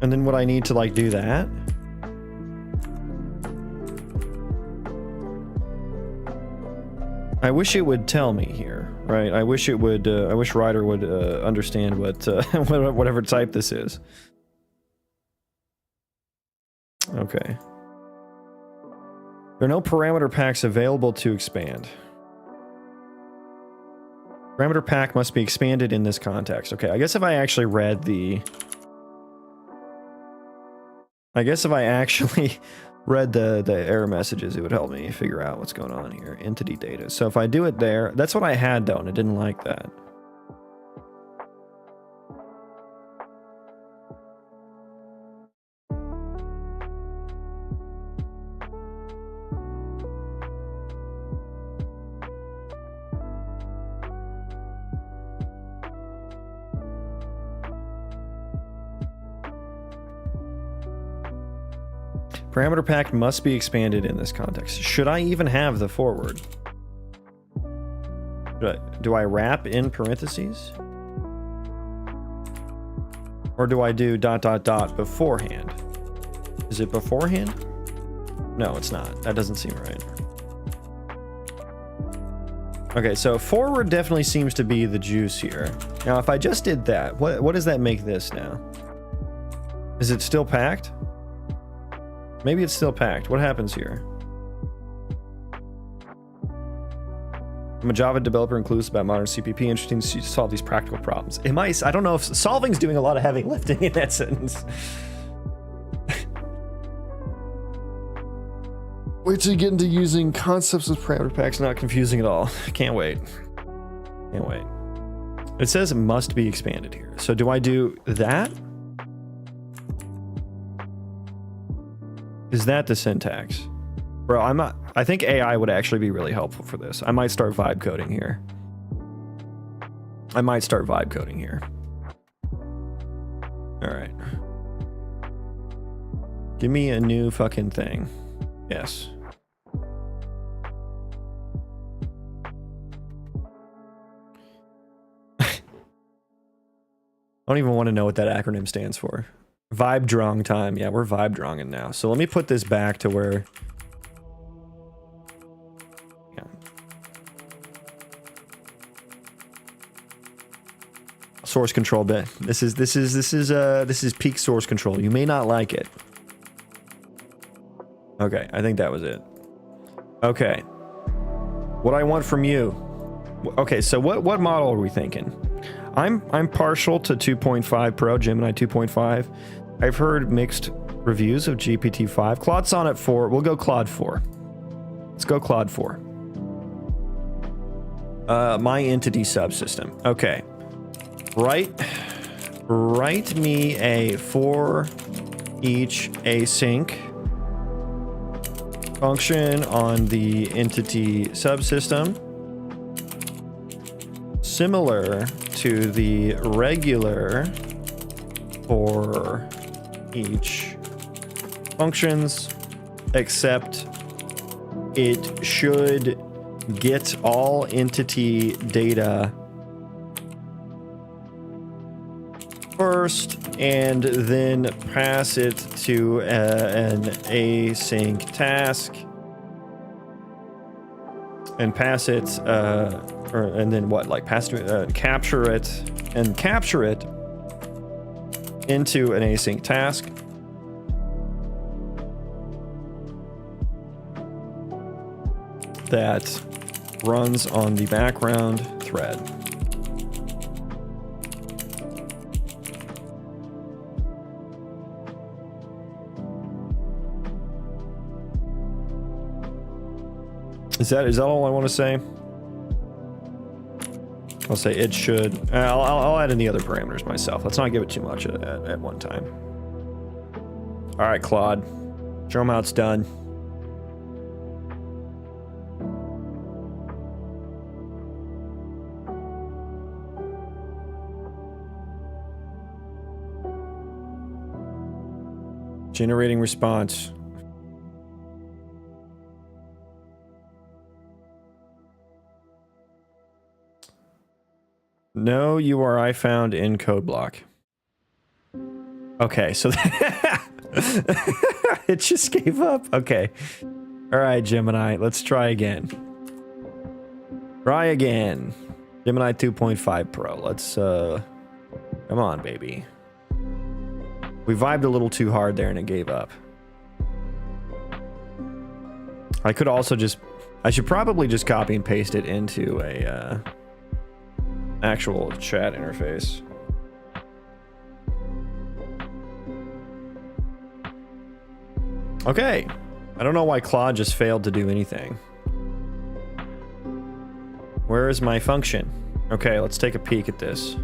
And then would I need to like do that? I wish it would tell me here, right? I wish it would. I wish Ryder would understand what whatever type this is. Okay. There are no parameter packs available to expand. Parameter pack must be expanded in this context. Okay, I guess if I actually read the... I guess if I actually read the error messages, it would help me figure out what's going on here. Entity data. So if I do it there, that's what I had though, and I didn't like that. Parameter pack must be expanded in this context. Should I even have the forward? Do I wrap in parentheses? Or do I do ... beforehand? Is it beforehand? No, it's not. That doesn't seem right. Okay, so forward definitely seems to be the juice here. Now, if I just did that, what does that make this now? Is it still packed? Maybe it's still packed. What happens here? I'm a Java developer and clueless about modern CPP. Interesting to solve these practical problems. I don't know if solving's doing a lot of heavy lifting in that sentence. Wait till you get into using concepts with parameter packs, not confusing at all. Can't wait. Can't wait. It says it must be expanded here. So do I do that? Is that the syntax? Bro, I think AI would actually be really helpful for this. I might start vibe coding here. All right. Give me a new fucking thing. Yes. I don't even want to know what that acronym stands for. Vibe drong time. Yeah, we're vibe dronging now. So let me put this back to where... Yeah. Source control bit. This is peak source control. You may not like it. Okay, I think that was it. Okay. What I want from you. Okay, so what model are we thinking? I'm partial to 2.5 Pro, Gemini 2.5. I've heard mixed reviews of GPT-5. Claude Sonnet 4. We'll go Claude 4. Let's go Claude 4. My entity subsystem. Okay. Write me a for each async function on the entity subsystem, similar to the regular for each functions, except it should get all entity data first and then pass it to an async task and pass it and then what, like pass to capture it into an async task. That runs on the background thread. Is that all I want to say? I'll say it should. I'll add in the other parameters myself. Let's not give it too much at one time. All right, Claude. Show 'em how it's done. Generating response. No URI found in code block. Okay, so it just gave up. Okay. All right, Gemini, let's try again. Try again. Gemini 2.5 Pro. Let's, come on, baby. We vibed a little too hard there and it gave up. I could also just... I should probably just copy and paste it into a, actual chat interface. Okay. I don't know why Claude just failed to do anything. Where is my function? Okay, let's take a peek at this.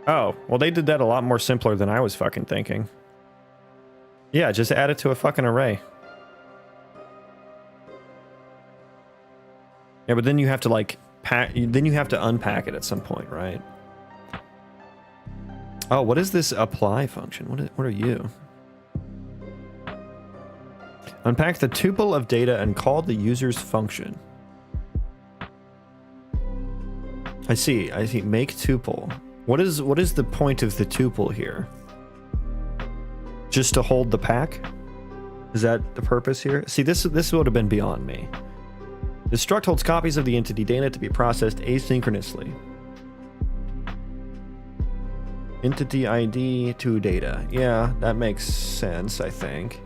Oh, well they did that a lot more simpler than I was fucking thinking. Yeah, just add it to a fucking array. Yeah, but then you have to like then you have to unpack it at some point, right? Oh, what is this apply function? What are you? Unpack the tuple of data and call the user's function. I see. Make tuple. What is the point of the tuple here? Just to hold the pack? Is that the purpose here? See, this would have been beyond me. The struct holds copies of the entity data to be processed asynchronously. Entity ID to data. Yeah, that makes sense, I think.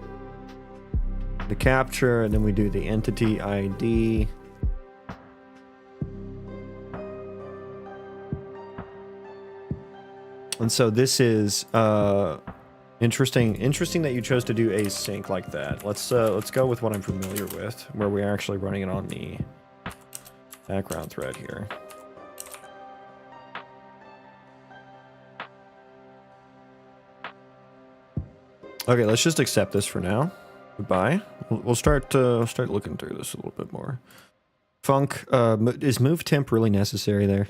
The capture, and then we do the entity ID. And so this is interesting that you chose to do async like that. Let's go with what I'm familiar with, where we're actually running it on the background thread here. Okay, let's just accept this for now. Goodbye. We'll start looking through this a little bit more. Func, is move temp really necessary there?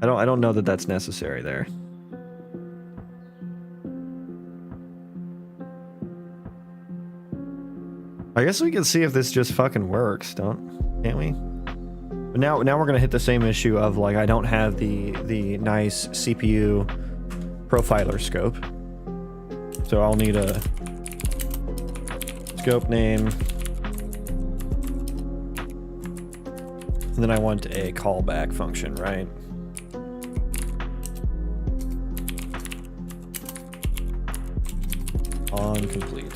I don't know that that's necessary there. I guess we can see if this just fucking works, can't we? But now we're gonna hit the same issue of like I don't have the nice CPU profiler scope. So I'll need a scope name. And then I want a callback function, right? On complete.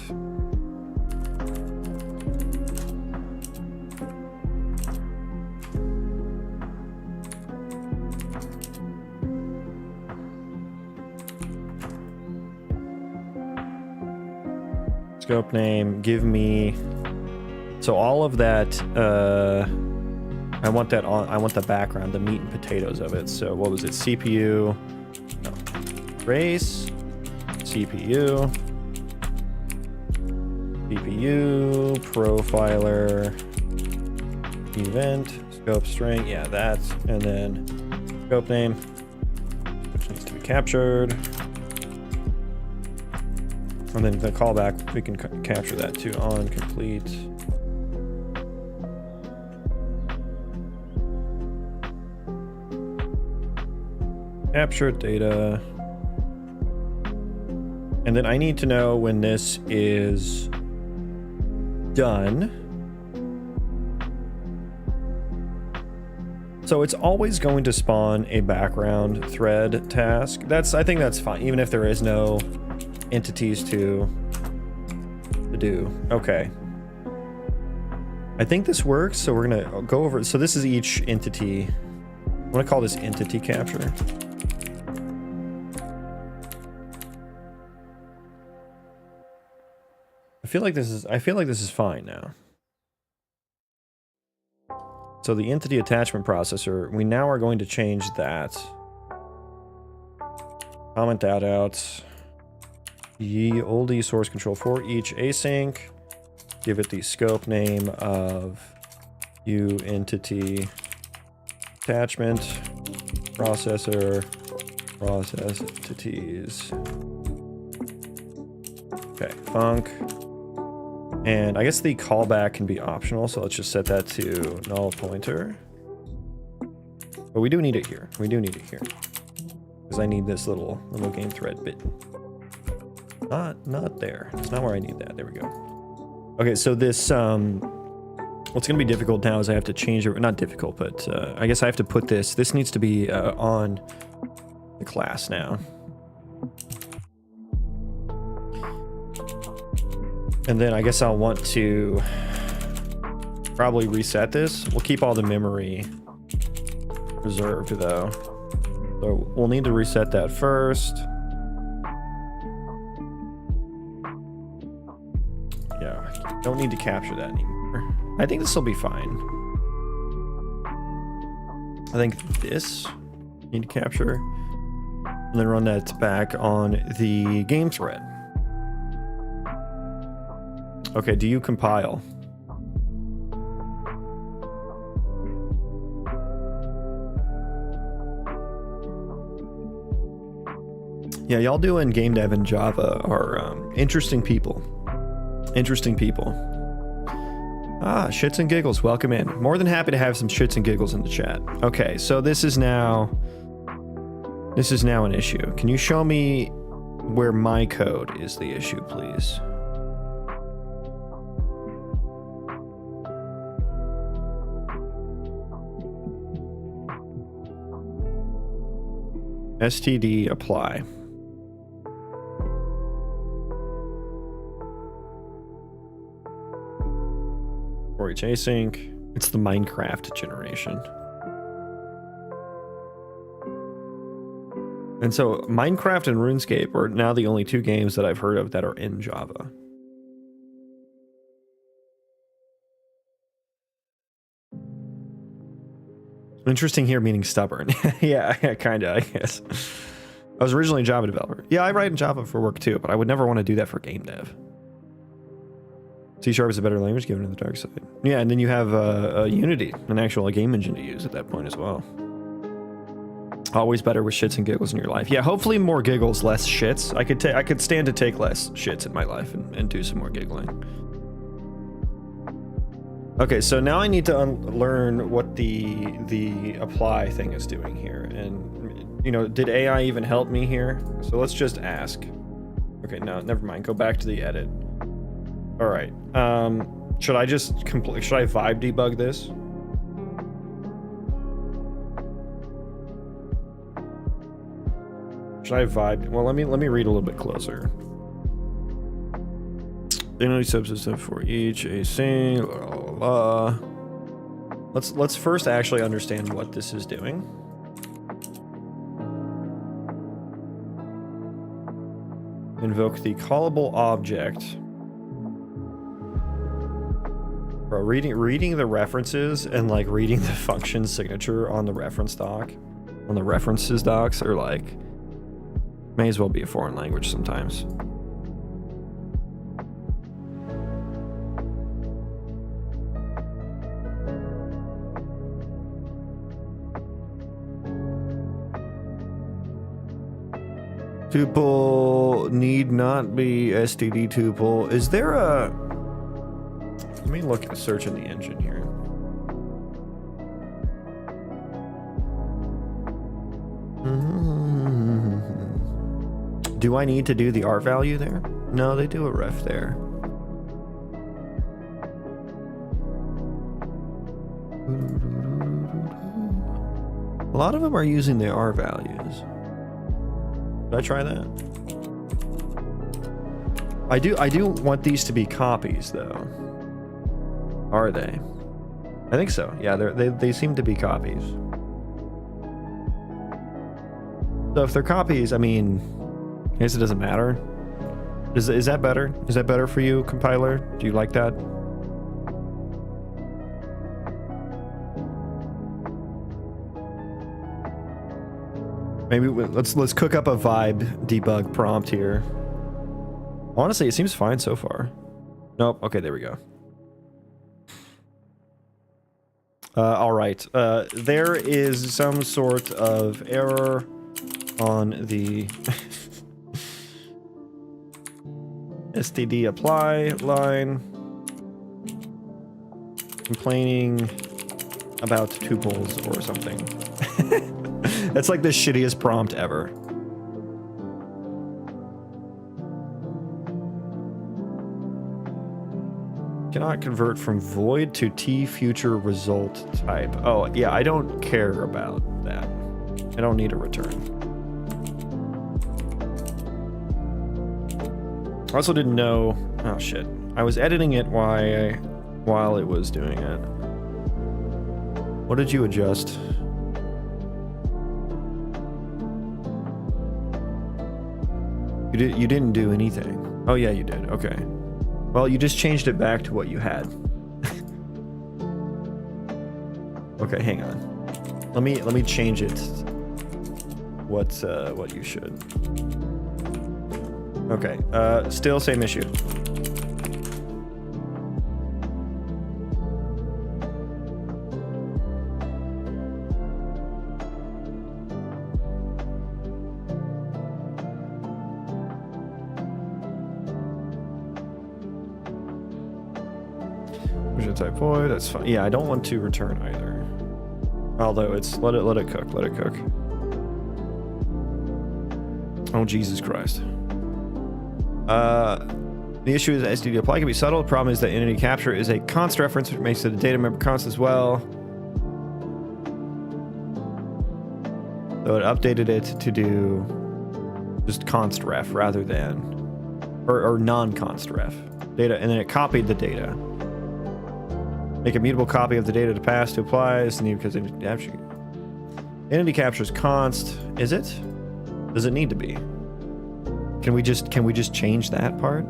Scope name, give me, so all of that, I want that on, I want the background, the meat and potatoes of it. So what was it? CPU, no, race, CPU, profiler, event, scope string, yeah, that, and then scope name, which needs to be captured. And then the callback, we can capture that too, on complete. Capture data. And then I need to know when this is done. So it's always going to spawn a background thread task. I think that's fine, even if there is no entities to do. Okay. I think this works, so we're gonna go over. So this is each entity. I'm gonna call this entity capture. I feel like this is fine now. So the entity attachment processor, we now are going to change that. Comment that out. Ye oldie source control for each async. Give it the scope name of U entity attachment processor process entities. Okay, func. And I guess the callback can be optional, so let's just set that to null pointer. But we do need it here. We do need it here. Because I need this little game thread bit. Not there. It's not where I need that. There we go. Okay, so this, what's going to be difficult now is I have to change it. Not difficult, but I guess I have to put this. This needs to be on the class now. And then I guess I'll want to probably reset this. We'll keep all the memory reserved though. So we'll need to reset that first. Yeah, don't need to capture that anymore. I think this will be fine. I think this need to capture and then run that back on the game thread. Okay, do you compile? Yeah, y'all doing game dev in Java are interesting people. Interesting people. Ah, shits and giggles, welcome in. More than happy to have some shits and giggles in the chat. Okay, so this is now an issue. Can you show me where my code is the issue, please? STD apply. For each async, it's the Minecraft generation. And so Minecraft and RuneScape are now the only two games that I've heard of that are in Java. Interesting here meaning stubborn. Yeah, kinda, I guess. I was originally a Java developer. Yeah, I write in Java for work too, but I would never want to do that for game dev. C# is a better language given to the dark side. Yeah, and then you have Unity, an actual game engine to use at that point as well. Always better with shits and giggles in your life. Yeah, hopefully more giggles, less shits. I could stand to take less shits in my life and do some more giggling. Okay, so now I need to learn what the apply thing is doing here. And, you know, did AI even help me here? So let's just ask. Okay, no, never mind. Go back to the edit. All right. Should I just should I vibe debug this? Should I vibe? Well, let me read a little bit closer. Identity subsystem for each async. La, la, la. Let's first actually understand what this is doing. Invoke the callable object. Bro, reading the references and like reading the function signature on the reference doc, on the references docs, are like, may as well be a foreign language sometimes. Tuple need not be std tuple. Is there a... Let me look, search in the engine here. Do I need to do the R value there? No, they do a ref there. A lot of them are using the R values. Did I try that? I do want these to be copies though. Are they? I think so. Yeah, they seem to be copies. So if they're copies, I mean, I guess it doesn't matter. Is that better? Is that better for you, compiler? Do you like that? Maybe let's cook up a vibe debug prompt here. Honestly, it seems fine so far. Nope. Okay, there we go. All right. There is some sort of error on the std apply line, complaining about tuples or something. That's like the shittiest prompt ever. Cannot convert from void to T future result type. Oh, yeah, I don't care about that. I don't need a return. I also didn't know... Oh, shit. I was editing it while it was doing it. What did you adjust? You didn't do anything. Oh, yeah, you did. Okay. Well, you just changed it back to what you had. Okay, hang on. Let me change it. What you should. Okay. Still same issue. Type void, that's fine. Yeah, I don't want to return either. Although it's let it cook, let it cook. Oh Jesus Christ. The issue is that STD apply can be subtle. The problem is that entity capture is a const reference, which makes it a data member const as well. So it updated it to do just const ref rather than or non-const ref data, and then it copied the data. Make a mutable copy of the data to pass to apply. Is needed because entity capture is const. Is it? Does it need to be? Can we just change that part?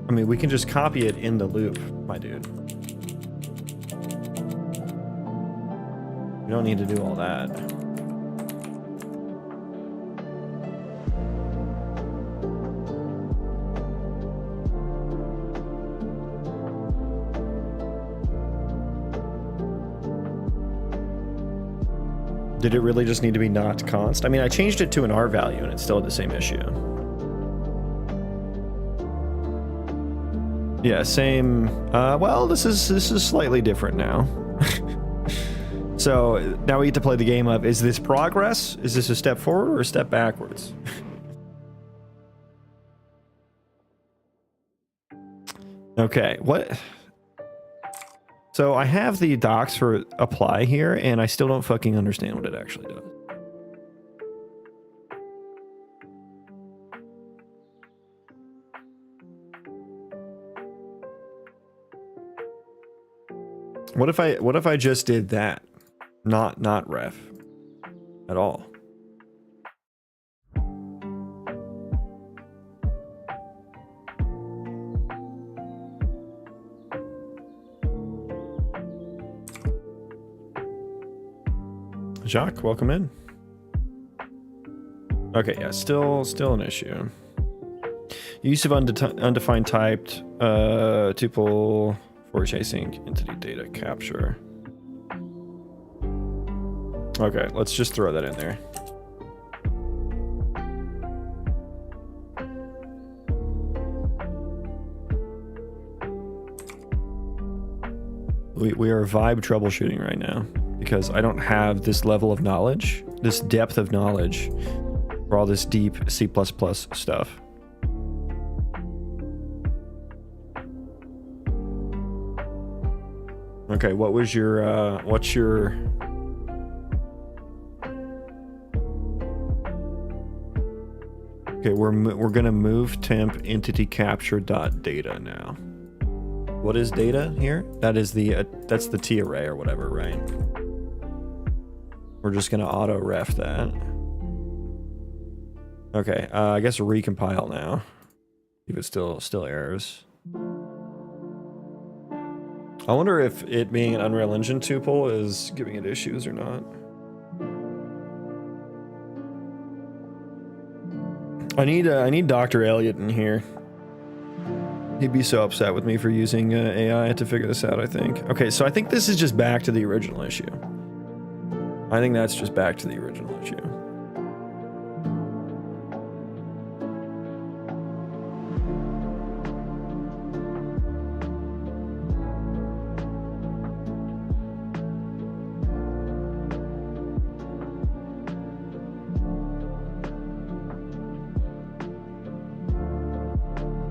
I mean, we can just copy it in the loop, my dude. We don't need to do all that. Did it really just need to be not const? I mean, I changed it to an R value and it's still the same issue. Yeah, same. Well, this is slightly different now. So now we get to play the game of, is this progress? Is this a step forward or a step backwards? Okay, what? So I have the docs for apply here, and I still don't fucking understand what it actually does. What if I just did that? Not ref at all. Jacques, welcome in. Okay, yeah, still an issue. Use of undefined typed tuple for chasing entity data capture. Okay, let's just throw that in there. We are vibe troubleshooting right now because I don't have this level of knowledge, this depth of knowledge for all this deep C++ stuff. Okay, what was your, what's your... Okay, we're gonna move temp entity capture dot data now. What is data here? That is the, that's the T array or whatever, right? We're just gonna auto ref that. Okay, I guess recompile now. If it still errors. I wonder if it being an Unreal Engine tuple is giving it issues or not. I need Dr. Elliot in here. He'd be so upset with me for using AI to figure this out, I think. Okay, so I think this is just back to the original issue. I think that's just back to the original issue.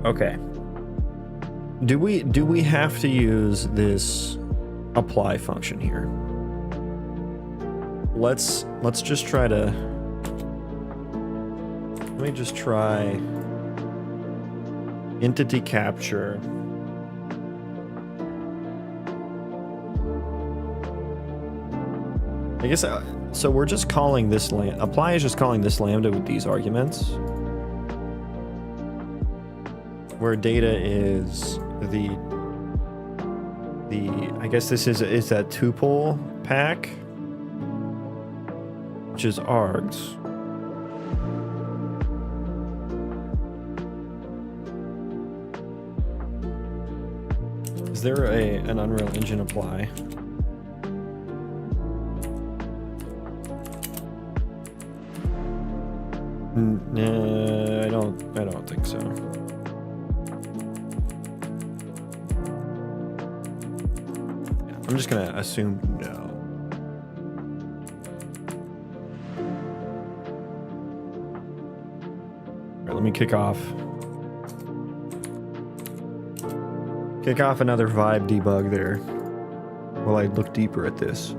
Okay. Do we have to use this apply function here? Let's just try to. Let me just try entity capture. I guess so. We're just calling this apply is just calling this lambda with these arguments, where data is the I guess this is that tuple pack, which is args. Is there an Unreal Engine apply? I don't think so. I'm just gonna assume no. All right, let me kick off another vibe debug there while I look deeper at this.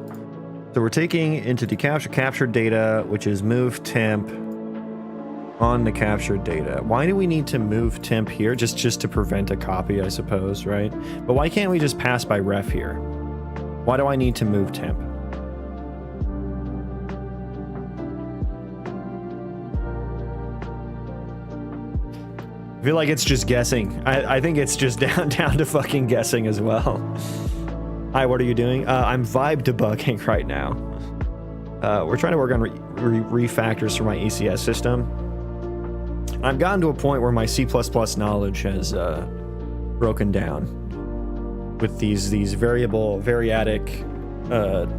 So we're taking entity captured data, which is move temp on the captured data. Why do we need to move temp here? Just to prevent a copy, I suppose, right? But why can't we just pass by ref here? Why do I need to move temp? I feel like it's just guessing. I think it's just down to fucking guessing as well. Hi, what are you doing? I'm vibe debugging right now. We're trying to work on refactors for my ECS system. I've gotten to a point where my C++ knowledge has broken down with these variadic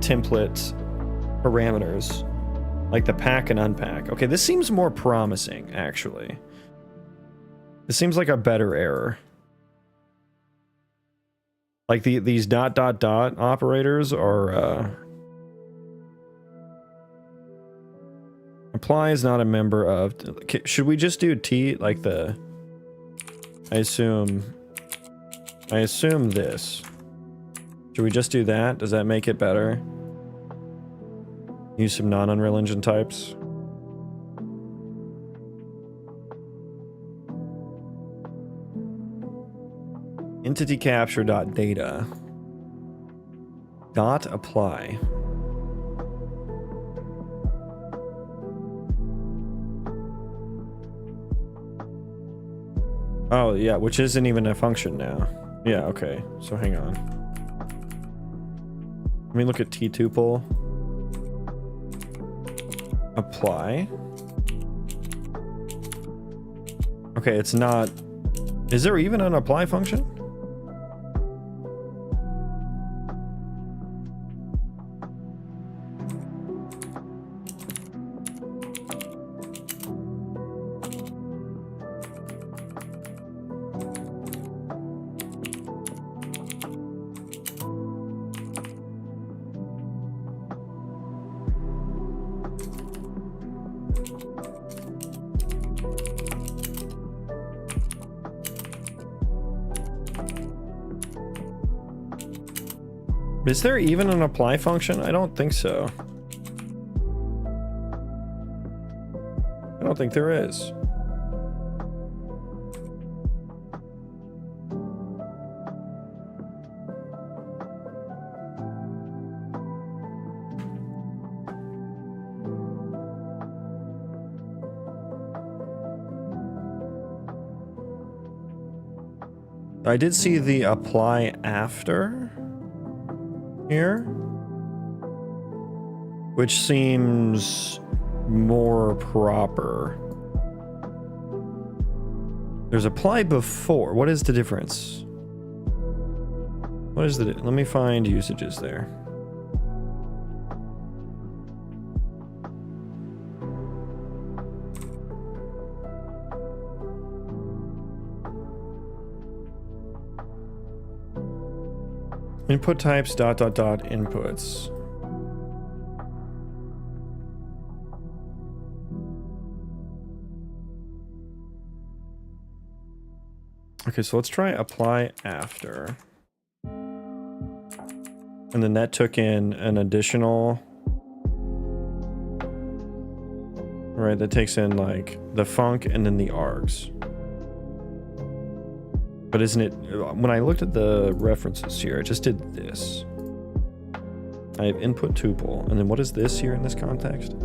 template parameters, like the pack and unpack. Okay, this seems more promising, actually. This seems like a better error. Like these ... operators are apply is not a member of. Should we just do T like the? I assume this. Should we just do that? Does that make it better? Use some non-Unreal Engine types. Entity capture data apply. Oh yeah, which isn't even a function now. Yeah, okay. So hang on. Let me look at T-tuple. Apply. Okay, it's not. Is there even an apply function? Is there even an apply function? I don't think so. I don't think there is. I did see the apply after here, which seems more proper. There's apply before. What is the difference? What is the... Let me find usages there. Input types ... inputs. Okay, so let's try apply after. And then that took in an additional... Right, that takes in like the func and then the args. But isn't it... When I looked at the references here, I just did this. I have input tuple. And then what is this here in this context?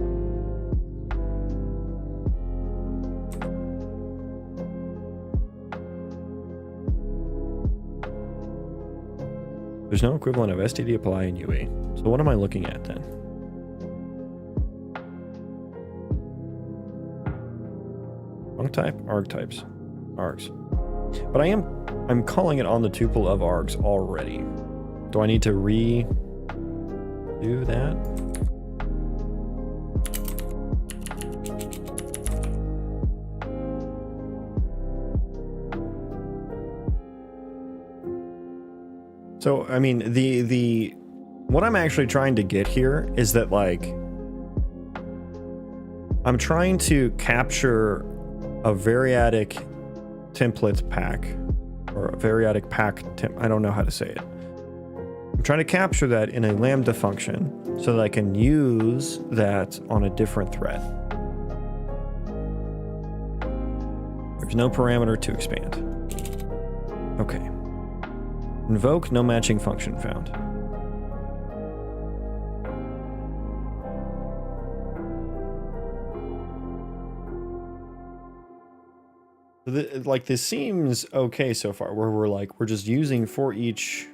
There's no equivalent of std apply in UE. So what am I looking at then? Func type, arg types, args. But I'm calling it on the tuple of args already. Do I need to redo that? So, I mean, what I'm actually trying to get here is that, like, I'm trying to capture a variadic template pack, or a variadic pack I don't know how to say it. I'm trying to capture that in a Lambda function so that I can use that on a different thread. There's no parameter to expand. Okay. Invoke, no matching function found. Like, this seems okay so far, where we're just using for each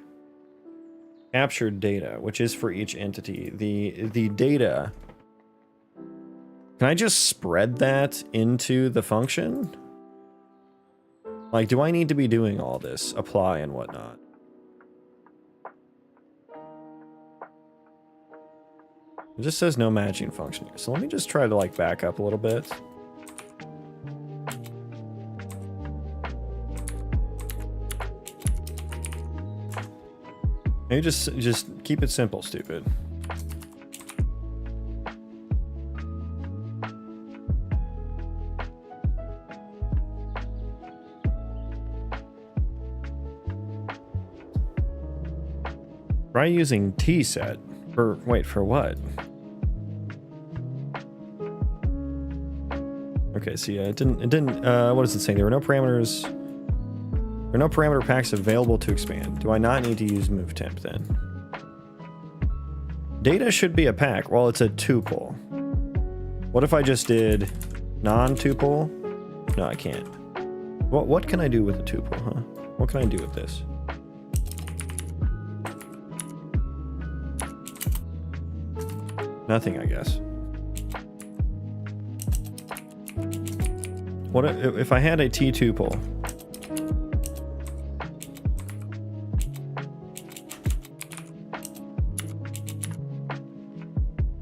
captured data, which is for each entity. The data, can I just spread that into the function? Like, do I need to be doing all this, apply and whatnot? It just says no matching function here. So let me just try to, like, back up a little bit. Maybe just keep it simple, stupid. Try using tset for, wait, for what? Okay, so yeah, it didn't, what does it say? There were no parameters, there are no parameter packs available to expand. Do I not need to use move temp then? Data should be a pack. Well, it's a tuple. What if I just did non-tuple? No, I can't. What can I do with a tuple, huh? What can I do with this? Nothing, I guess. What if I had a t-tuple?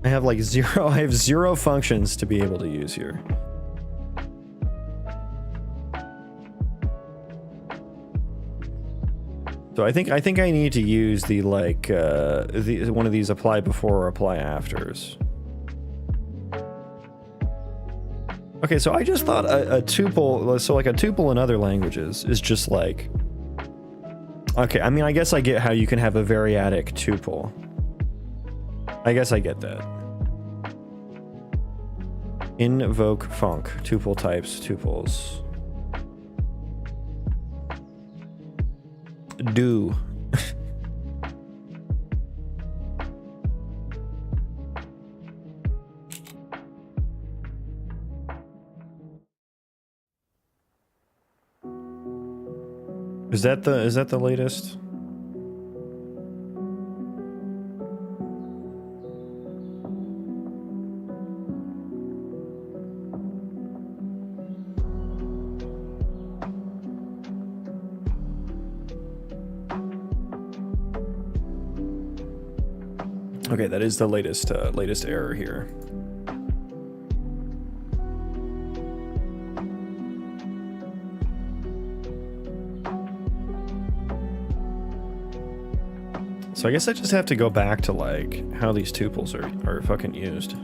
I have like zero, I have zero functions to be able to use here. So I think I need to use the, like, one of these apply before or apply afters. Okay, so I just thought a tuple, so like a tuple in other languages is just like, okay, I mean, I guess I get how you can have a variadic tuple. I guess I get that. Invoke func, tuple types, tuples. Do. Is that the latest? Okay, that is the latest error here. So I guess I just have to go back to, like, how these tuples are fucking used.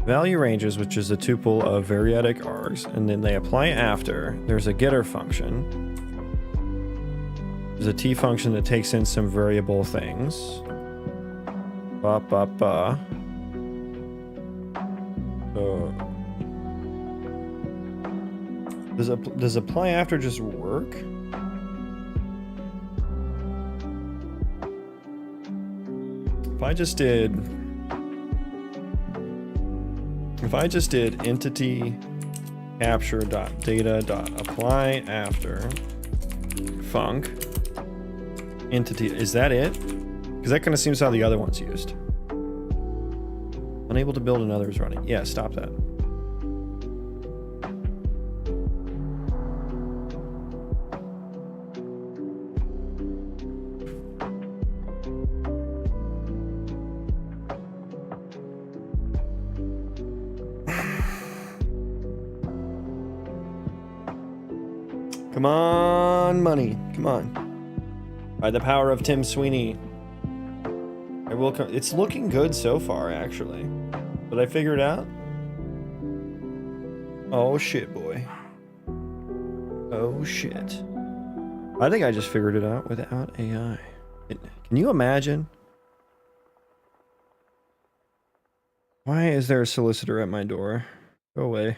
value ranges, which is a tuple of variadic args, and then they apply after. There's a getter function. There's a t function that takes in some variable things. Ba ba ba. So does apply after just work? If I just did entity capture dot data dot apply after func entity, is that it? Because that kind of seems how the other one's used. Unable to build another is running. Yeah, stop that. Come on, money. Come on. By the power of Tim Sweeney. I will come. It's looking good so far, actually. Did I figure it out? Oh, shit, boy. Oh, shit. I think I just figured it out without AI. Can you imagine? Why is there a solicitor at my door? Go away.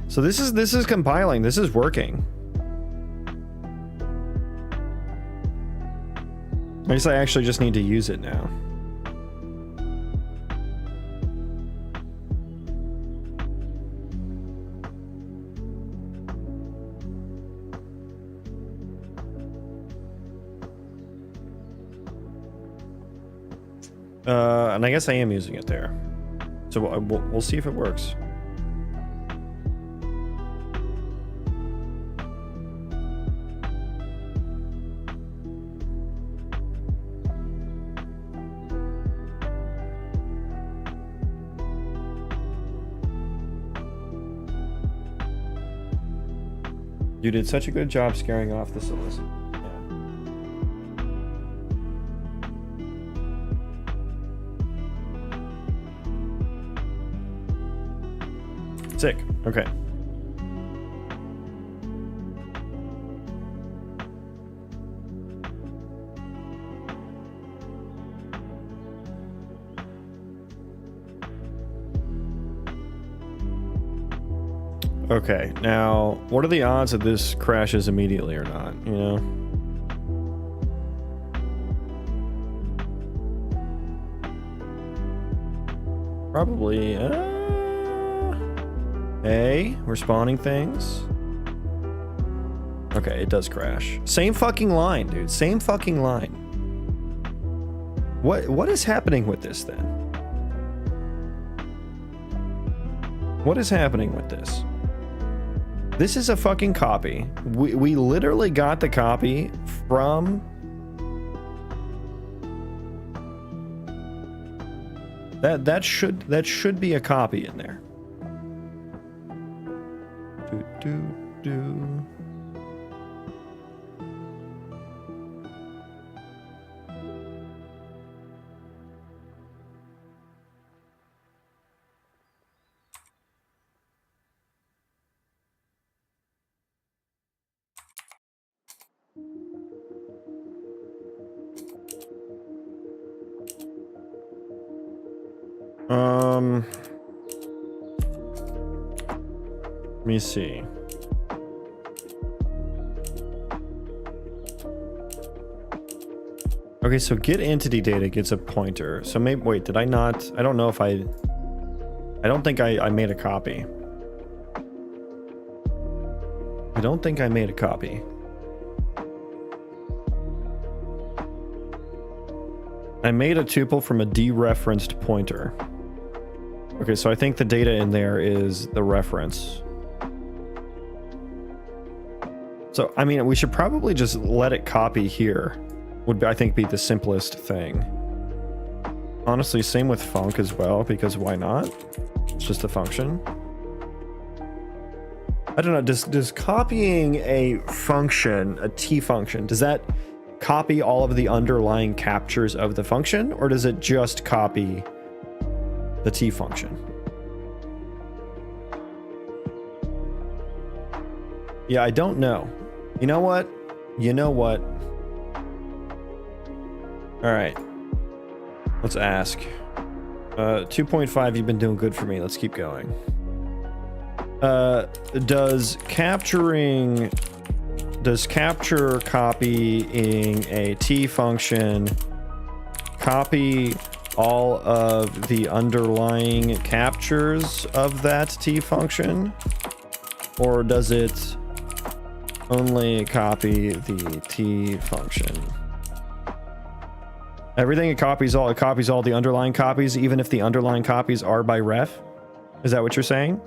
So this is compiling. This is working. I guess I actually just need to use it now. And I guess I am using it there. So we'll see if it works. You did such a good job scaring off the solicit. Yeah. Sick. Okay. Okay, now, what are the odds that this crashes immediately or not, you know? Probably, hey, we're spawning things. Okay, it does crash. Same fucking line, dude, same fucking line. What is happening with this, then? What is happening with this? This is a fucking copy. We literally got the copy from that should be a copy in there. Do. Let me see. Okay, so get entity data gets a pointer. So maybe, wait, did I not? I don't know if I don't think I made a copy. I don't think I made a copy. I made a tuple from a dereferenced pointer. Okay, so I think the data in there is the reference. So, I mean, we should probably just let it copy here. would, I think, be the simplest thing. Honestly, same with func as well, because why not? It's just a function. I don't know, does copying a function, a T function, does that copy all of the underlying captures of the function, or does it just copy the T function? Yeah, I don't know. You know what? You know what? All right. Let's ask. 2.5, you've been doing good for me. Let's keep going. Does capture copying a T function copy all of the underlying captures of that T function? Or does it only copy the T function? Everything it copies all the underlying copies, even if the underlying copies are by ref? Is that what you're saying?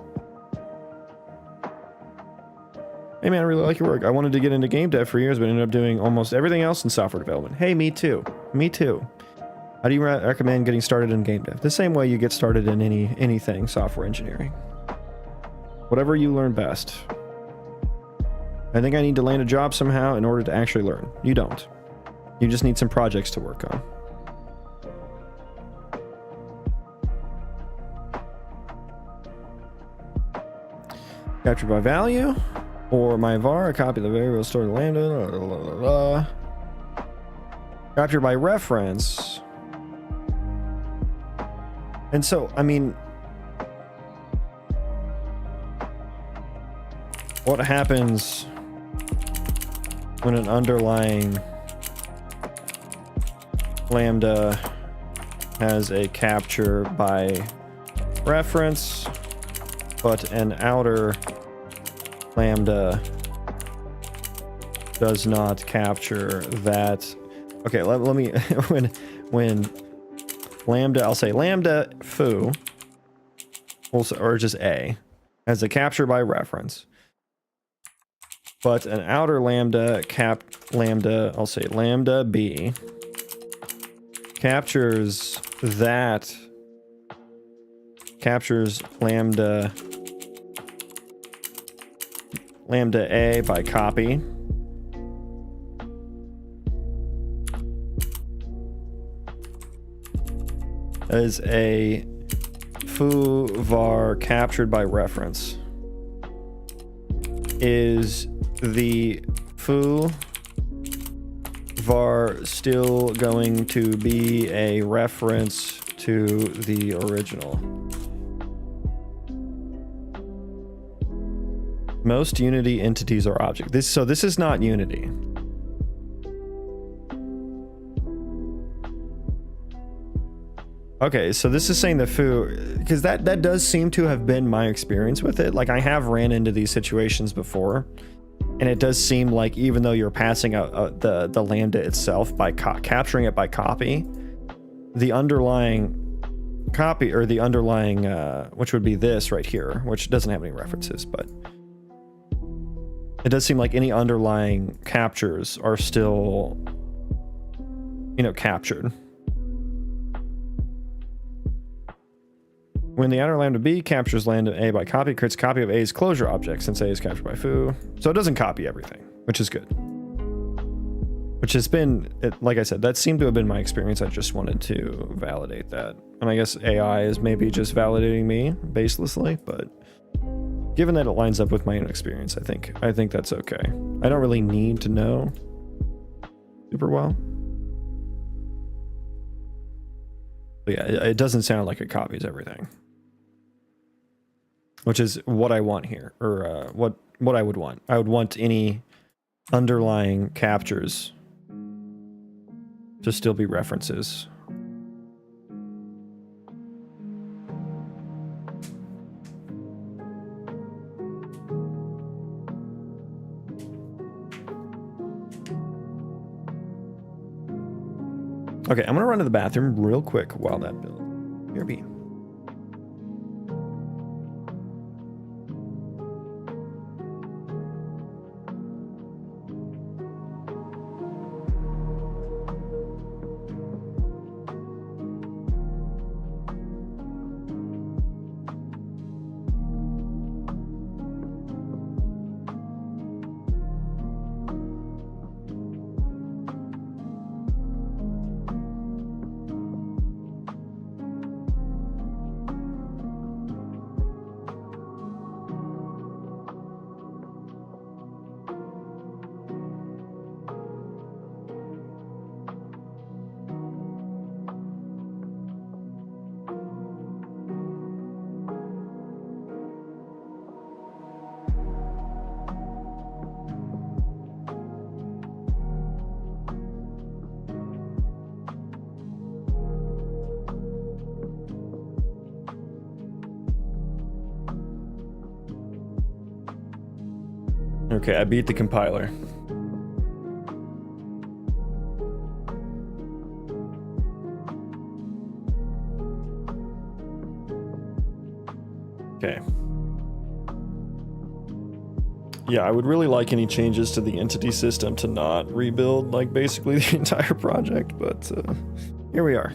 Hey man, I really like your work. I wanted to get into game dev for years, but ended up doing almost everything else in software development. Hey, me too. Me too. How do you recommend getting started in game dev? The same way you get started in anything software engineering. Whatever you learn best. I think I need to land a job somehow in order to actually learn. You don't. You just need some projects to work on. Captured by value or my var, a copy of the variable stored in lambda. Blah, blah, blah, blah. Captured by reference. And so, I mean, what happens when an underlying lambda has a capture by reference, but an outer lambda does not capture that? Okay, let me when lambda, I'll say lambda foo, also, or just a, has a capture by reference, but an outer lambda I'll say lambda b captures lambda a by copy. As a foo var captured by reference. Is the foo var still going to be a reference to the original? Most Unity entities are object. So this is not Unity. Okay, so this is saying the foo, because that does seem to have been my experience with it. Like, I have ran into these situations before, and it does seem like even though you're passing out the lambda itself by capturing it by copy, the underlying copy, or the underlying which would be this right here, which doesn't have any references, but it does seem like any underlying captures are still, you know, captured. When the outer lambda b captures lambda a by copy, creates a copy of a's closure object, since a is captured by foo. So it doesn't copy everything, which is good. Which has been, like I said, that seemed to have been my experience. I just wanted to validate that. And I guess AI is maybe just validating me baselessly, but given that it lines up with my own experience, I think that's okay. I don't really need to know super well. But yeah, it doesn't sound like it copies everything. Which is what I want here, or what I would want. I would want any underlying captures to still be references. Okay, I'm gonna run to the bathroom real quick while that builds. Here be. Okay, I beat the compiler. Okay. Yeah, I would really like any changes to the entity system to not rebuild, like, basically the entire project, but here we are.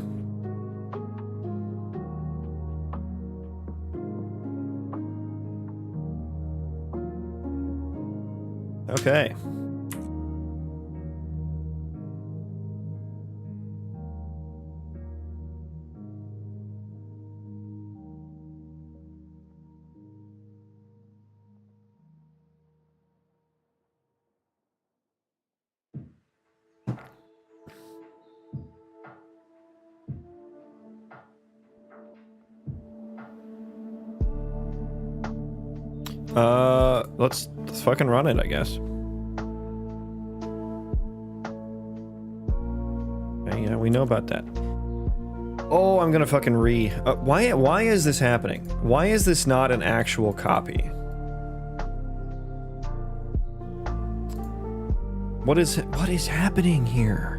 Okay. Let's fucking run it, I guess. Okay, yeah, we know about that. Oh, I'm gonna fucking why is this happening? Why is this not an actual copy? What is happening here?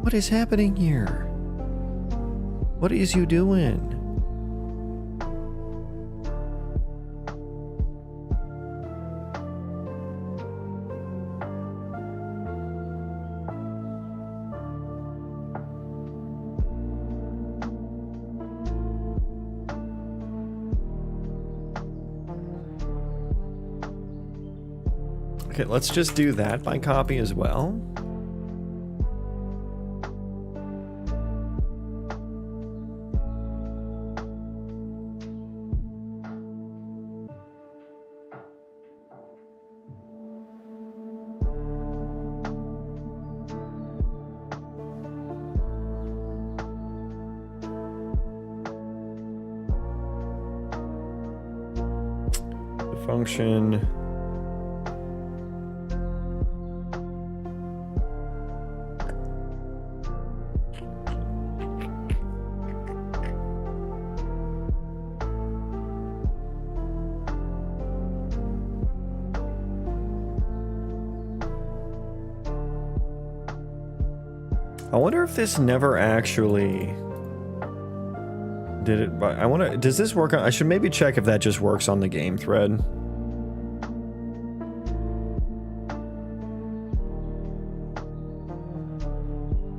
What is happening here? What is you doing? Okay, let's just do that by copy as well. The function. I wonder if this never actually did it, but does this work on, I should maybe check if that just works on the game thread.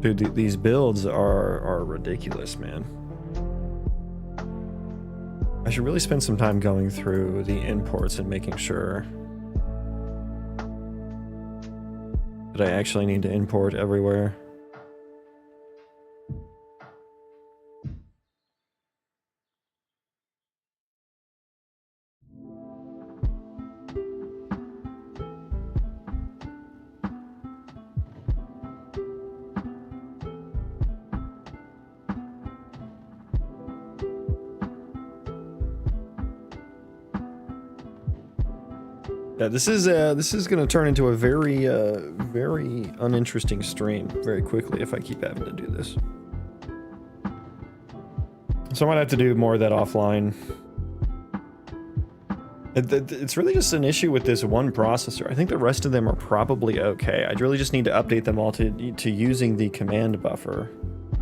Dude, these builds are ridiculous, man. I should really spend some time going through the imports and making sure that I actually need to import everywhere. Yeah, this is gonna turn into a very very uninteresting stream very quickly if I keep having to do this. So I might have to do more of that offline. It's really just an issue with this one processor. I think the rest of them are probably okay. I really just need to update them all to using the command buffer.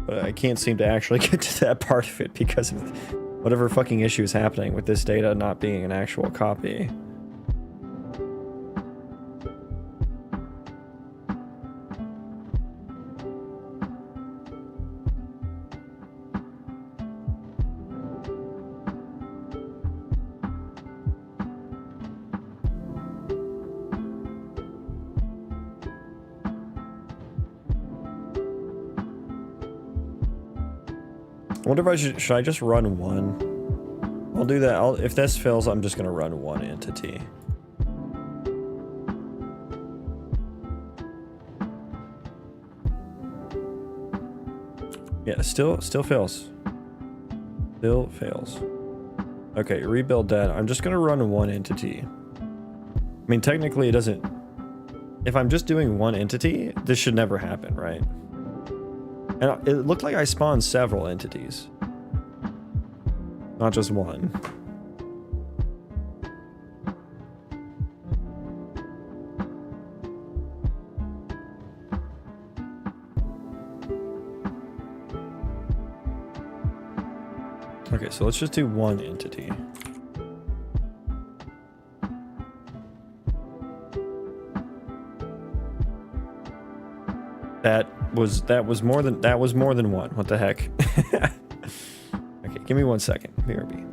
But I can't seem to actually get to that part of it because of whatever fucking issue is happening with this data not being an actual copy. I wonder if should I just run one? I'll do that. If this fails, I'm just gonna run one entity. Yeah, still fails. Still fails. Okay, rebuild that. I'm just gonna run one entity. I mean, technically it doesn't. If I'm just doing one entity, this should never happen, right? And it looked like I spawned several entities. Not just one. Okay, so let's just do one entity. That was more than one. What the heck? Okay, give me 1 second. BRB.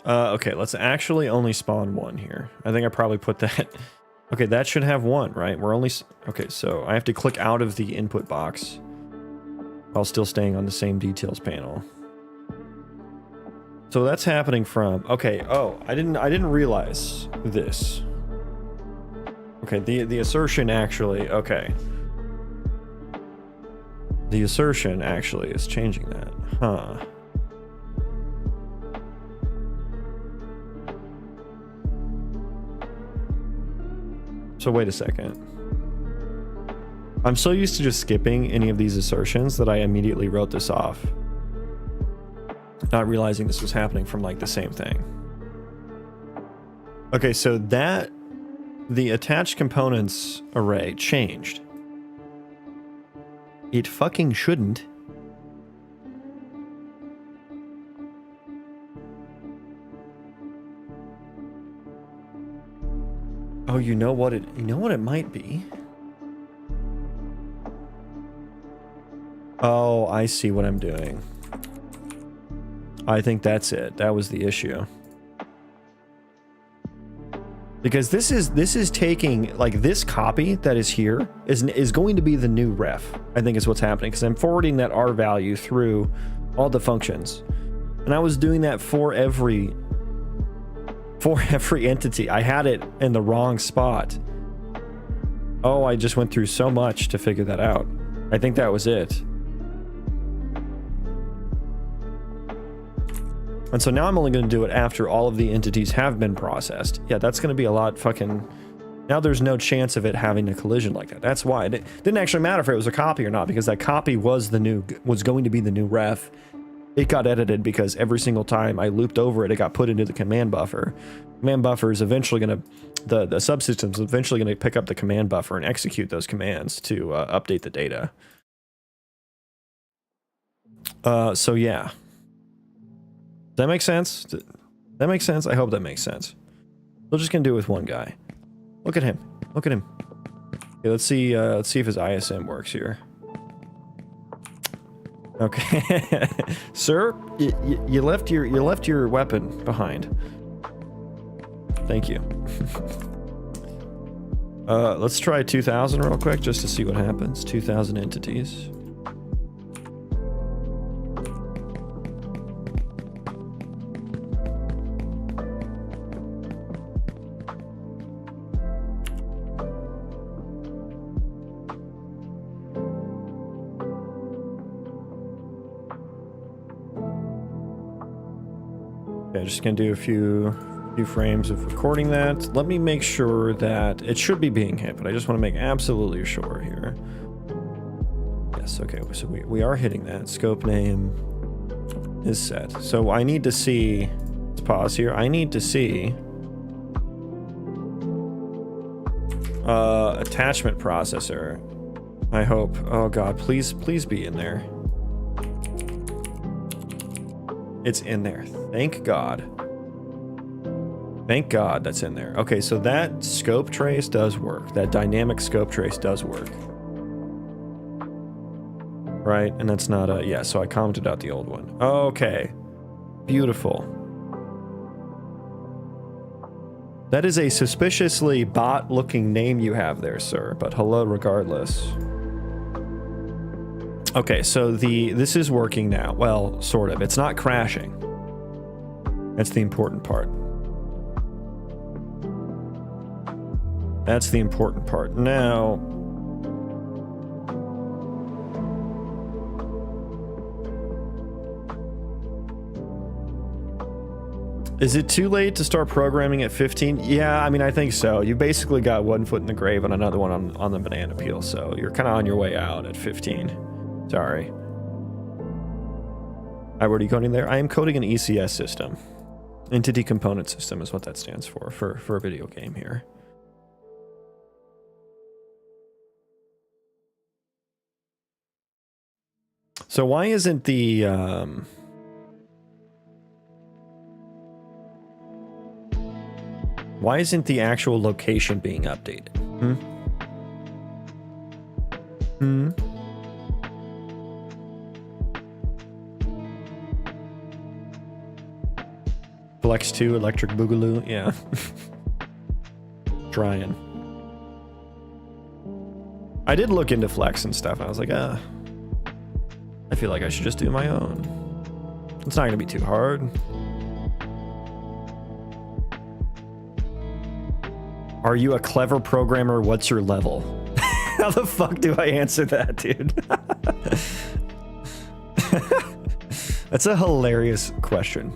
Okay, let's actually only spawn one here. I think I probably put that. Okay, that should have one, right? We're only... Okay, so I have to click out of the input box while still staying on the same details panel. So that's happening from... Okay, oh, I didn't realize this. Okay, the assertion actually... Okay. The assertion actually is changing that. Huh. So wait a second. I'm so used to just skipping any of these assertions that I immediately wrote this off, not realizing this was happening from like the same thing. Okay, so that the attached components array changed. It fucking shouldn't. Oh, you know what it might be? Oh, I see what I'm doing. I think that's it. That was the issue. Because this is taking, like, this copy that is here is going to be the new ref. I think is what's happening, because I'm forwarding that R value through all the functions. And I was doing that for every entity. I had it in the wrong spot. Oh, I just went through so much to figure that out. I think that was it. And so now I'm only going to do it after all of the entities have been processed. Yeah, that's going to be a lot fucking... Now there's no chance of it having a collision like that. That's why. It didn't actually matter if it was a copy or not, because that copy was going to be the new ref. It got edited because every single time I looped over it, it got put into the command buffer. Command buffer is eventually going to... The subsystem is eventually going to pick up the command buffer and execute those commands to update the data. So yeah. Does that make sense? That makes sense? I hope that makes sense. We're just going to do it with one guy. Look at him. Look at him. Okay, let's see if his ISM works here. Okay. Sir, you left your weapon behind. Thank you. Let's try 2000 real quick just to see what happens. 2000 entities. Okay, just gonna do a few frames of recording that. Let me make sure that it should be being hit, but I just want to make absolutely sure here. Yes, okay, so we are hitting that. Scope name is set. So I need to see, let's pause here. I need to see Attachment processor. I hope. Oh god, please be in there. It's in there. Thank God. Thank God that's in there. Okay, so that scope trace does work. That dynamic scope trace does work. Right? And that's not a... Yeah, so I commented out the old one. Okay. Beautiful. That is a suspiciously bot-looking name you have there, sir, but hello regardless. Okay, so this is working now. Well, sort of. It's not crashing. That's the important part. That's the important part. Now... Is it too late to start programming at 15? Yeah, I mean, I think so. You basically got one foot in the grave and another one on the banana peel, so you're kind of on your way out at 15. Sorry. What are you coding there? I am coding an ECS system. Entity Component System is what that stands for a video game here. So why isn't the... Why isn't the actual location being updated? Flex 2, Electric Boogaloo, yeah. Trying. I did look into Flex and stuff. I was like, I feel like I should just do my own. It's not gonna be too hard. Are you a clever programmer? What's your level? How the fuck do I answer that, dude? That's a hilarious question.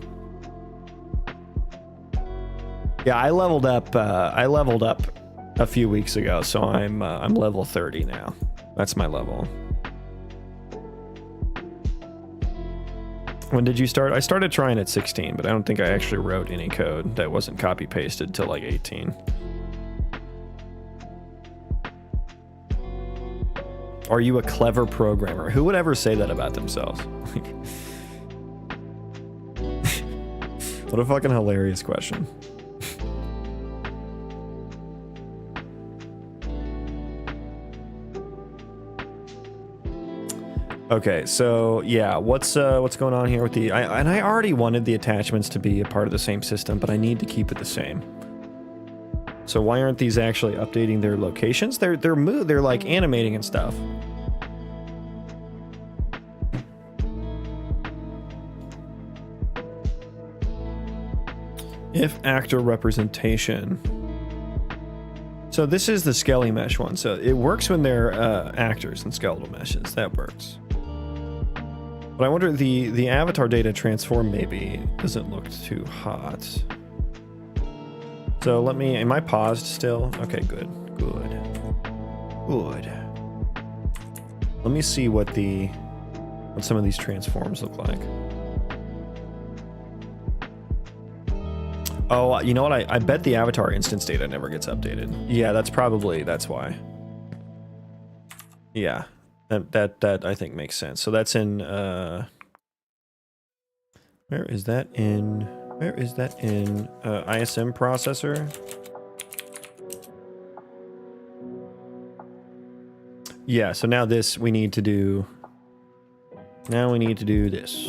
Yeah, I leveled up a few weeks ago, so I'm level 30 now. That's my level. When did you start? I started trying at 16, but I don't think I actually wrote any code that wasn't copy pasted till like 18. Are you a clever programmer? Who would ever say that about themselves? What a fucking hilarious question. Okay, so yeah, what's going on here with the... I already wanted the attachments to be a part of the same system, but I need to keep it the same. So why aren't these actually updating their locations? They're like animating and stuff. If actor representation. So this is the Skelly mesh one. So it works when they're actors in skeletal meshes. That works. But I wonder the avatar data transform maybe doesn't look too hot. So let me, am I paused still? Okay, good. Let me see what some of these transforms look like. Oh, you know what? I bet the avatar instance data never gets updated. Yeah, that's why. Yeah, that I think makes sense. So that's in, where is that in ISM processor? Yeah, so now we need to do this.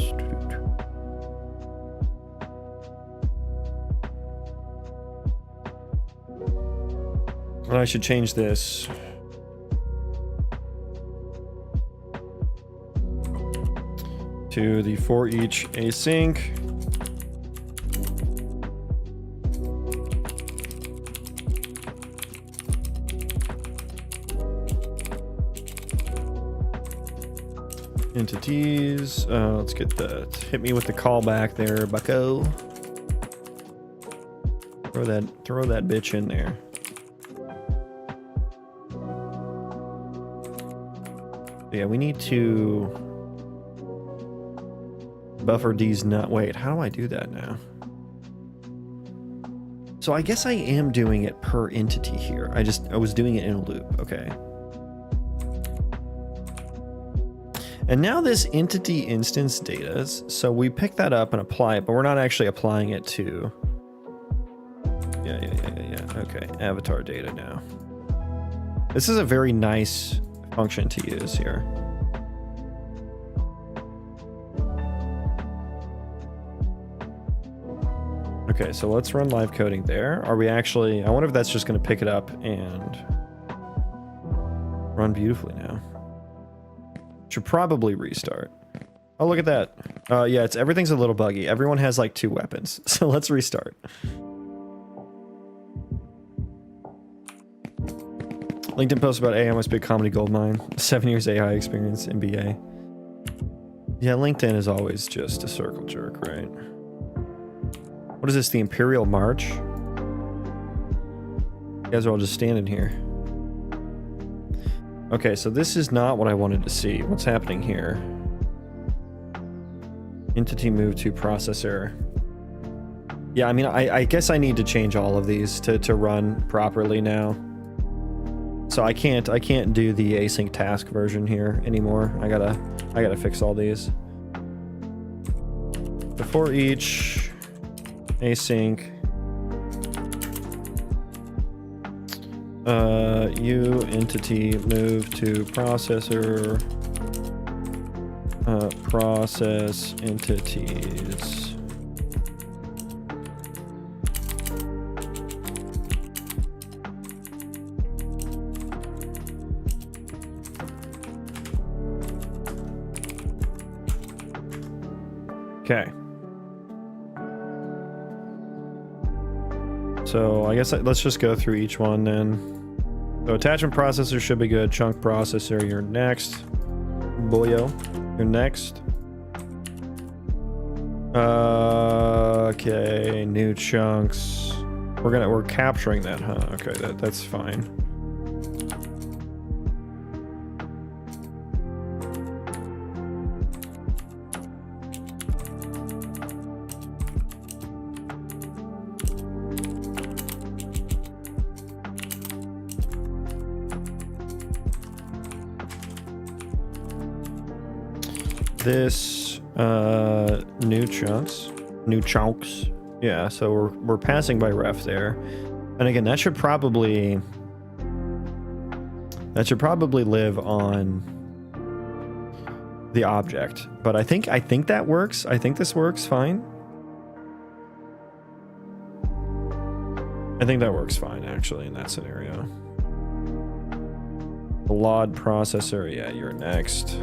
And I should change this. To the for each async. Entities. Let's get that. Hit me with the callback there, bucko. Throw that bitch in there. Yeah, we need to buffer D's not. Wait, how do I do that now? So I guess I am doing it per entity here. I was doing it in a loop. Okay. And now this entity instance data, so we pick that up and apply it, but we're not actually applying it to... Yeah. Okay, avatar data now. This is a very nice function to use here. Okay, so let's run live coding there. Are we actually... I wonder if that's just going to pick it up and run beautifully now. Should probably restart. Oh, look at that. Yeah, everything's a little buggy. Everyone has like 2 weapons. So let's restart. LinkedIn post about AI must be a comedy goldmine. 7 years AI experience, MBA. Yeah, LinkedIn is always just a circle jerk, right? What is this, the Imperial March? You guys are all just standing here. Okay, so this is not what I wanted to see. What's happening here? Entity move to processor. Yeah, I mean, I guess I need to change all of these to run properly now. So I can't do the async task version here anymore. I gotta fix all these. Before each async U entity move to processor process entities. Okay. So I guess let's just go through each one then. So attachment processor should be good. Chunk processor, you're next. Boyo, you're next. Okay, new chunks. We're capturing that, huh? Okay, that's fine. This new chunks. Yeah, so we're passing by ref there, and again that should probably live on the object, but I think that works. I think this works fine. I think that works fine actually in that scenario. The LOD processor, yeah, you're next.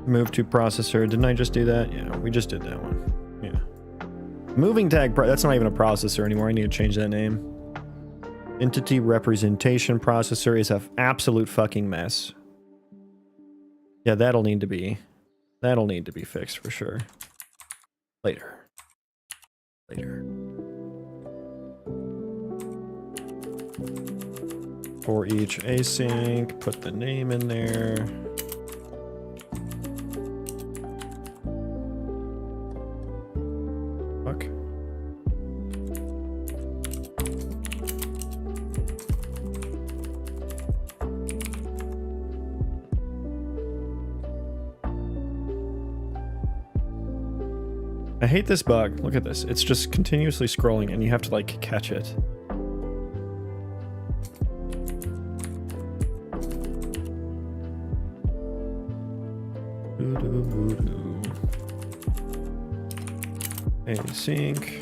Move to processor. Didn't I just do that? Yeah, we just did that one. Yeah. Moving tag, that's not even a processor anymore. I need to change that name. Entity representation processor is an absolute fucking mess. Yeah, that'll need to be fixed for sure. Later. For each async, put the name in there. I hate this bug. Look at this. It's just continuously scrolling and you have to like catch it. Async.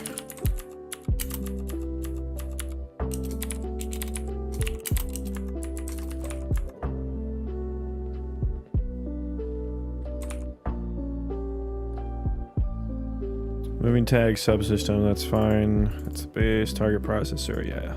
Moving tag subsystem, that's fine. That's the base target processor, yeah.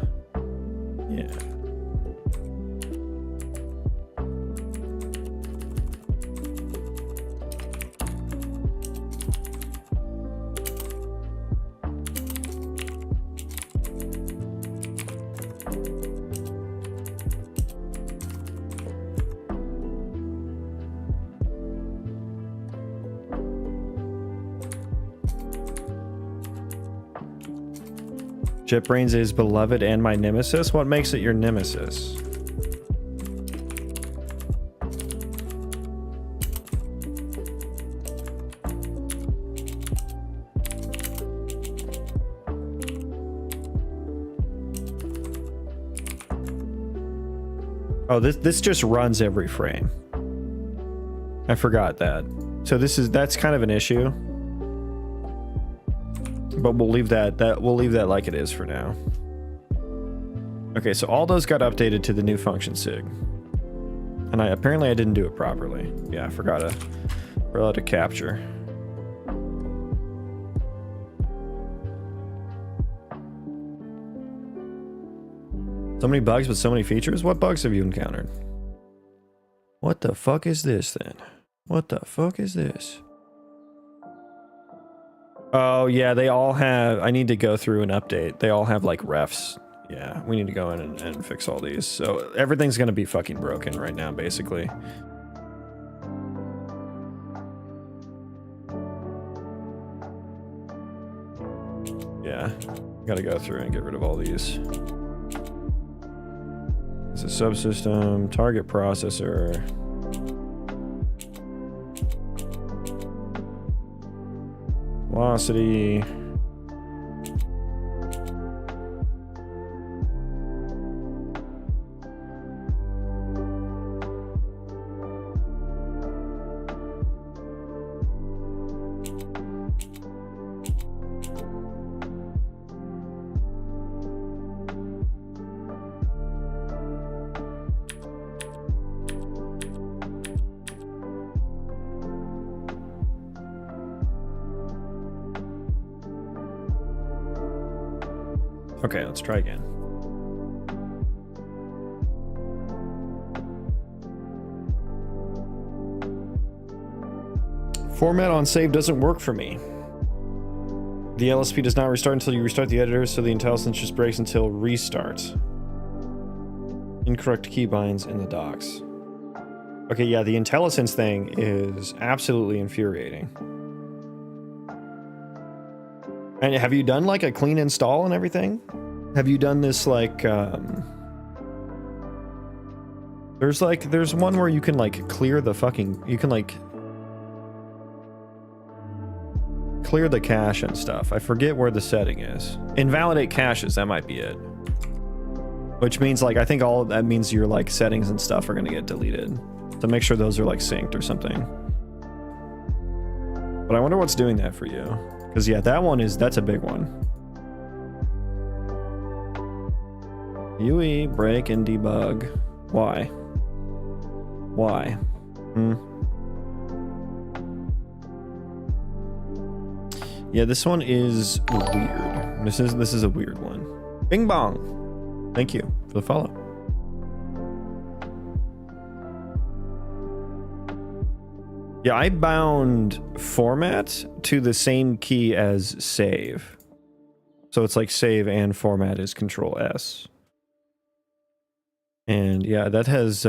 JetBrains is beloved and my nemesis. What makes it your nemesis? Oh, this just runs every frame. I forgot that. So that's kind of an issue. But we'll leave that like it is for now. Okay, so all those got updated to the new function sig. And apparently I didn't do it properly. Yeah, I forgot to capture. So many bugs but so many features? What bugs have you encountered? What the fuck is this then? What the fuck is this? Oh yeah, they all have, I need to go through and update. They all have like refs. Yeah, we need to go in and fix all these. So everything's gonna be fucking broken right now, basically. Yeah, gotta go through and get rid of all these. It's a subsystem, target processor. Velocity. Okay, let's try again. Format on save doesn't work for me. The LSP does not restart until you restart the editor, so the IntelliSense just breaks until restart. Incorrect keybinds in the docs. Okay, yeah, the IntelliSense thing is absolutely infuriating. And have you done like a clean install and everything? Have you done this like there's one where you can like clear the fucking, you can like clear the cache and stuff. I forget where the setting is. Invalidate caches, that might be it. Which means like, I think all of that means your like settings and stuff are gonna get deleted. So make sure those are like synced or something. But I wonder what's doing that for you. Because yeah, that's a big one. UE, break, and debug. Why? Why? Yeah, this one is weird. This is a weird one. Bing bong. Thank you for the follow. Yeah, I bound format to the same key as save. So it's like save and format is Control S. And yeah, that has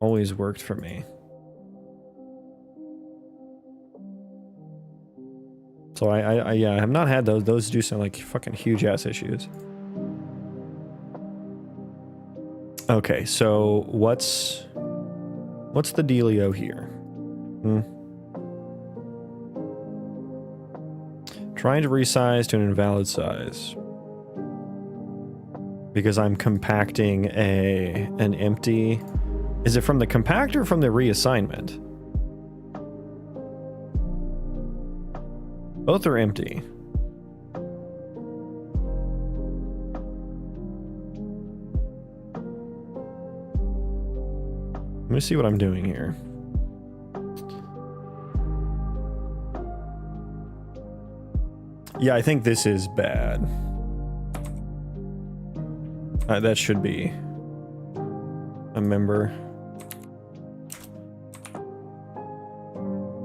always worked for me. So I have not had those. Those do sound like fucking huge ass issues. Okay, so what's the dealio here? Trying to resize to an invalid size because I'm compacting an empty. Is it from the compactor or from the reassignment? Both are empty. Let me see what I'm doing here. Yeah, I think this is bad. That should be a member.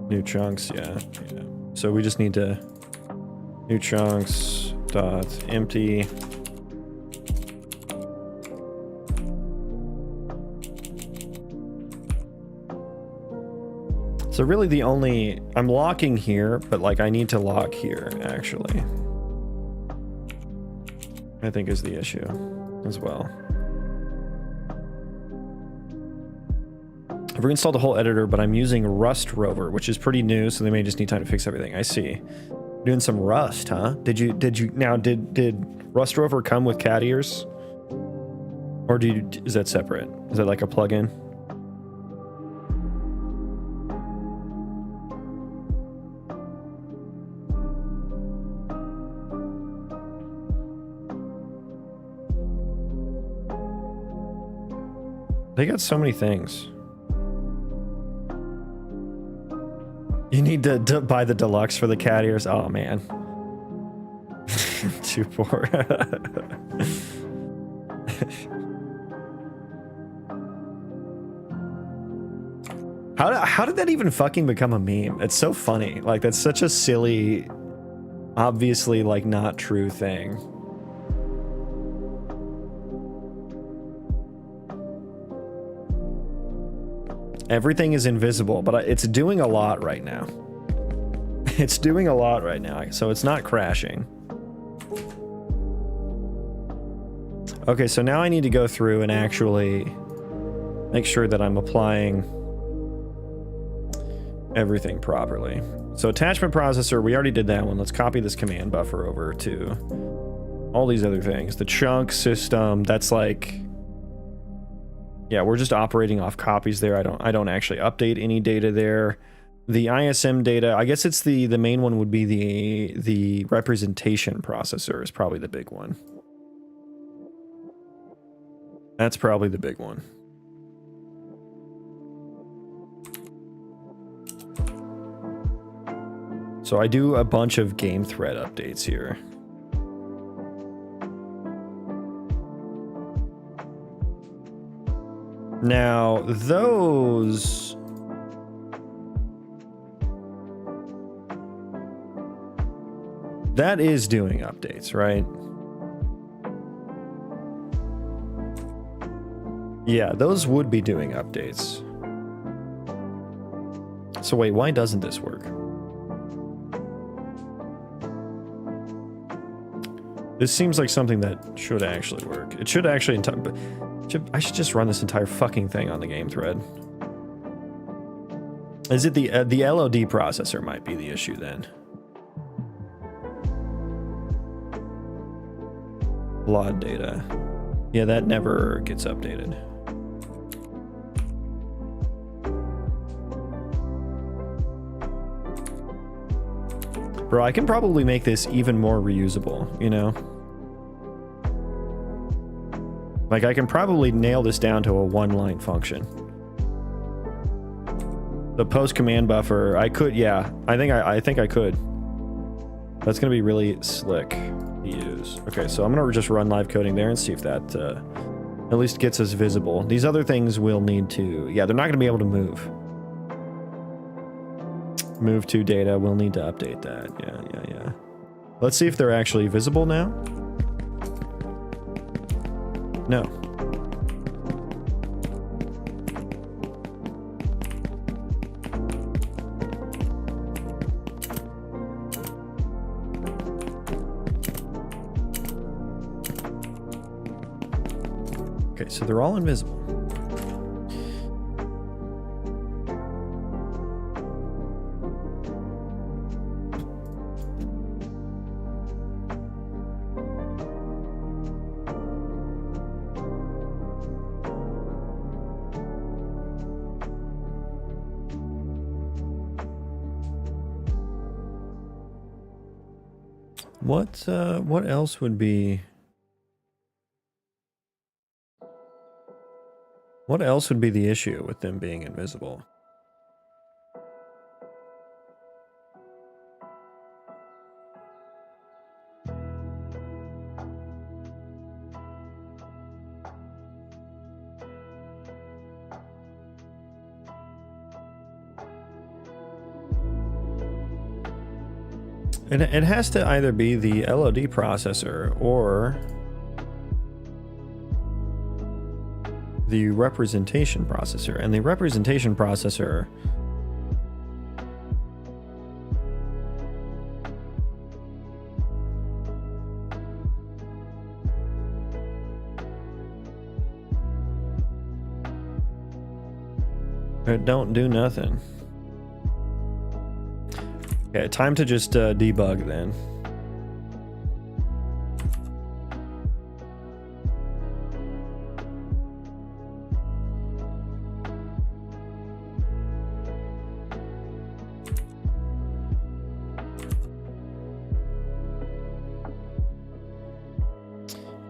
New chunks, yeah. So we just need to new chunks dot empty. So really the only, I'm locking here, but like I need to lock here actually. I think is the issue as well. I've reinstalled the whole editor, but I'm using Rust Rover, which is pretty new, so they may just need time to fix everything. I see. Doing some Rust, huh? Did Rust Rover come with cat ears? Or is that separate? Is that like a plugin? They got so many things. You need to buy the deluxe for the cat ears. Oh man. Too poor. How did that even fucking become a meme? It's so funny. Like, that's such a silly, obviously, like, not true thing. Everything is invisible, but it's doing a lot right now. It's doing a lot right now, so it's not crashing. Okay, so now I need to go through and actually make sure that I'm applying everything properly. So attachment processor, we already did that one. Let's copy this command buffer over to all these other things. The chunk system, that's like, yeah, we're just operating off copies there. I don't actually update any data there. The ISM data, I guess it's the main one would be the representation processor is probably the big one. That's probably the big one. So I do a bunch of game thread updates here. Now, those... that is doing updates, right? Yeah, those would be doing updates. So wait, why doesn't this work? This seems like something that should actually work. It should actually... I should just run this entire fucking thing on the game thread. Is it the LOD processor might be the issue then? LOD data. Yeah, that never gets updated. Bro, I can probably make this even more reusable, you know? Like, I can probably nail this down to a one-line function. The post command buffer, I could, yeah. I think I could. That's gonna be really slick to use. Okay, so I'm gonna just run live coding there and see if that at least gets us visible. These other things will need to, yeah, they're not gonna be able to move. Move to data, we'll need to update that. Yeah. Let's see if they're actually visible now. No. Okay, so they're all invisible. What else would be... what else would be the issue with them being invisible? And it has to either be the LOD processor or the representation processor. And the representation processor It don't do nothing. Okay, time to just debug then.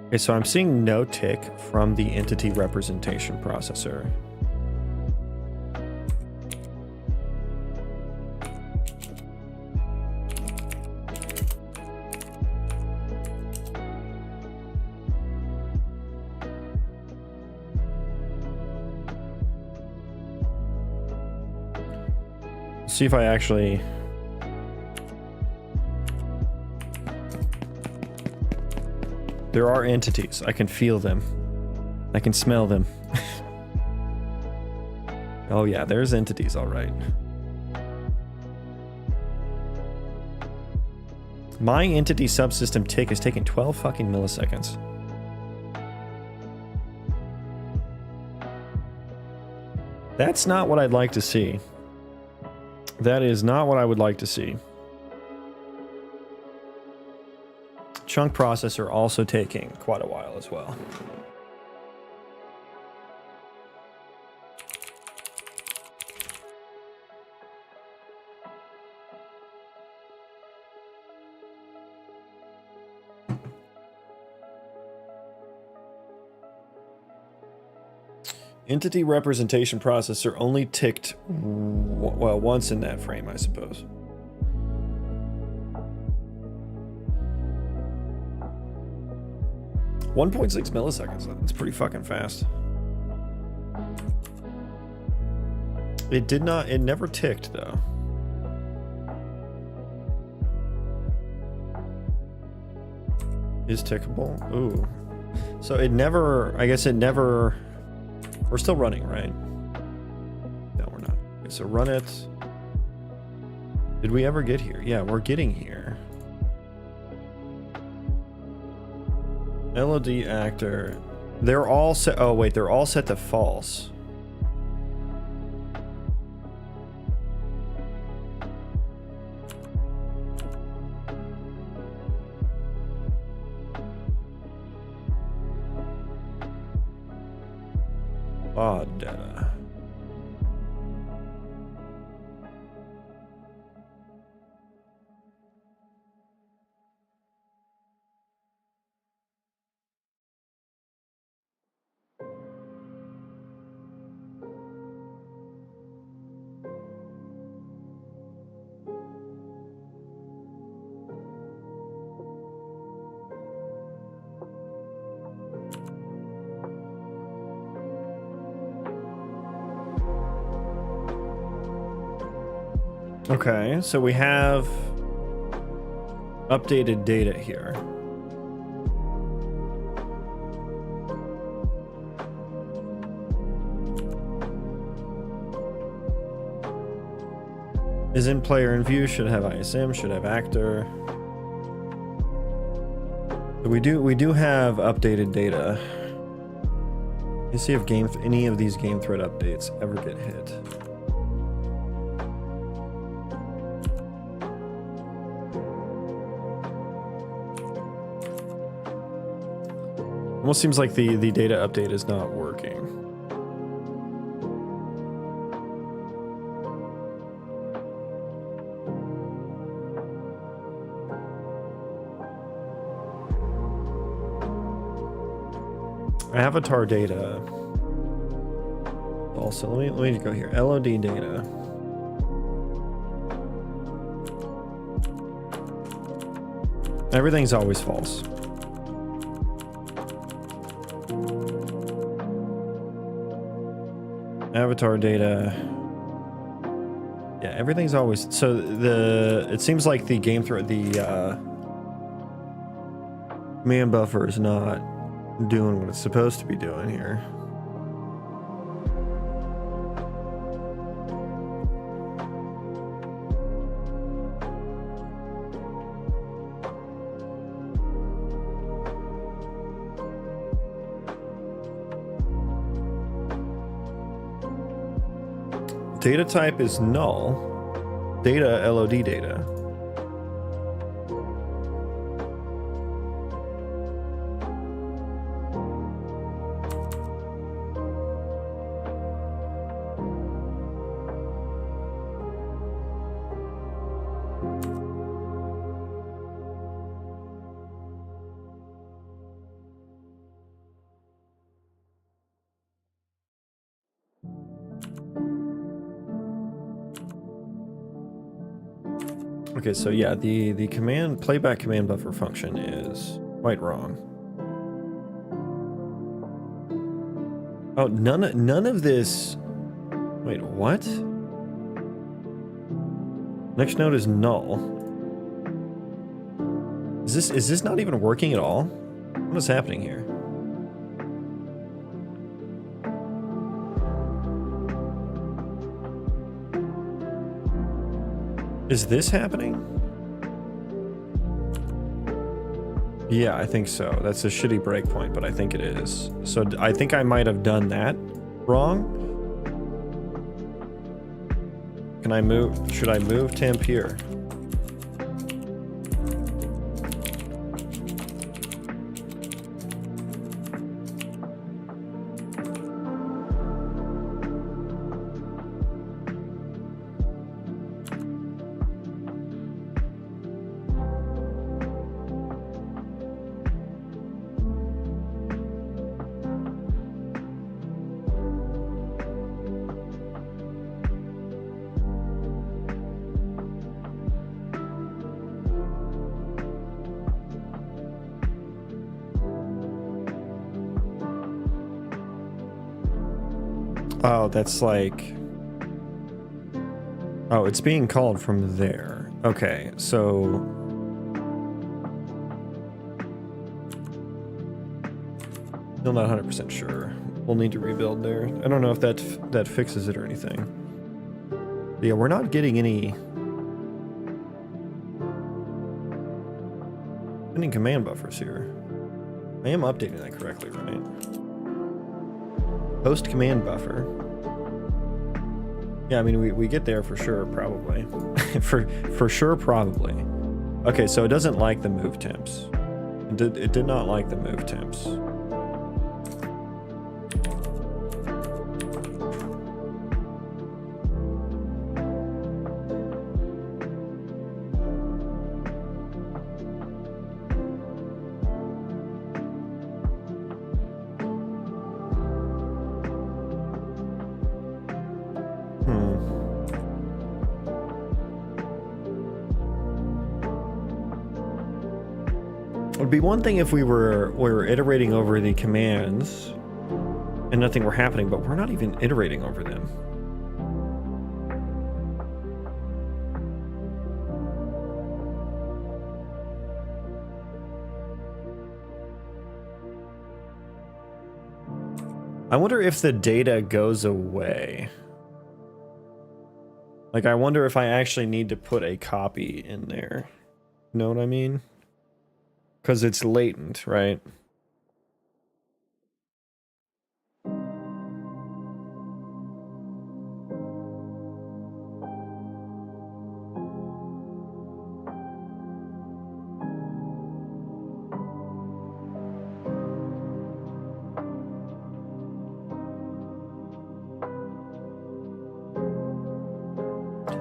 Okay, so I'm seeing no tick from the entity representation processor. See if I actually... There are entities. I can feel them. I can smell them. Oh yeah, there's entities, all right. My entity subsystem tick is taking 12 fucking milliseconds. That's not what I'd like to see. That is not what I would like to see. Chunk processor also taking quite a while as well. Entity representation processor only ticked, well, once in that frame, I suppose. .6 milliseconds. That's pretty fucking fast. It did not, it never ticked though. Is tickable? Ooh. So it never, I guess it never, we're still running, right? No, we're not. Okay, so run it. Did we ever get here? Yeah, we're getting here. LOD actor. They're all set. Oh, wait, they're all set to false. Odd data. Okay, so we have updated data here. Is in player in view, should have ISM, should have actor. We do have updated data. Let's see if any of these game thread updates ever get hit. Almost seems like the data update is not working. Avatar data. Also, let me go here. LOD data. Everything's always false. Avatar data. Yeah, everything's always, so it seems like the game thread, the command buffer is not doing what it's supposed to be doing here. Data type is null. Data, LOD data. Okay, so yeah, the command playback command buffer function is quite wrong. Oh, none of this. Wait, what? Next node is null. Is this not even working at all? What is happening here? Is this happening? Yeah, I think so. That's a shitty breakpoint, but I think it is. So I think I might have done that wrong. Can I move? Should I move temp here? Oh, that's like... Oh, it's being called from there. Okay, so... Still not 100% sure. We'll need to rebuild there. I don't know if that fixes it or anything. But yeah, we're not getting any command buffers here. I am updating that correctly, right? Post command buffer. Yeah, I mean, we get there for sure, probably. for sure, probably. Okay, so it doesn't like the move temps. It did not like the move temps. It'd be one thing if we were iterating over the commands and nothing were happening, but we're not even iterating over them. I wonder if the data goes away. Like, I wonder if I actually need to put a copy in there. You know what I mean? Because it's latent, right?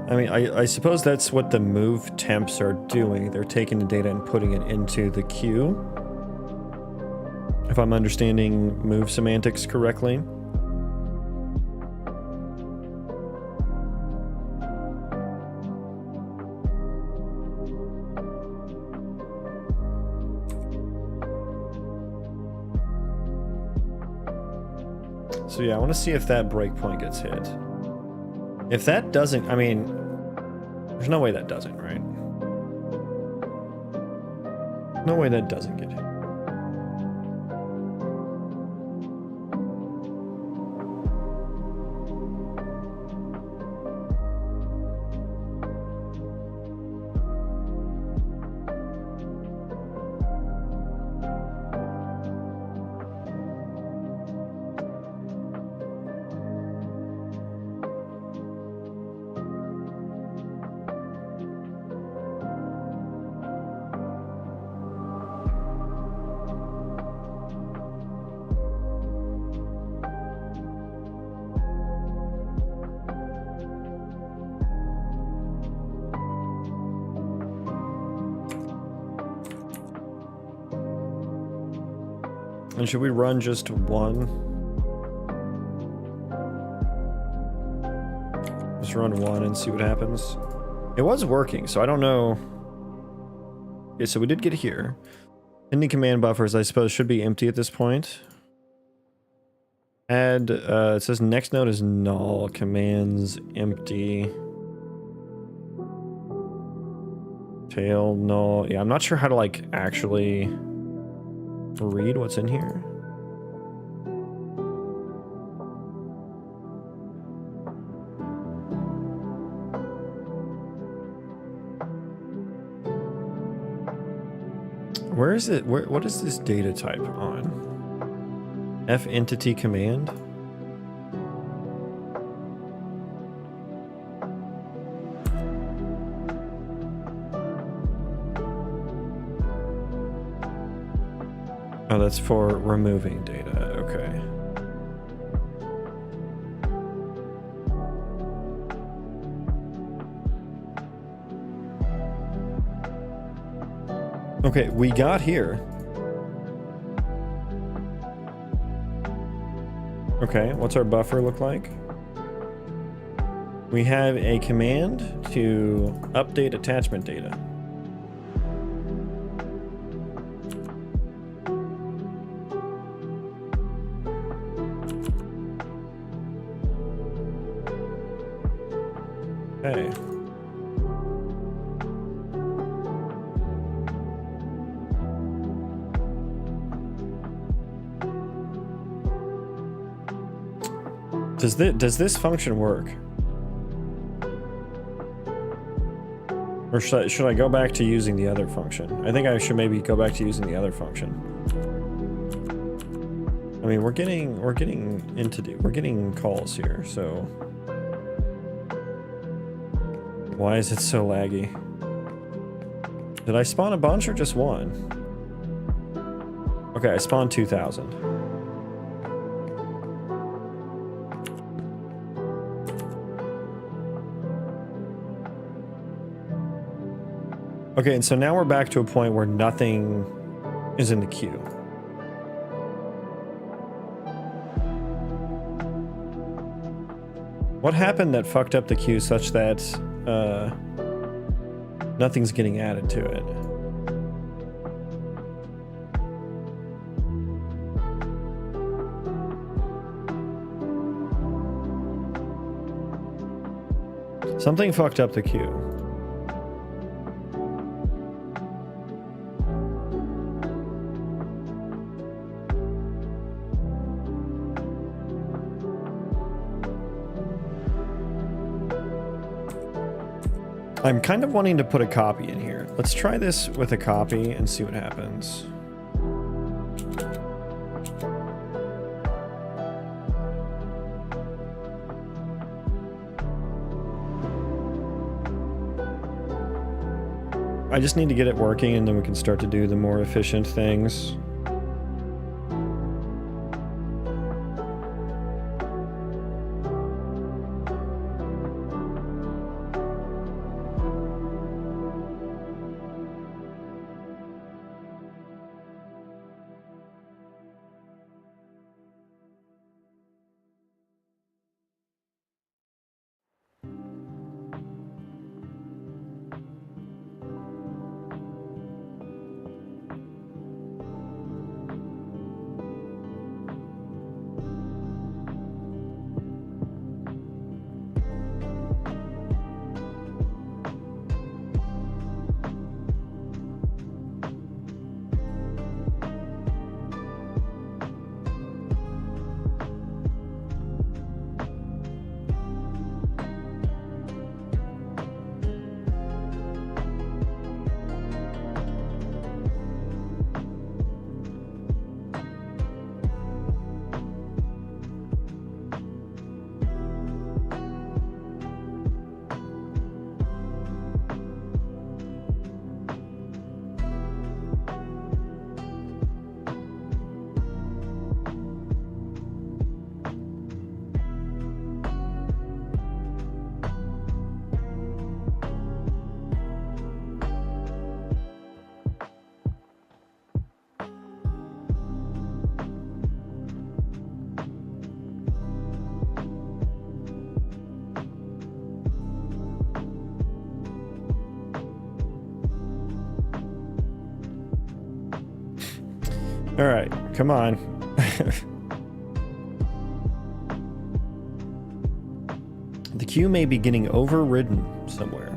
I mean, I suppose that's what the move temps are doing. They're taking the data and putting it into the queue. If I'm understanding move semantics correctly. So yeah, I want to see if that breakpoint gets hit. If that doesn't, I mean, there's no way that doesn't, right? No way that doesn't get hit. And should we run just one? Just run one and see what happens. It was working, so I don't know. Okay, so we did get here. Ending command buffers, I suppose, should be empty at this point. Add, it says next node is null, commands empty. Tail null. Yeah, I'm not sure how to like actually read what's in here. Where is it? What is this data type on? F entity command? Oh, that's for removing data. Okay. Okay, we got here. Okay, what's our buffer look like? We have a command to update attachment data. Okay. Does this function work? Or should I go back to using the other function? I think I should maybe go back to using the other function. I mean, we're getting calls here, so why is it so laggy? Did I spawn a bunch or just one? Okay, I spawned 2,000. Okay, and so now we're back to a point where nothing is in the queue. What happened that fucked up the queue such that nothing's getting added to it? Something fucked up the queue. I'm kind of wanting to put a copy in here. Let's try this with a copy and see what happens. I just need to get it working and then we can start to do the more efficient things. All right, come on. The queue may be getting overridden somewhere.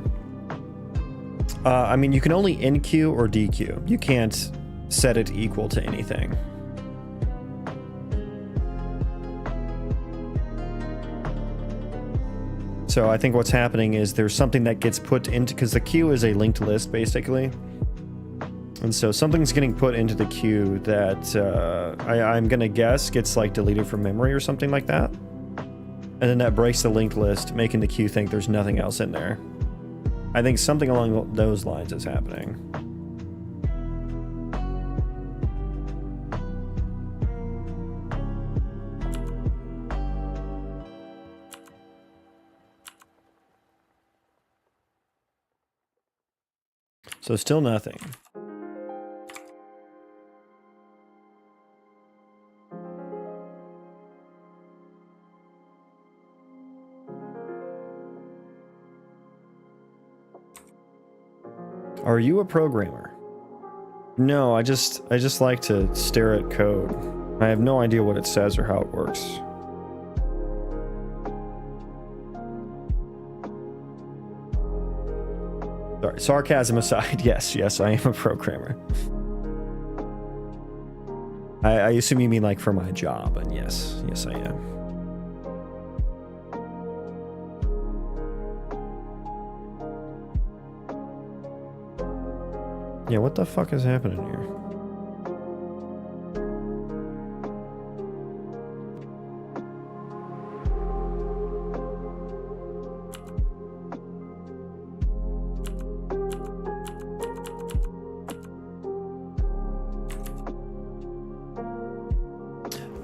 I mean, you can only NQ or DQ. You can't set it equal to anything. So I think what's happening is there's something that gets put into, because the queue is a linked list basically. And so something's getting put into the queue that I'm gonna guess gets like deleted from memory or something like that. And then that breaks the linked list, making the queue think there's nothing else in there. I think something along those lines is happening. So still nothing. Are you a programmer? No, I just like to stare at code. I have no idea what it says or how it works. Sorry, sarcasm aside, yes, I am a programmer. I assume you mean like for my job, and yes, I am. Yeah, what the fuck is happening here?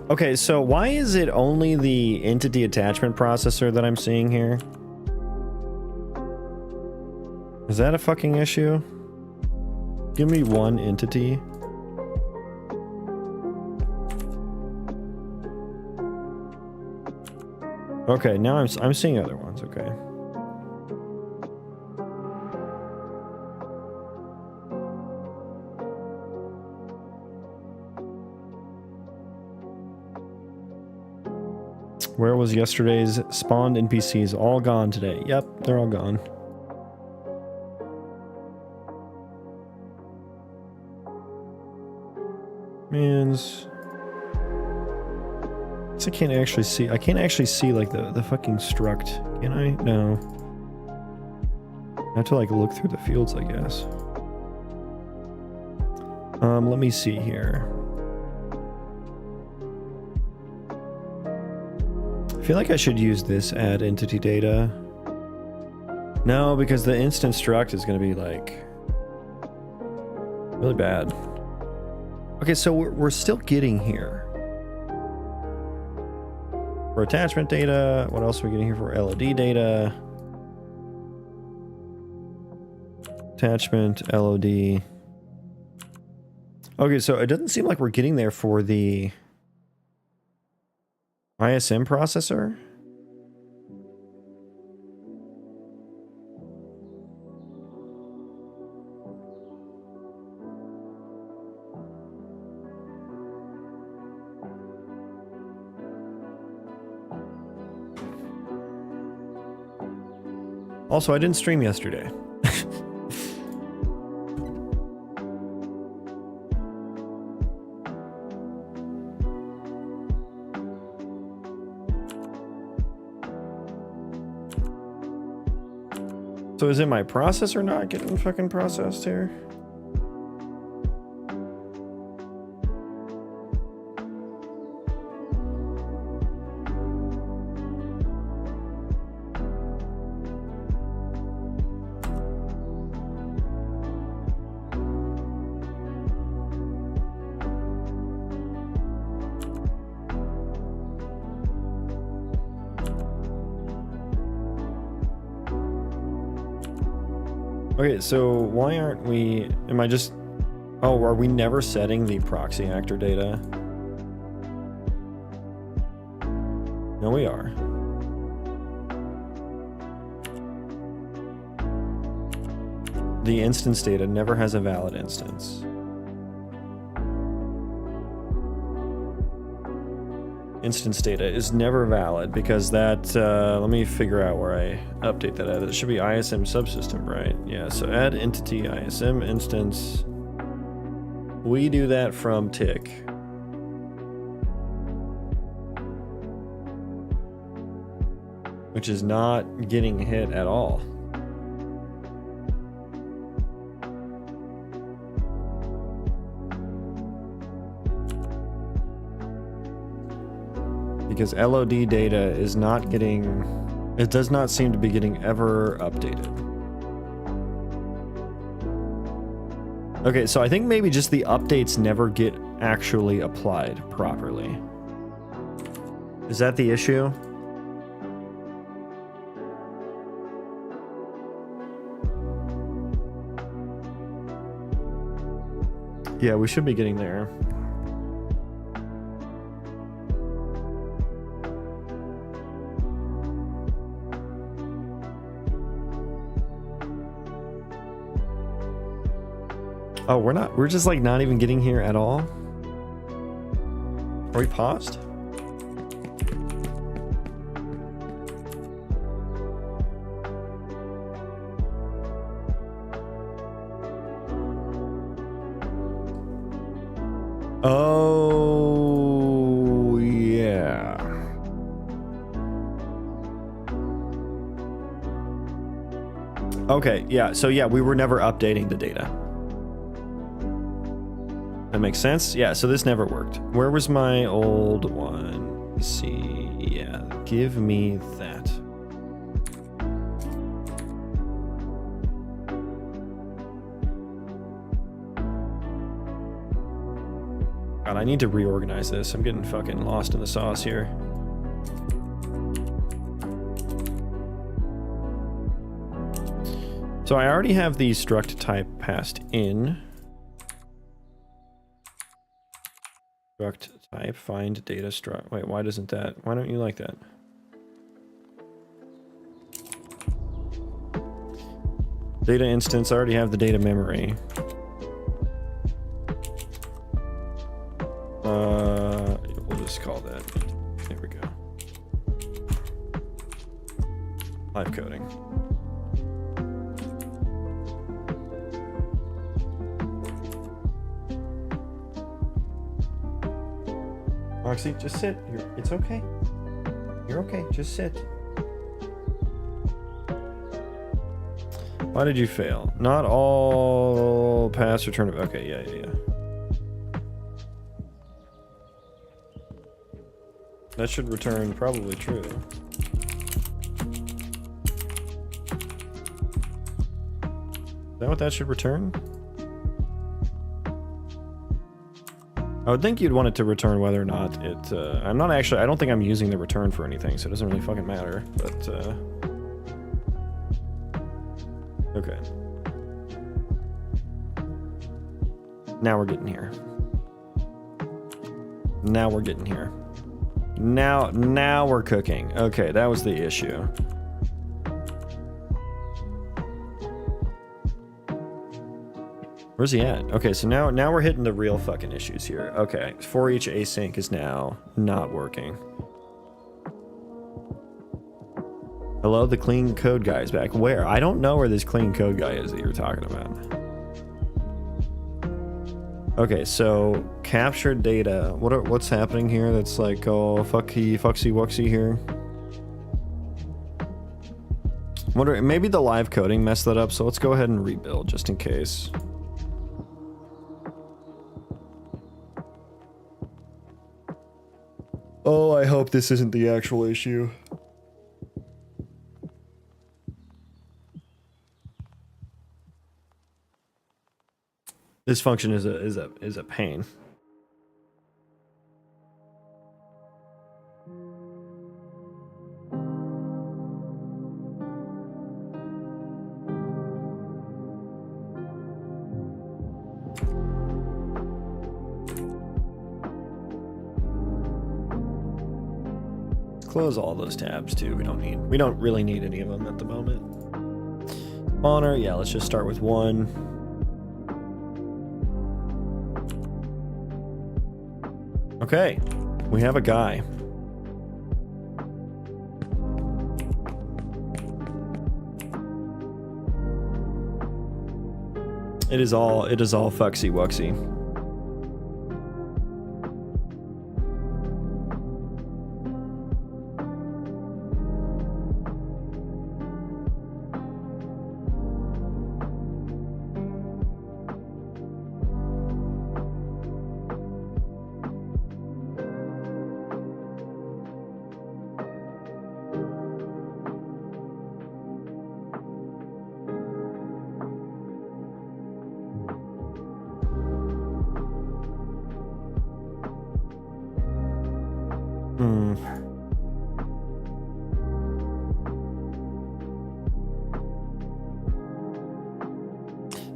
Okay, so why is it only the entity attachment processor that I'm seeing here? Is that a fucking issue? Give me one entity. Okay, now I'm seeing other ones, okay. Where was yesterday's spawned NPCs? All gone today. Yep, they're all gone. Mans. I can't actually see. I can't actually see like the fucking struct. Can I? No. I have to like look through the fields, I guess. Let me see here. I feel like I should use this add entity data. No, because the instant struct is going to be like really bad. Okay, so we're still getting here. For attachment data, what else are we getting here for LOD data? Attachment, LOD. Okay, so it doesn't seem like we're getting there for the ISM processor. Also, I didn't stream yesterday. So is it my processor not getting fucking processed here? Okay, so why aren't we... Am I just... Oh, are we never setting the proxy actor data? No, we are. The instance data never has a valid instance. instance data is never valid because that, let me figure out where I update that at. It should be ISM subsystem, right? Yeah, so add entity ISM instance. We do that from tick. Which is not getting hit at all. Because LOD data is not getting, it does not seem to be getting ever updated. Okay, so I think maybe just the updates never get actually applied properly. Is that the issue? Yeah, we should be getting there. Oh, we're just like not even getting here at all? Are we paused? Oh, yeah. Okay, yeah, so yeah, we were never updating the data. That makes sense? Yeah, so this never worked. Where was my old one? Let's see, yeah, give me that. God, I need to reorganize this. I'm getting fucking lost in the sauce here. So I already have the struct type passed in. Struct type, find data struct. Wait, why doesn't that? Why don't you like that? Data instance, I already have the data memory. We'll just call that. There we go. Live coding. Roxy, just sit. It's okay. You're okay. Just sit. Why did you fail? Not all pass return of. Okay, yeah. That should return probably true. Is that what that should return? I would think you'd want it to return whether or not it, I don't think I'm using the return for anything, so it doesn't really fucking matter, but, okay. Now we're getting here. Now we're getting here. Now we're cooking. Okay, that was the issue. Where's he at? Okay, so now we're hitting the real fucking issues here. Okay, for each async is now not working. Hello, the clean code guy is back. Where? I don't know where this clean code guy is that you're talking about. Okay, so captured data. What's happening here? That's like, oh, fucksy wucksy here. Maybe the live coding messed that up. So let's go ahead and rebuild just in case. Oh, I hope this isn't the actual issue. This function is a pain. Close all those tabs too. We don't really need any of them at the moment. Spawner, yeah, let's just start with one. Okay, we have a guy. It is all fucksy wucksy.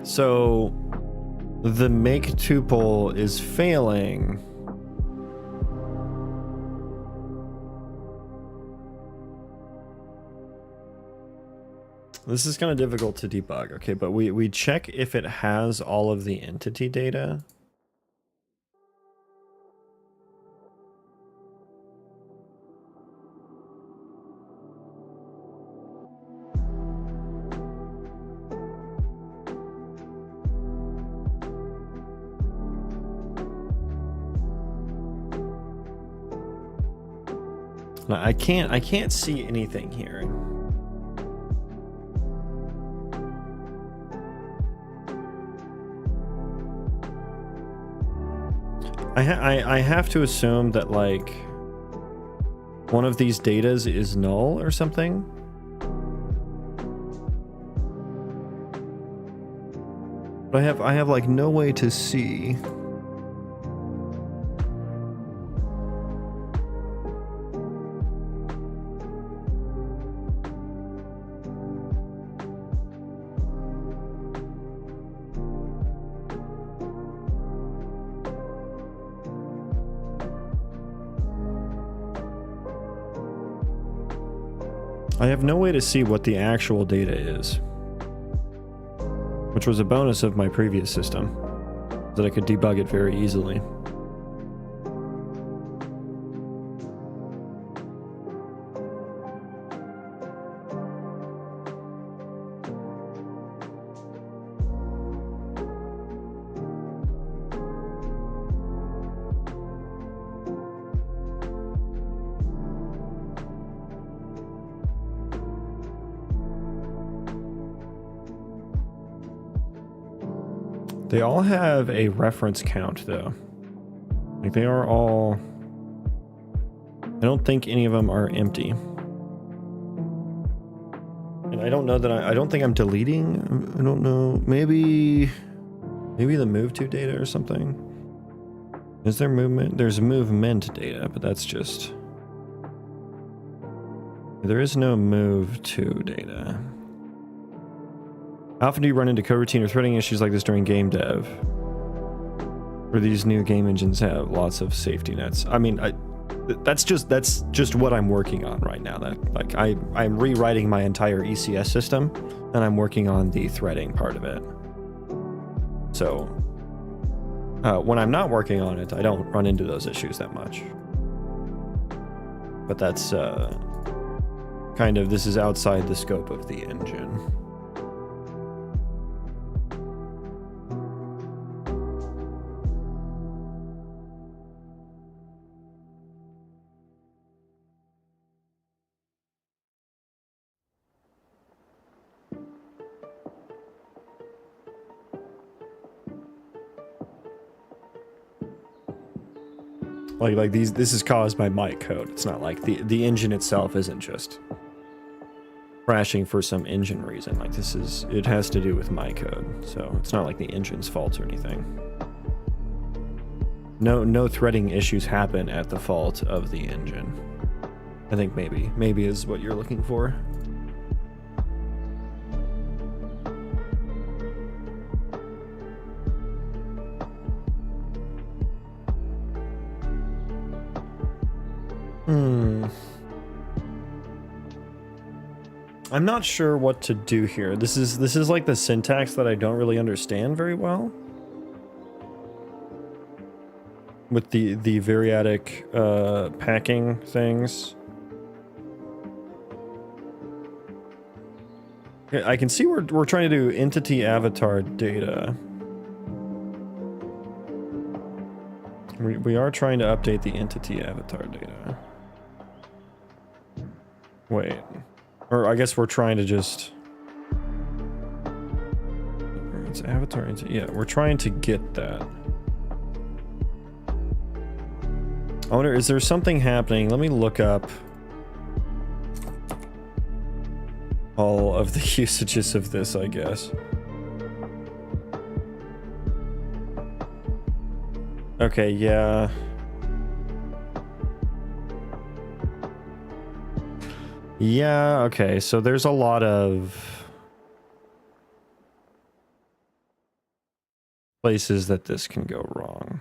So the make tuple is failing. This is kind of difficult to debug. Okay, but we check if it has all of the entity data. No, I can't see anything here. I have to assume that like one of these datas is null or something. But I have like no way to see. I have no way to see what the actual data is, which was a bonus of my previous system, that I could debug it very easily. They all have a reference count, though. Like, they are all... I don't think any of them are empty. And I don't know that I don't think I'm deleting... I don't know. Maybe the move to data or something. Is there movement? There's movement data, but that's just... There is no move to data. How often do you run into coroutine or threading issues like this during game dev? Or these new game engines have lots of safety nets? I mean, that's just what I'm working on right now. That like I'm rewriting my entire ECS system, and I'm working on the threading part of it. So when I'm not working on it, I don't run into those issues that much. But that's kind of, this is outside the scope of the engine. Like these, this is caused by my code. It's not like the engine itself isn't just crashing for some engine reason. Like this is, it has to do with my code. So it's not like the engine's fault or anything. No threading issues happen at the fault of the engine. I think maybe is what you're looking for. I'm not sure what to do here. This is like the syntax that I don't really understand very well. With the variadic packing things. I can see we're trying to do entity avatar data. We are trying to update the entity avatar data. Wait. Or I guess we're trying to just... It's avatar entity. Yeah, we're trying to get that. I wonder, is there something happening? Let me look up all of the usages of this, I guess. Okay, yeah. Yeah, okay, so there's a lot of places that this can go wrong.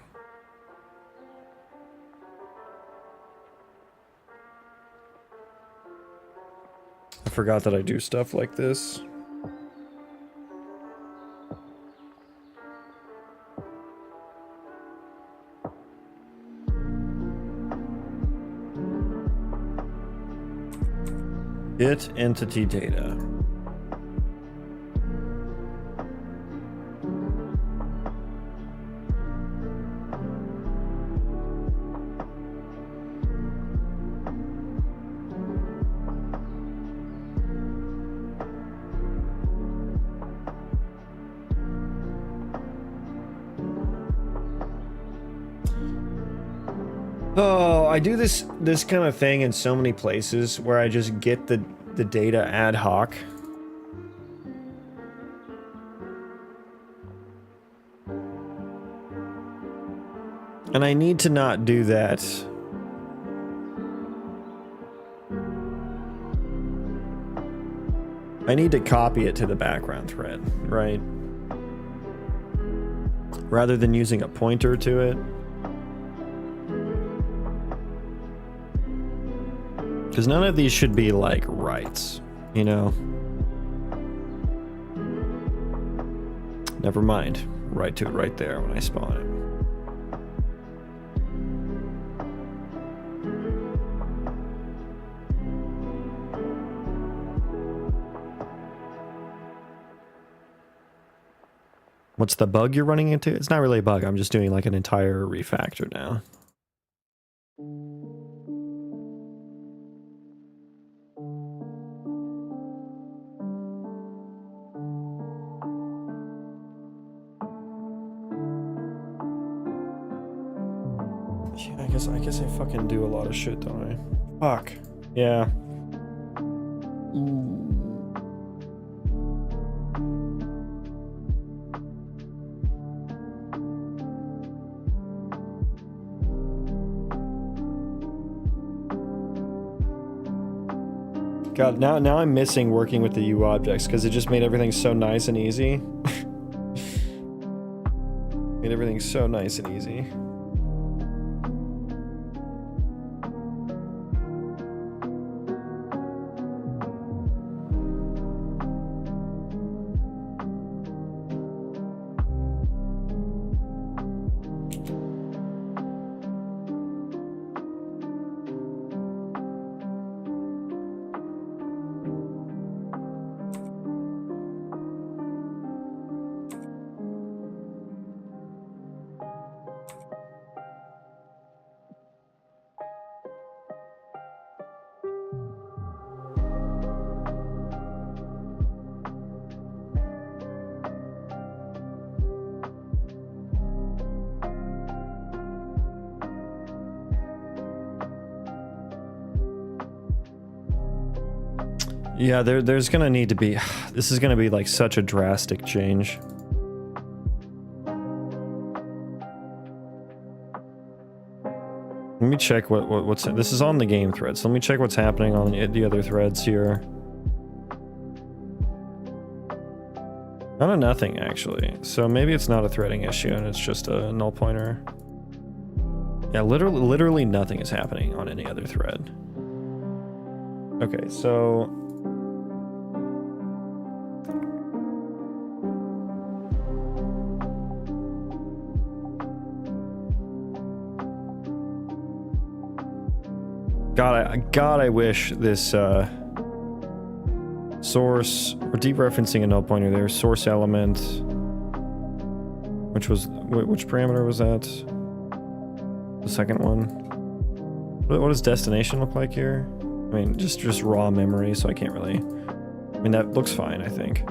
I forgot that I do stuff like this. Get entity data. Oh, I do this kind of thing in so many places where I just get the data ad hoc. And I need to not do that. I need to copy it to the background thread, right? Rather than using a pointer to it. Because none of these should be like rights, you know? Never mind. Right to it right there when I spawn it. What's the bug you're running into? It's not really a bug. I'm just doing like an entire refactor now. I guess I fucking do a lot of shit, don't I? Fuck. Yeah. God, now I'm missing working with the U objects because it just made everything so nice and easy. Made everything so nice and easy. Yeah, there's gonna need to be... This is gonna be like such a drastic change. Let me check what's... This is on the game thread, so let me check what's happening on the other threads here. Kind of nothing, actually. So maybe it's not a threading issue and it's just a null pointer. Yeah, literally nothing is happening on any other thread. Okay, so... God, I wish this source, we're dereferencing a null pointer there. Source element, which parameter was that? The second one. What does destination look like here? I mean, just raw memory, so I can't really. I mean, that looks fine, I think.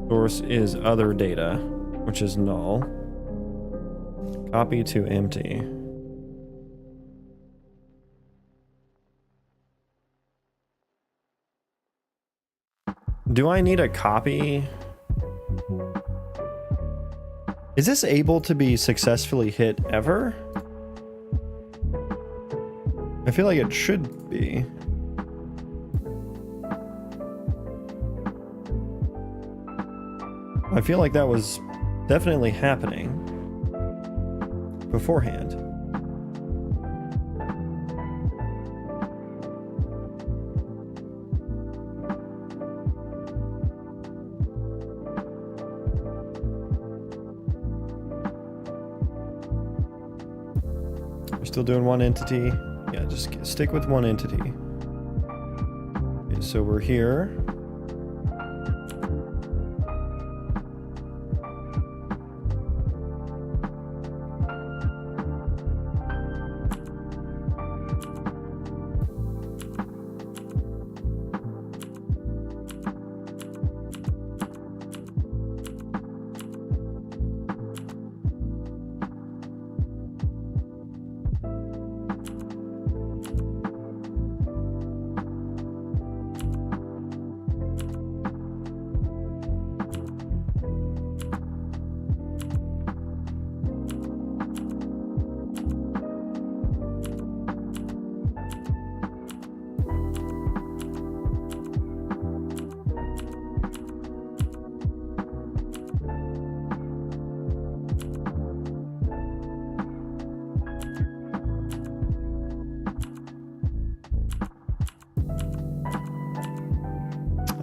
Source is other data, which is null. Copy to empty. Do I need a copy? Is this able to be successfully hit ever? I feel like it should be. I feel like that was definitely happening beforehand. We're still doing one entity. Yeah, just stick with one entity. Okay, so we're here.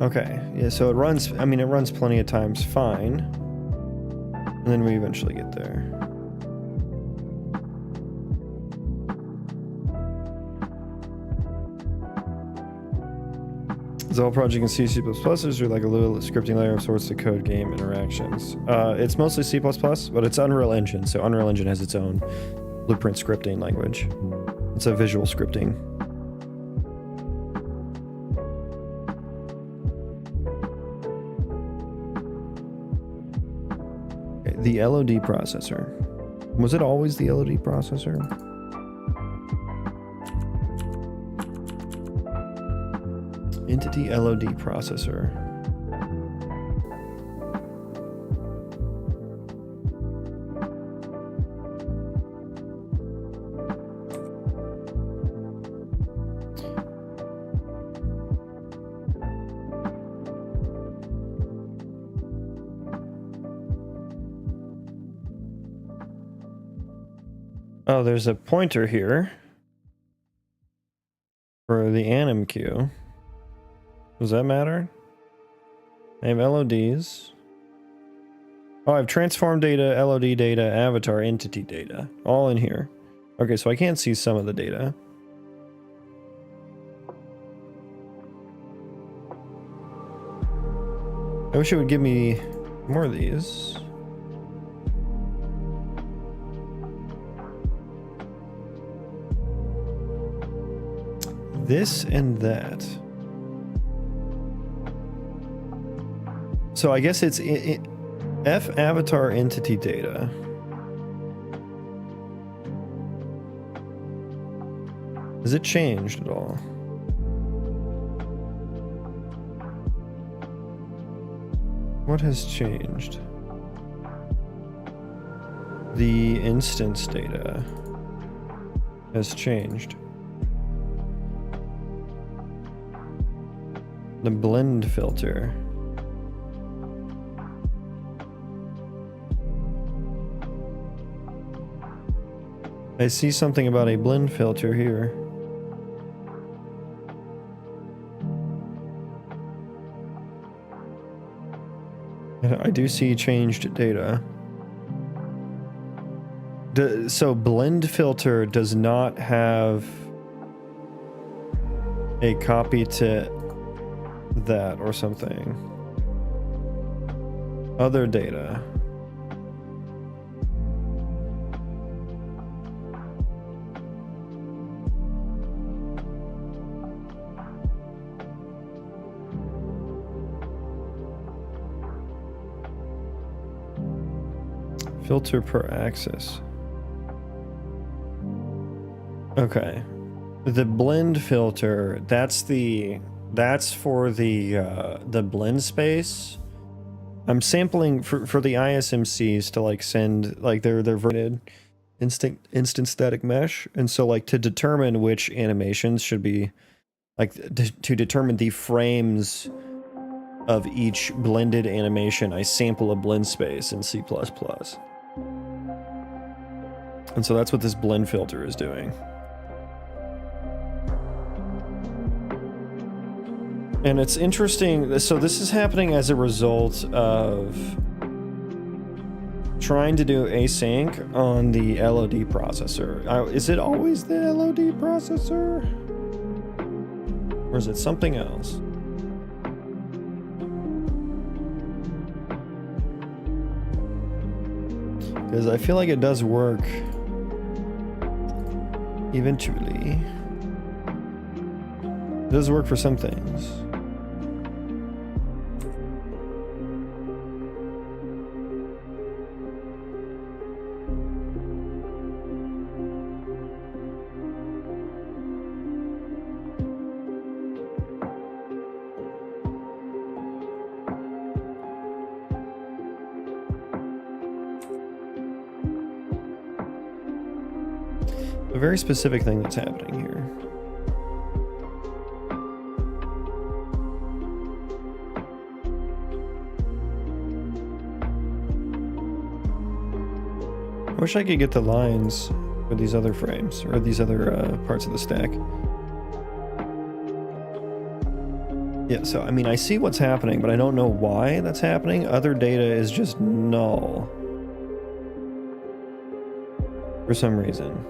Okay, yeah, so it runs, I mean, it runs plenty of times fine. And then we eventually get there. Is all project in C, C++, or like a little scripting layer of sorts to code game interactions? It's mostly C++, but it's Unreal Engine, so Unreal Engine has its own blueprint scripting language. It's a visual scripting. The LOD processor. Was it always the LOD processor? Entity LOD processor. Oh, there's a pointer here for the anim queue. Does that matter? I have LODs. Oh, I have transform data, LOD data, avatar, entity data, all in here. Okay, so I can't see some of the data. I wish it would give me more of these. This and that. So I guess it's F avatar entity data. Has it changed at all? What has changed? The instance data has changed. The blend filter. I see something about a blend filter here. I do see changed data. So blend filter does not have a copy to that or something. Other data. Filter per axis. Okay. The blend filter, that's for the blend space. I'm sampling for the ISMCs to like send like their verted instant static mesh, and so like to determine which animations should be like to determine the frames of each blended animation, I sample a blend space in C++. And so that's what this blend filter is doing. And it's interesting, so this is happening as a result of trying to do async on the LOD processor. Is it always the LOD processor? Or is it something else? Because I feel like it does work eventually. It does work for some things. A very specific thing that's happening here. I wish I could get the lines for these other frames, or these other parts of the stack. Yeah, so I mean, I see what's happening, but I don't know why that's happening. Other data is just null for some reason.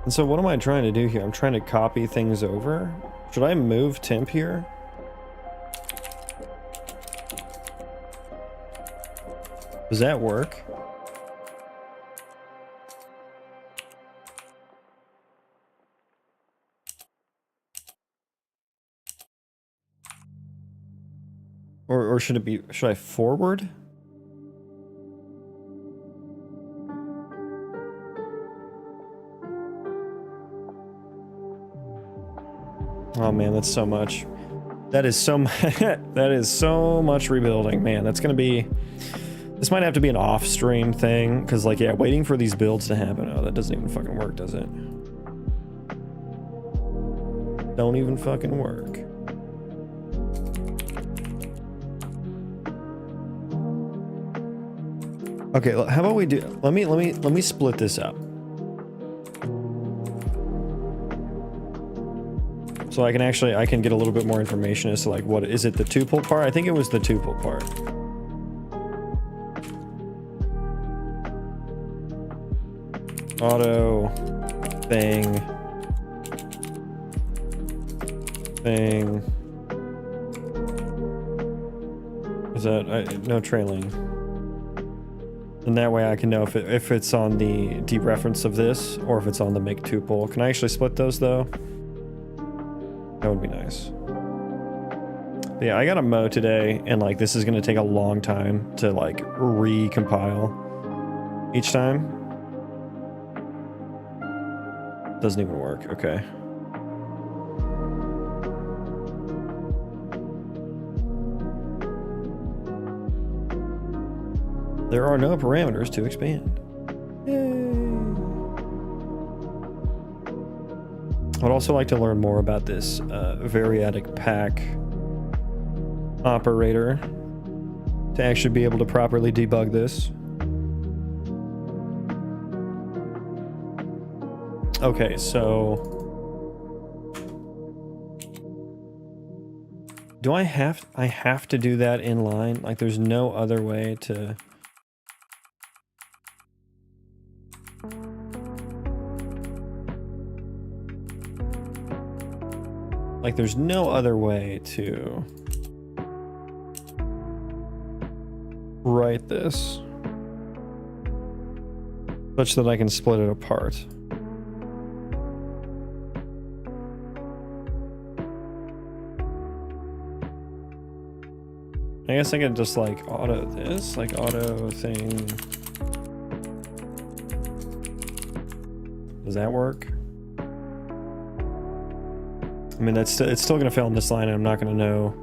And so what am I trying to do here? I'm trying to copy things over. Should I move temp here? Does that work? Or should it be, should I forward? Oh man, that's so much. That is so that is so much rebuilding, man. That's gonna be. This might have to be an off-stream thing, because like, yeah, waiting for these builds to happen. Oh, that doesn't even fucking work, does it? Don't even fucking work. Okay, how about we do? Let me split this up. So I can get a little bit more information as to like, what is it, the tuple part? I think it was the tuple part. Auto thing. Is that no trailing? And that way I can know if it's on the dereference of this or if it's on the make tuple. Can I actually split those though? That would be nice. But yeah, I got a mo today, and like this is gonna take a long time to like recompile each time. Doesn't even work. Okay. There are no parameters to expand. Yay. I'd also like to learn more about this variadic pack operator to actually be able to properly debug this. Okay, so Do I have to do that in line? Like there's no other way to... Like there's no other way to write this such that I can split it apart. I guess I could just like auto this, like auto thing. Does that work? I mean, it's still gonna fail in this line and I'm not gonna know.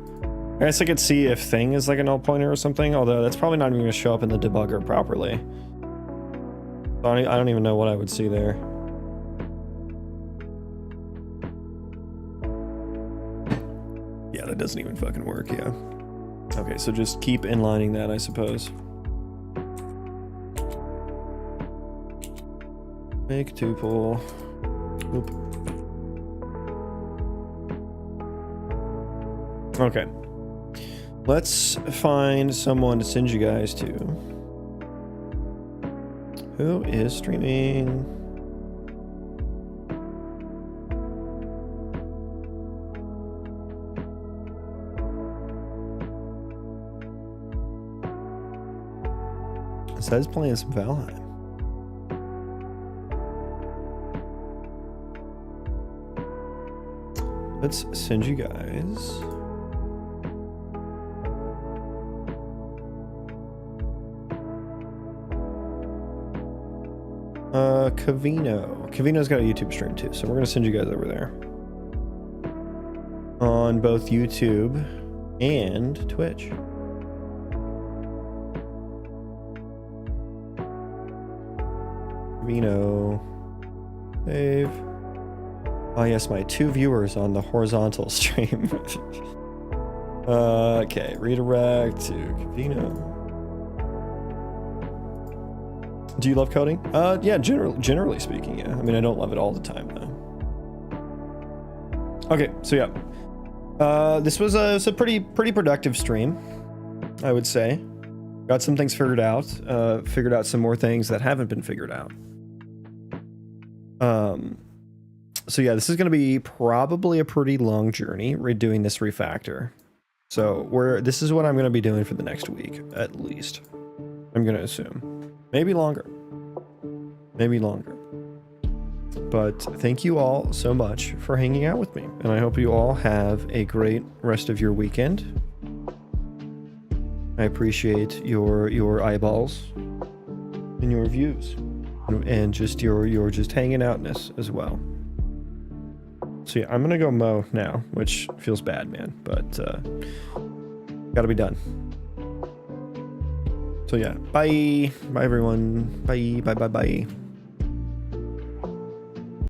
I guess I could see if thing is like a null pointer or something, although that's probably not even gonna show up in the debugger properly. So I don't even know what I would see there. Yeah, that doesn't even fucking work, yeah. Okay, so just keep inlining that, I suppose. Make tuple. Oop. Okay. Let's find someone to send you guys to. Who is streaming? It says playing some Valheim. Let's send you guys. Cavino. Cavino's got a YouTube stream too, so we're gonna send you guys over there. On both YouTube and Twitch. Cavino. Save. Oh yes, my 2 viewers on the horizontal stream. Okay, redirect to Cavino. Do you love coding? Yeah, generally speaking, yeah. I mean, I don't love it all the time, though. Okay, so yeah. This was a pretty productive stream, I would say. Got some things figured out. Figured out some more things that haven't been figured out. So yeah, this is going to be probably a pretty long journey redoing this refactor. So this is what I'm going to be doing for the next week, at least. I'm going to assume. Maybe longer. Maybe longer. But thank you all so much for hanging out with me. And I hope you all have a great rest of your weekend. I appreciate your eyeballs and your views. And just your just hanging outness as well. So yeah, I'm going to go mow now, which feels bad, man. But gotta be done. So yeah, bye everyone. Bye.